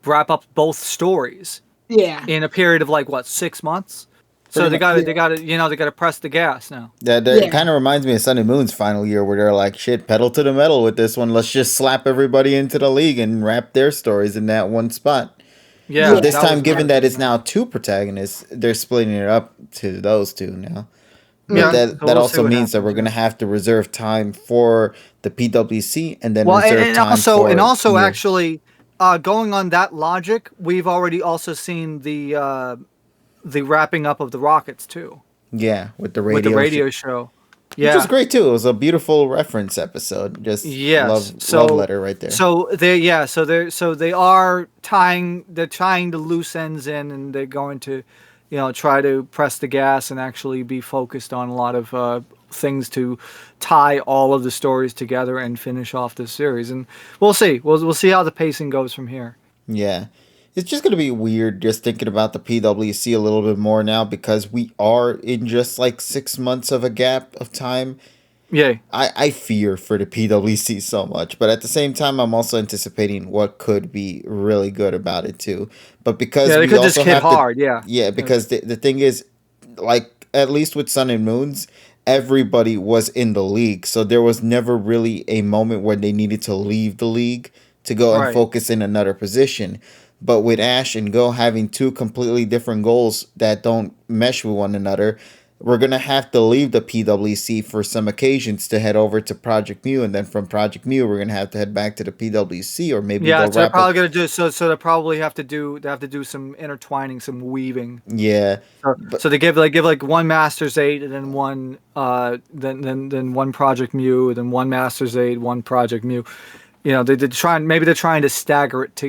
wrap up both stories.
Yeah.
In a period of 6 months. So they got to press the gas now.
It kind of reminds me of Sun and Moon's final year where they're like, shit, pedal to the metal with this one. Let's just slap everybody into the league and wrap their stories in that one spot.
Yeah.
But this time, given that it's now two protagonists, they're splitting it up to those two now. But that also means that we're going to have to reserve time for the PWC and then reserve time for...
And also, actually, going on that logic, we've already also seen the wrapping up of the Rockets, too.
Yeah, with the radio
show.
Yeah. Which was great, too. It was a beautiful reference episode. Just love letter right there.
So they are tying the loose ends in, and they're going to, try to press the gas and actually be focused on a lot of things to tie all of the stories together and finish off this series. And we'll see. We'll see how the pacing goes from here.
Yeah. It's just going to be weird just thinking about the PWC a little bit more now because we are in just 6 months of a gap of time.
Yeah.
I fear for the PWC so much, but at the same time, I'm also anticipating what could be really good about it too. But because
they
we
could
also
just hit
have
hard,
because the thing is, at least with Sun and Moons, everybody was in the league, so there was never really a moment where they needed to leave the league to go and focus in another position. But with Ash and Go having two completely different goals that don't mesh with one another, we're going to have to leave the PWC for some occasions to head over to Project Mew. And then from Project Mew, we're going to have to head back to the PWC or maybe
so they're probably going to do so they probably have to do some intertwining, some weaving.
Yeah.
So they give one Masters 8 and then one then one Project Mew, then one Masters 8, one Project Mew. They're trying to stagger it to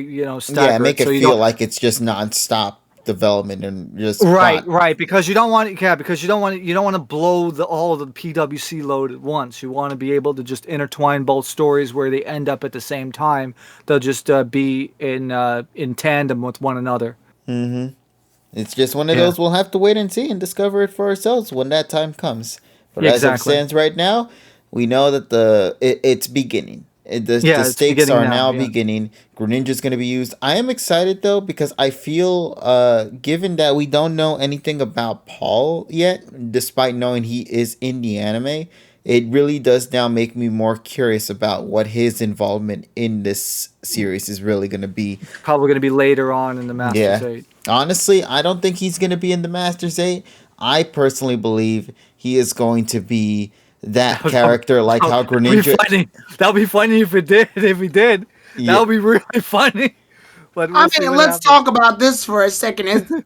make it feel like it's just nonstop development and just
right because you don't want to blow all of the PWC load at once. You want to be able to just intertwine both stories where they end up at the same time. They'll just be in tandem with one another.
Mm-hmm. It's just one of those we'll have to wait and see and discover it for ourselves when that time comes. But as it stands right now, we know that it's beginning. The
it's
stakes
beginning
are
now,
now
yeah.
beginning. Greninja's going to be used. I am excited though because I feel, given that we don't know anything about Paul yet, despite knowing he is in the anime, it really does now make me more curious about what his involvement in this series is really going to be.
Probably going to be later on in the Masters
Yeah.
8.
Honestly, I don't think he's going to be in the Masters 8. I personally believe he is going to be that character like how
That'd be
Greninja.
funny. That'd be funny if it did. If he did, that
Yeah.
would be really funny. But
I
we'll see
mean,
what
let's
happens.
talk about this for a second.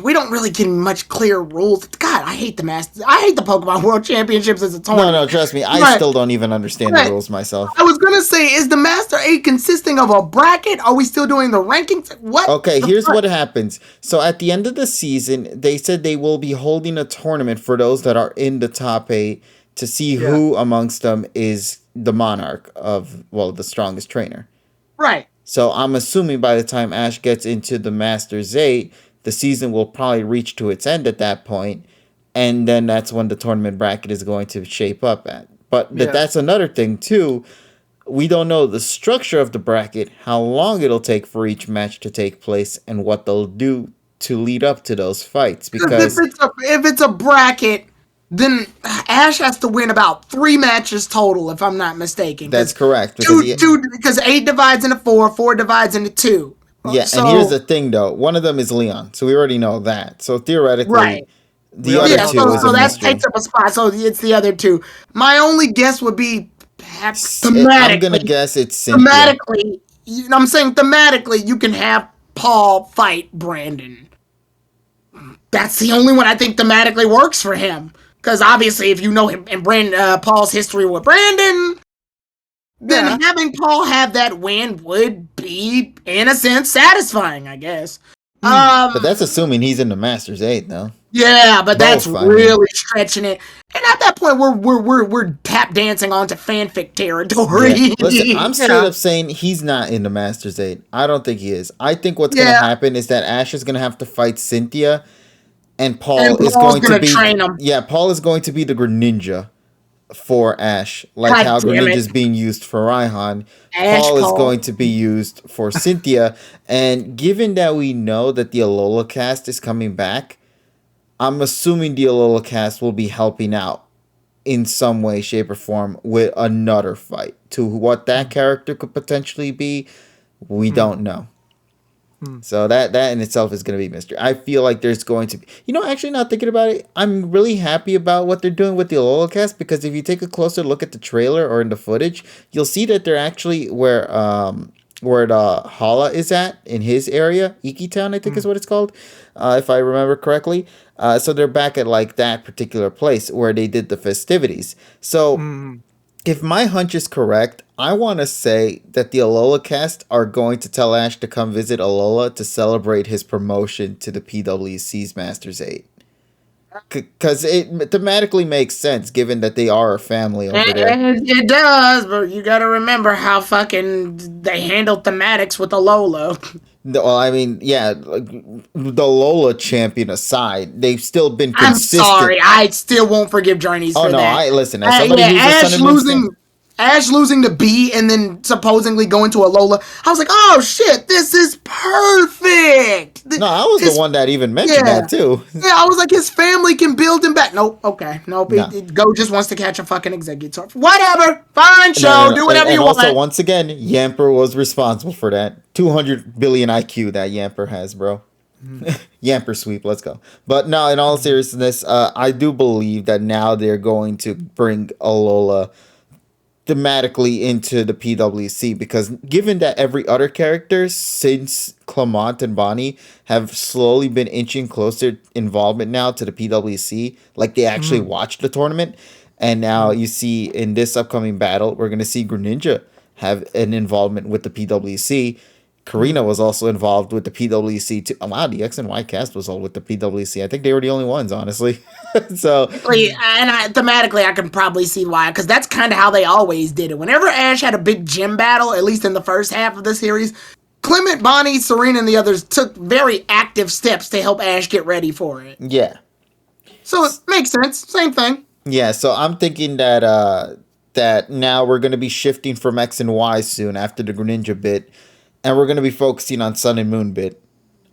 We don't really get much clear rules. God, I hate the Masters. I hate the Pokemon World Championships as a tournament.
No, trust me. I
But-
still don't even understand the
but-
rules myself.
I was gonna say, is the Master 8 consisting of a bracket? Are we still doing the rankings? What?
Okay,
the
here's
fuck?
what happens. So at the end of the season, they said they will be holding a tournament for those that are in the top 8 to see who amongst them is the monarch of, well, the strongest trainer.
Right.
So I'm assuming by the time Ash gets into the Masters 8, the season will probably reach to its end at that point, and then that's when the tournament bracket is going to shape up at. But that's another thing too. We don't know the structure of the bracket, how long it'll take for each match to take place, and what they'll do to lead up to those fights. Because
if it's a bracket, then Ash has to win about 3 matches total, if I'm not mistaken.
that's correct. Because
Because 8 divides into 4, 4 divides into 2.
yeah,
So-
and here's the thing though. One of them is Leon, so we already know that. So theoretically,
Right.
the other
Yeah,
two
so,
is
so
a
that
mystery.
takes up a spot. So it's the other 2. My only guess would be perhaps
I'm
thematically.
gonna guess it's Cynthia.
Thematically, I'm saying thematically, you can have Paul fight Brandon. That's the only one I think thematically works for him. Because obviously, if you know him and Paul's history with Brandon, then having Paul have that win would be, in a sense, satisfying, I guess.
But that's assuming he's in the Masters 8, though.
Yeah, but that's
Both, I mean.
really stretching it. And at that point, we're tap dancing onto fanfic territory.
Yeah. Listen, I'm straight up saying he's not in the Masters 8. I don't think he is. I think what's gonna happen is that Ash is gonna have to fight Cynthia, and Paul is
Paul's
going to
gonna
be
train him.
Yeah, Paul is going to be the Greninja for Ash, like
God
how
damn
Greninja
it.
is being used for Raihan.
Ash
Paul is
Paul.
going to be used for Cynthia, and given that we know that the Alola cast is coming back, I'm assuming the Alola cast will be helping out in some way, shape, or form with another fight. To what that character could potentially be, we don't know. So that in itself is going to be mystery. I feel like there's going to be... actually, not thinking about it, I'm really happy about what they're doing with the Alola cast, because if you take a closer look at the trailer or in the footage, you'll see that they're actually where the Hala is at in his area, Iki Town, I think is what it's called, if I remember correctly. So they're back at like that particular place where they did the festivities. So if my hunch is correct, I want to say that the Alola cast are going to tell Ash to come visit Alola to celebrate his promotion to the PWC's Masters 8. Because it thematically makes sense, given that they are a family over there.
It does, but you gotta remember how fucking they handled thematics with Alola.
Well, I mean, yeah, like, the Lola champion aside, they've still been
I'm
consistent.
sorry, I still won't forgive Journeys
Oh
for
no,
that.
listen, as somebody who's a
Ash
Sun and Moon fan-
losing to B and then supposedly going to Alola. I was like, oh shit, this is perfect.
No, I was the one that even mentioned that too.
Yeah, I was like, his family can build him back. Nope, okay, nope.
No.
Go just wants to catch a fucking executor. Whatever, fine, show,
No.
do whatever
and
you
also,
want.
once again, Yamper was responsible for that. 200 billion IQ that Yamper has, bro. Yamper sweep, let's go. But no, in all seriousness, I do believe that now they're going to bring Alola thematically into the PWC, because given that every other character since Clement and Bonnie have slowly been inching closer involvement now to the PWC, like they actually watched the tournament, and now you see in this upcoming battle, we're going to see Greninja have an involvement with the PWC. Karina was also involved with the PWC too. Wow, the X and Y cast was all with the PWC. I think they were the only ones, honestly. So,
Thematically, I can probably see why, because that's kind of how they always did it. Whenever Ash had a big gym battle, at least in the first half of the series, Clement, Bonnie, Serena, and the others took very active steps to help Ash get ready for it.
yeah.
So it makes sense. Same thing.
Yeah, so I'm thinking that that now we're going to be shifting from X and Y soon after the Greninja bit, and we're going to be focusing on Sun and Moon bit.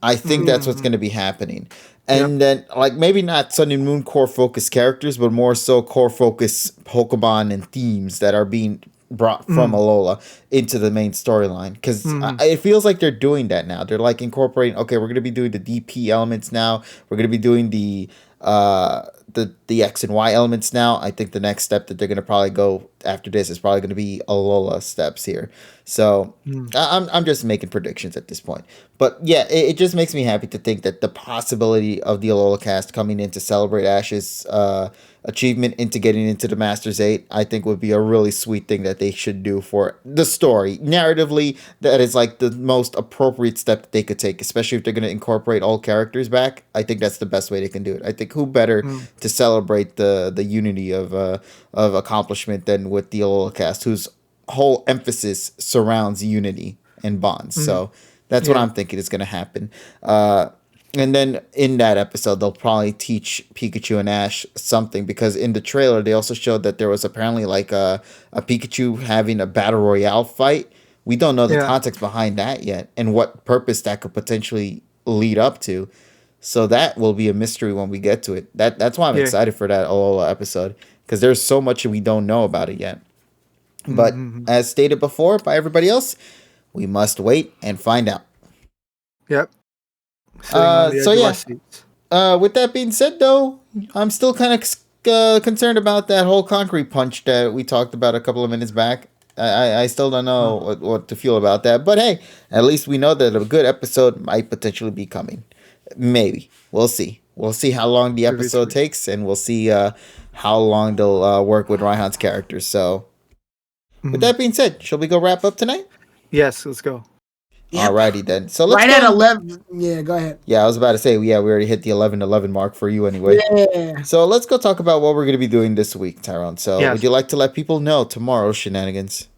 I think that's what's going to be happening. And then, like, maybe not Sun and Moon core focus characters, but more so core focus Pokemon and themes that are being brought from Alola into the main storyline. Because it feels like they're doing that now. They're, like, incorporating, okay, we're going to be doing the DP elements now. We're going to be doing the X and Y elements now. I think the next step that they're going to probably go after this is probably going to be Alola steps here. So I'm just making predictions at this point. But yeah, it just makes me happy to think that the possibility of the Alola cast coming in to celebrate Ash's achievement into getting into the Masters 8, I think would be a really sweet thing that they should do for the story. Narratively, that is like the most appropriate step that they could take, especially if they're going to incorporate all characters back. I think that's the best way they can do it. I think who better to celebrate the unity of accomplishment than with the Alola cast, whose whole emphasis surrounds unity and bonds. So that's what I'm thinking is going to happen. And then in that episode, they'll probably teach Pikachu and Ash something, because in the trailer, they also showed that there was apparently like a Pikachu having a battle royale fight. We don't know the context behind that yet and what purpose that could potentially lead up to. So that will be a mystery when we get to it. That's why I'm excited for that Alola episode, because there's so much we don't know about it yet. But as stated before by everybody else, we must wait and find out.
Yep.
With that being said, though, I'm still kind of concerned about that whole concrete punch that we talked about a couple of minutes back. I still don't know what to feel about that. But hey, at least we know that a good episode might potentially be coming. Maybe. We'll see. We'll see how long the episode takes, and we'll see how long they'll work with Raihan's characters. So, with that being said, shall we go wrap up tonight?
Yes, let's go.
Yep.
Alrighty then. So let's
right
go.
At 11. Yeah, go ahead.
Yeah, I was about to say, we already hit the 11:11 mark for you anyway.
Yeah.
So let's go talk about what we're going to be doing this week, Tyrone. So would you like to let people know tomorrow's shenanigans?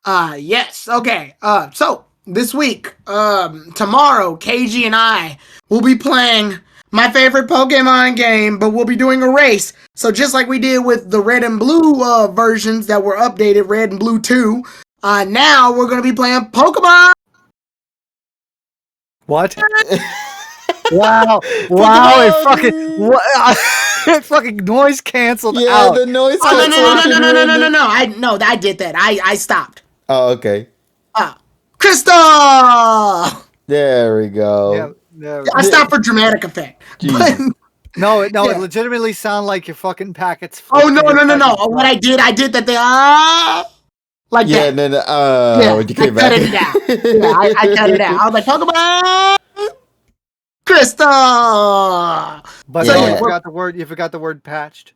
Yes. Okay. So this week, tomorrow, KG and I will be playing my favorite Pokemon game, but we'll be doing a race. So just like we did with the Red and Blue versions that were updated, Red and Blue 2, now we're going to be playing Pokemon.
What? Wow. It fucking noise canceled out.
Yeah, the noise canceled.
No, I did that. I stopped.
Oh, okay.
Crystal!
There we go.
Yeah.
I stopped for dramatic effect. But,
No, it legitimately sounded like your fucking packets.
Oh, no. What I did that they, like
yeah,
that.
Then, you came
I cut
back.
it down. Yeah, I cut it out. I was like, Pokemon Crystal!
But
Yeah.
no, you forgot the word patched.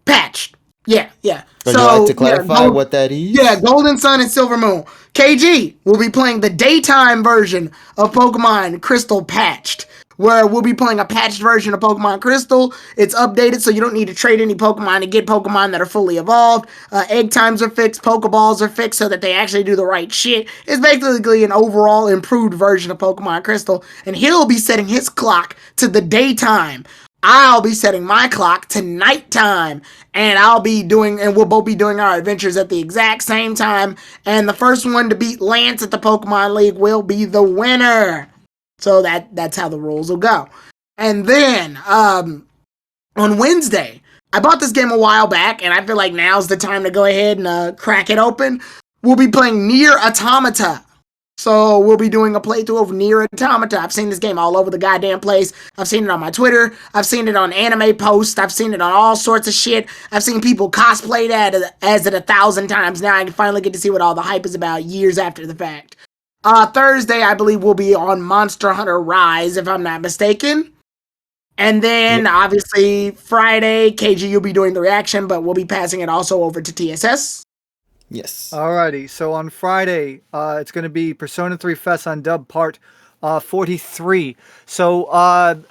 Patched. Yeah.
Would you like to clarify what that is?
Yeah, Golden Sun and Silver Moon. KG will be playing the daytime version of Pokemon Crystal Patched, where we'll be playing a patched version of Pokemon Crystal. It's updated, so you don't need to trade any Pokemon to get Pokemon that are fully evolved. Egg times are fixed, Pokeballs are fixed so that they actually do the right shit. It's basically an overall improved version of Pokemon Crystal, and he'll be setting his clock to the daytime. I'll be setting my clock to nighttime, and we'll both be doing our adventures at the exact same time, and the first one to beat Lance at the Pokemon League will be the winner. So that's how the rules will go. And then, on Wednesday, I bought this game a while back, and I feel like now's the time to go ahead and crack it open. We'll be playing Nier Automata. So we'll be doing a playthrough of Nier Automata. I've seen this game all over the goddamn place. I've seen it on my Twitter. I've seen it on anime posts. I've seen it on all sorts of shit. I've seen people cosplay that as it 1,000 times. Now I can finally get to see what all the hype is about years after the fact. Thursday, I believe, will be on Monster Hunter Rise, if I'm not mistaken. And then, obviously, Friday, KG, you'll be doing the reaction, but we'll be passing it also over to TSS.
Yes.
Alrighty, so on Friday, it's going to be Persona 3 Fest on Dub Part 43. So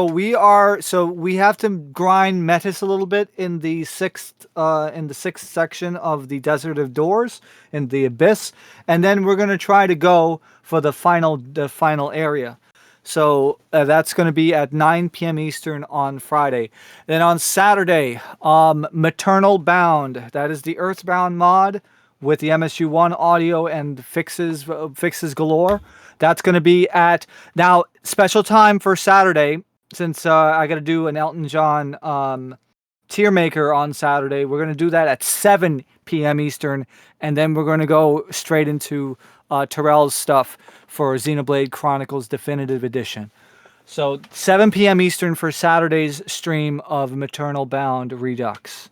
we have to grind Metis a little bit in the sixth section of the Desert of Doors in the Abyss, and then we're going to try to go for the final area. So that's going to be at 9 p.m. Eastern on Friday. Then on Saturday, Maternal Bound. That is the Earthbound mod with the MSU1 audio and fixes galore. That's going to be at now special time for Saturday since I got to do an Elton John tier maker on Saturday. We're going to do that at 7 p.m. Eastern, and then we're going to go straight into Terrell's stuff for Xenoblade Chronicles Definitive Edition. So 7 p.m. Eastern for Saturday's stream of Maternal Bound Redux.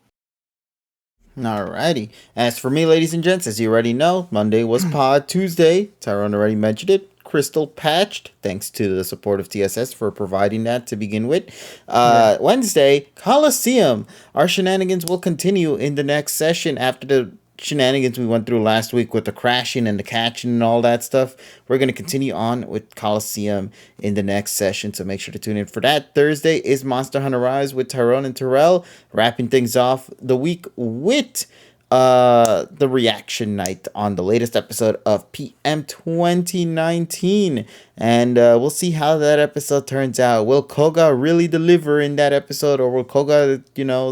Alrighty. As for me, ladies and gents, as you already know, Monday was Pod Tuesday. Tyrone already mentioned it. Crystal patched, thanks to the support of TSS for providing that to begin with. Wednesday, Coliseum. Our shenanigans will continue in the next session after the shenanigans we went through last week with the crashing and the catching and all that stuff. We're going to continue on with Coliseum in the next session, so make sure to tune in for that. Thursday is Monster Hunter Rise with Tyrone and Terrell, wrapping things off the week with the reaction night on the latest episode of PM 2019, and we'll see how that episode turns out. Will Koga really deliver in that episode, or will Koga,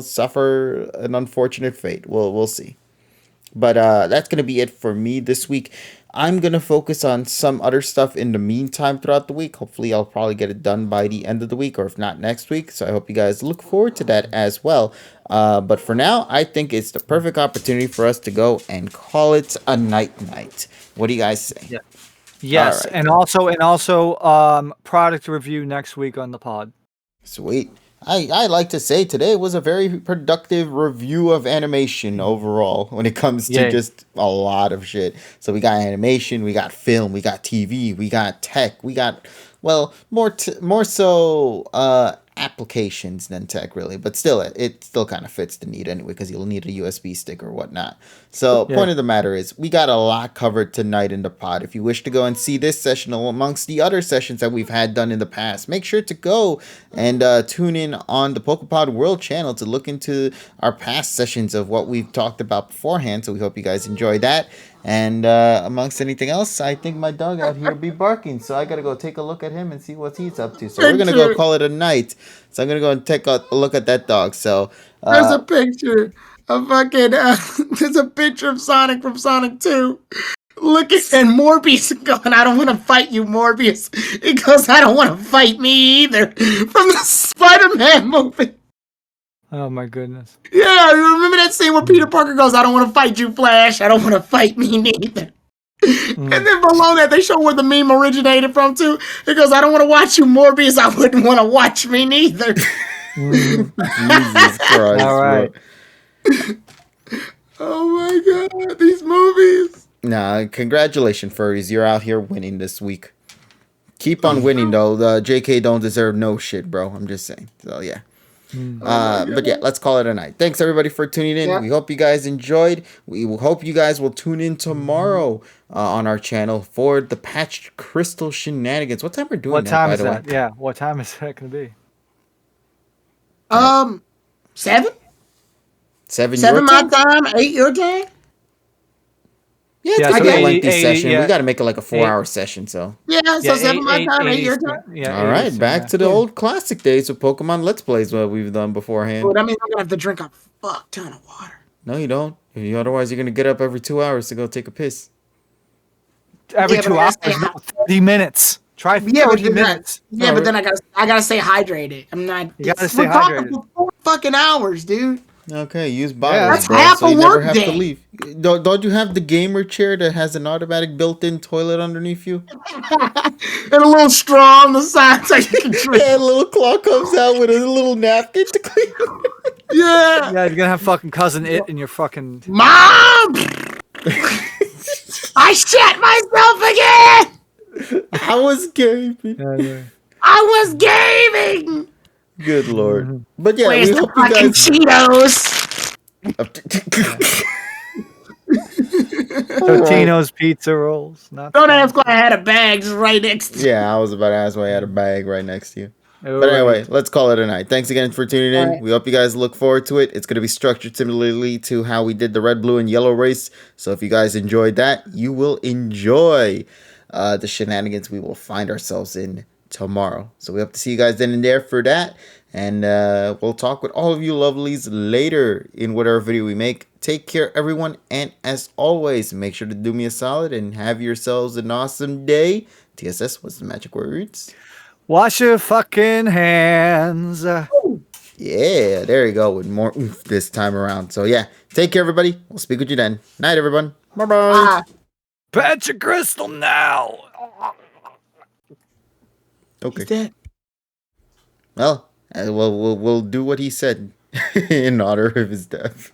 suffer an unfortunate fate? We'll see. But that's going to be it for me this week. I'm going to focus on some other stuff in the meantime throughout the week. Hopefully, I'll probably get it done by the end of the week, or if not, next week. So I hope you guys look forward to that as well. But for now, I think it's the perfect opportunity for us to go and call it a night. What do you guys say?
Yeah. Yes, right. and also product review next week on the pod.
Sweet. I like to say today was a very productive review of animation overall when it comes to just a lot of shit. So we got animation, we got film, we got TV, we got tech, we got, more so applications than tech really, but still it still kind of fits the need anyway, because you'll need a USB stick or whatnot. So point of the matter is, we got a lot covered tonight in the pod. If you wish to go and see this session amongst the other sessions that we've had done in the past, make sure to go and tune in on the PokePod World channel to look into our past sessions of what we've talked about beforehand. So we hope you guys enjoy that. And amongst anything else, I think my dog out here be barking, so I gotta go take a look at him and see what he's up to. So we're gonna go call it a night. So I'm gonna go and take a look at that dog. So
there's a picture of fucking there's a picture of Sonic from Sonic 2 looking at Morbius going, "I don't want to fight you, Morbius." He goes, "I don't want to fight me either," from the Spider-Man movie.
Oh my goodness.
Yeah, you remember that scene where Peter Parker goes, "I don't want to fight you, Flash. I don't want to fight me neither." And then below that, they show where the meme originated from, too. It goes, "I don't want to watch you, Morbius. I wouldn't want to watch me neither."
Jesus Christ.
All right.
Oh my God, these movies.
Nah, congratulations, furries. You're out here winning this week. Keep on winning, though. The JK don't deserve no shit, bro. I'm just saying. So, yeah. But yeah, let's call it a night. Thanks everybody for tuning in. We hope you guys enjoyed. We hope you guys will tune in tomorrow on our channel for the patched crystal shenanigans. What time we're doing?
What time is that? Yeah, what time is that gonna be?
7?
7
my time, 8 your time.
Yeah, it's gonna be a lengthy session. We got to make it like a 4-hour session. So
so 7 my time, 8 your time.
All right, back to the old classic days of Pokemon Let's Plays, what we've done beforehand.
Well, that means I'm gonna have to drink a fuck ton of water.
No, you don't. Otherwise, you're gonna get up every 2 hours to go take a piss.
Every 2 hours, no, 30 minutes. Try 30 minutes.
Yeah, but then I gotta stay hydrated. I'm not.
You gotta stay hydrated.
For 4 fucking hours, dude.
Okay, use bottles,
that's half
so
a
you never
work
have
day.
to leave. Don't you have the gamer chair that has an automatic built-in toilet underneath you?
And a little straw on the side so you can drink.
Yeah, a little claw comes out with a little napkin to clean.
Yeah.
Yeah, you're gonna have fucking cousin It in your fucking
Mom. I shat myself again.
I was gaming.
I was gaming.
Good lord. But yeah,
Where's
we
the
hope you
fucking
guys.
Cheetos?
Totino's pizza rolls.
Don't ask why I had a bag just right next to you.
Yeah, I was about to ask why I had a bag right next to you. But anyway, let's call it a night. Thanks again for tuning in. Right. We hope you guys look forward to it. It's going to be structured similarly to how we did the red, blue, and yellow race. So if you guys enjoyed that, you will enjoy the shenanigans we will find ourselves in tomorrow. So we hope to see you guys then and there for that. And we'll talk with all of you lovelies later in whatever video we make. Take care, everyone. And as always, make sure to do me a solid and have yourselves an awesome day. TSS, what's the magic words?
Wash your fucking hands.
Yeah, there you go. With more oomph this time around. So yeah, take care, everybody. We'll speak with you then. Night, everyone. Bye-bye.
Pet your crystal now.
Okay.
He's dead.
Well, we'll do what he said in honor of his death.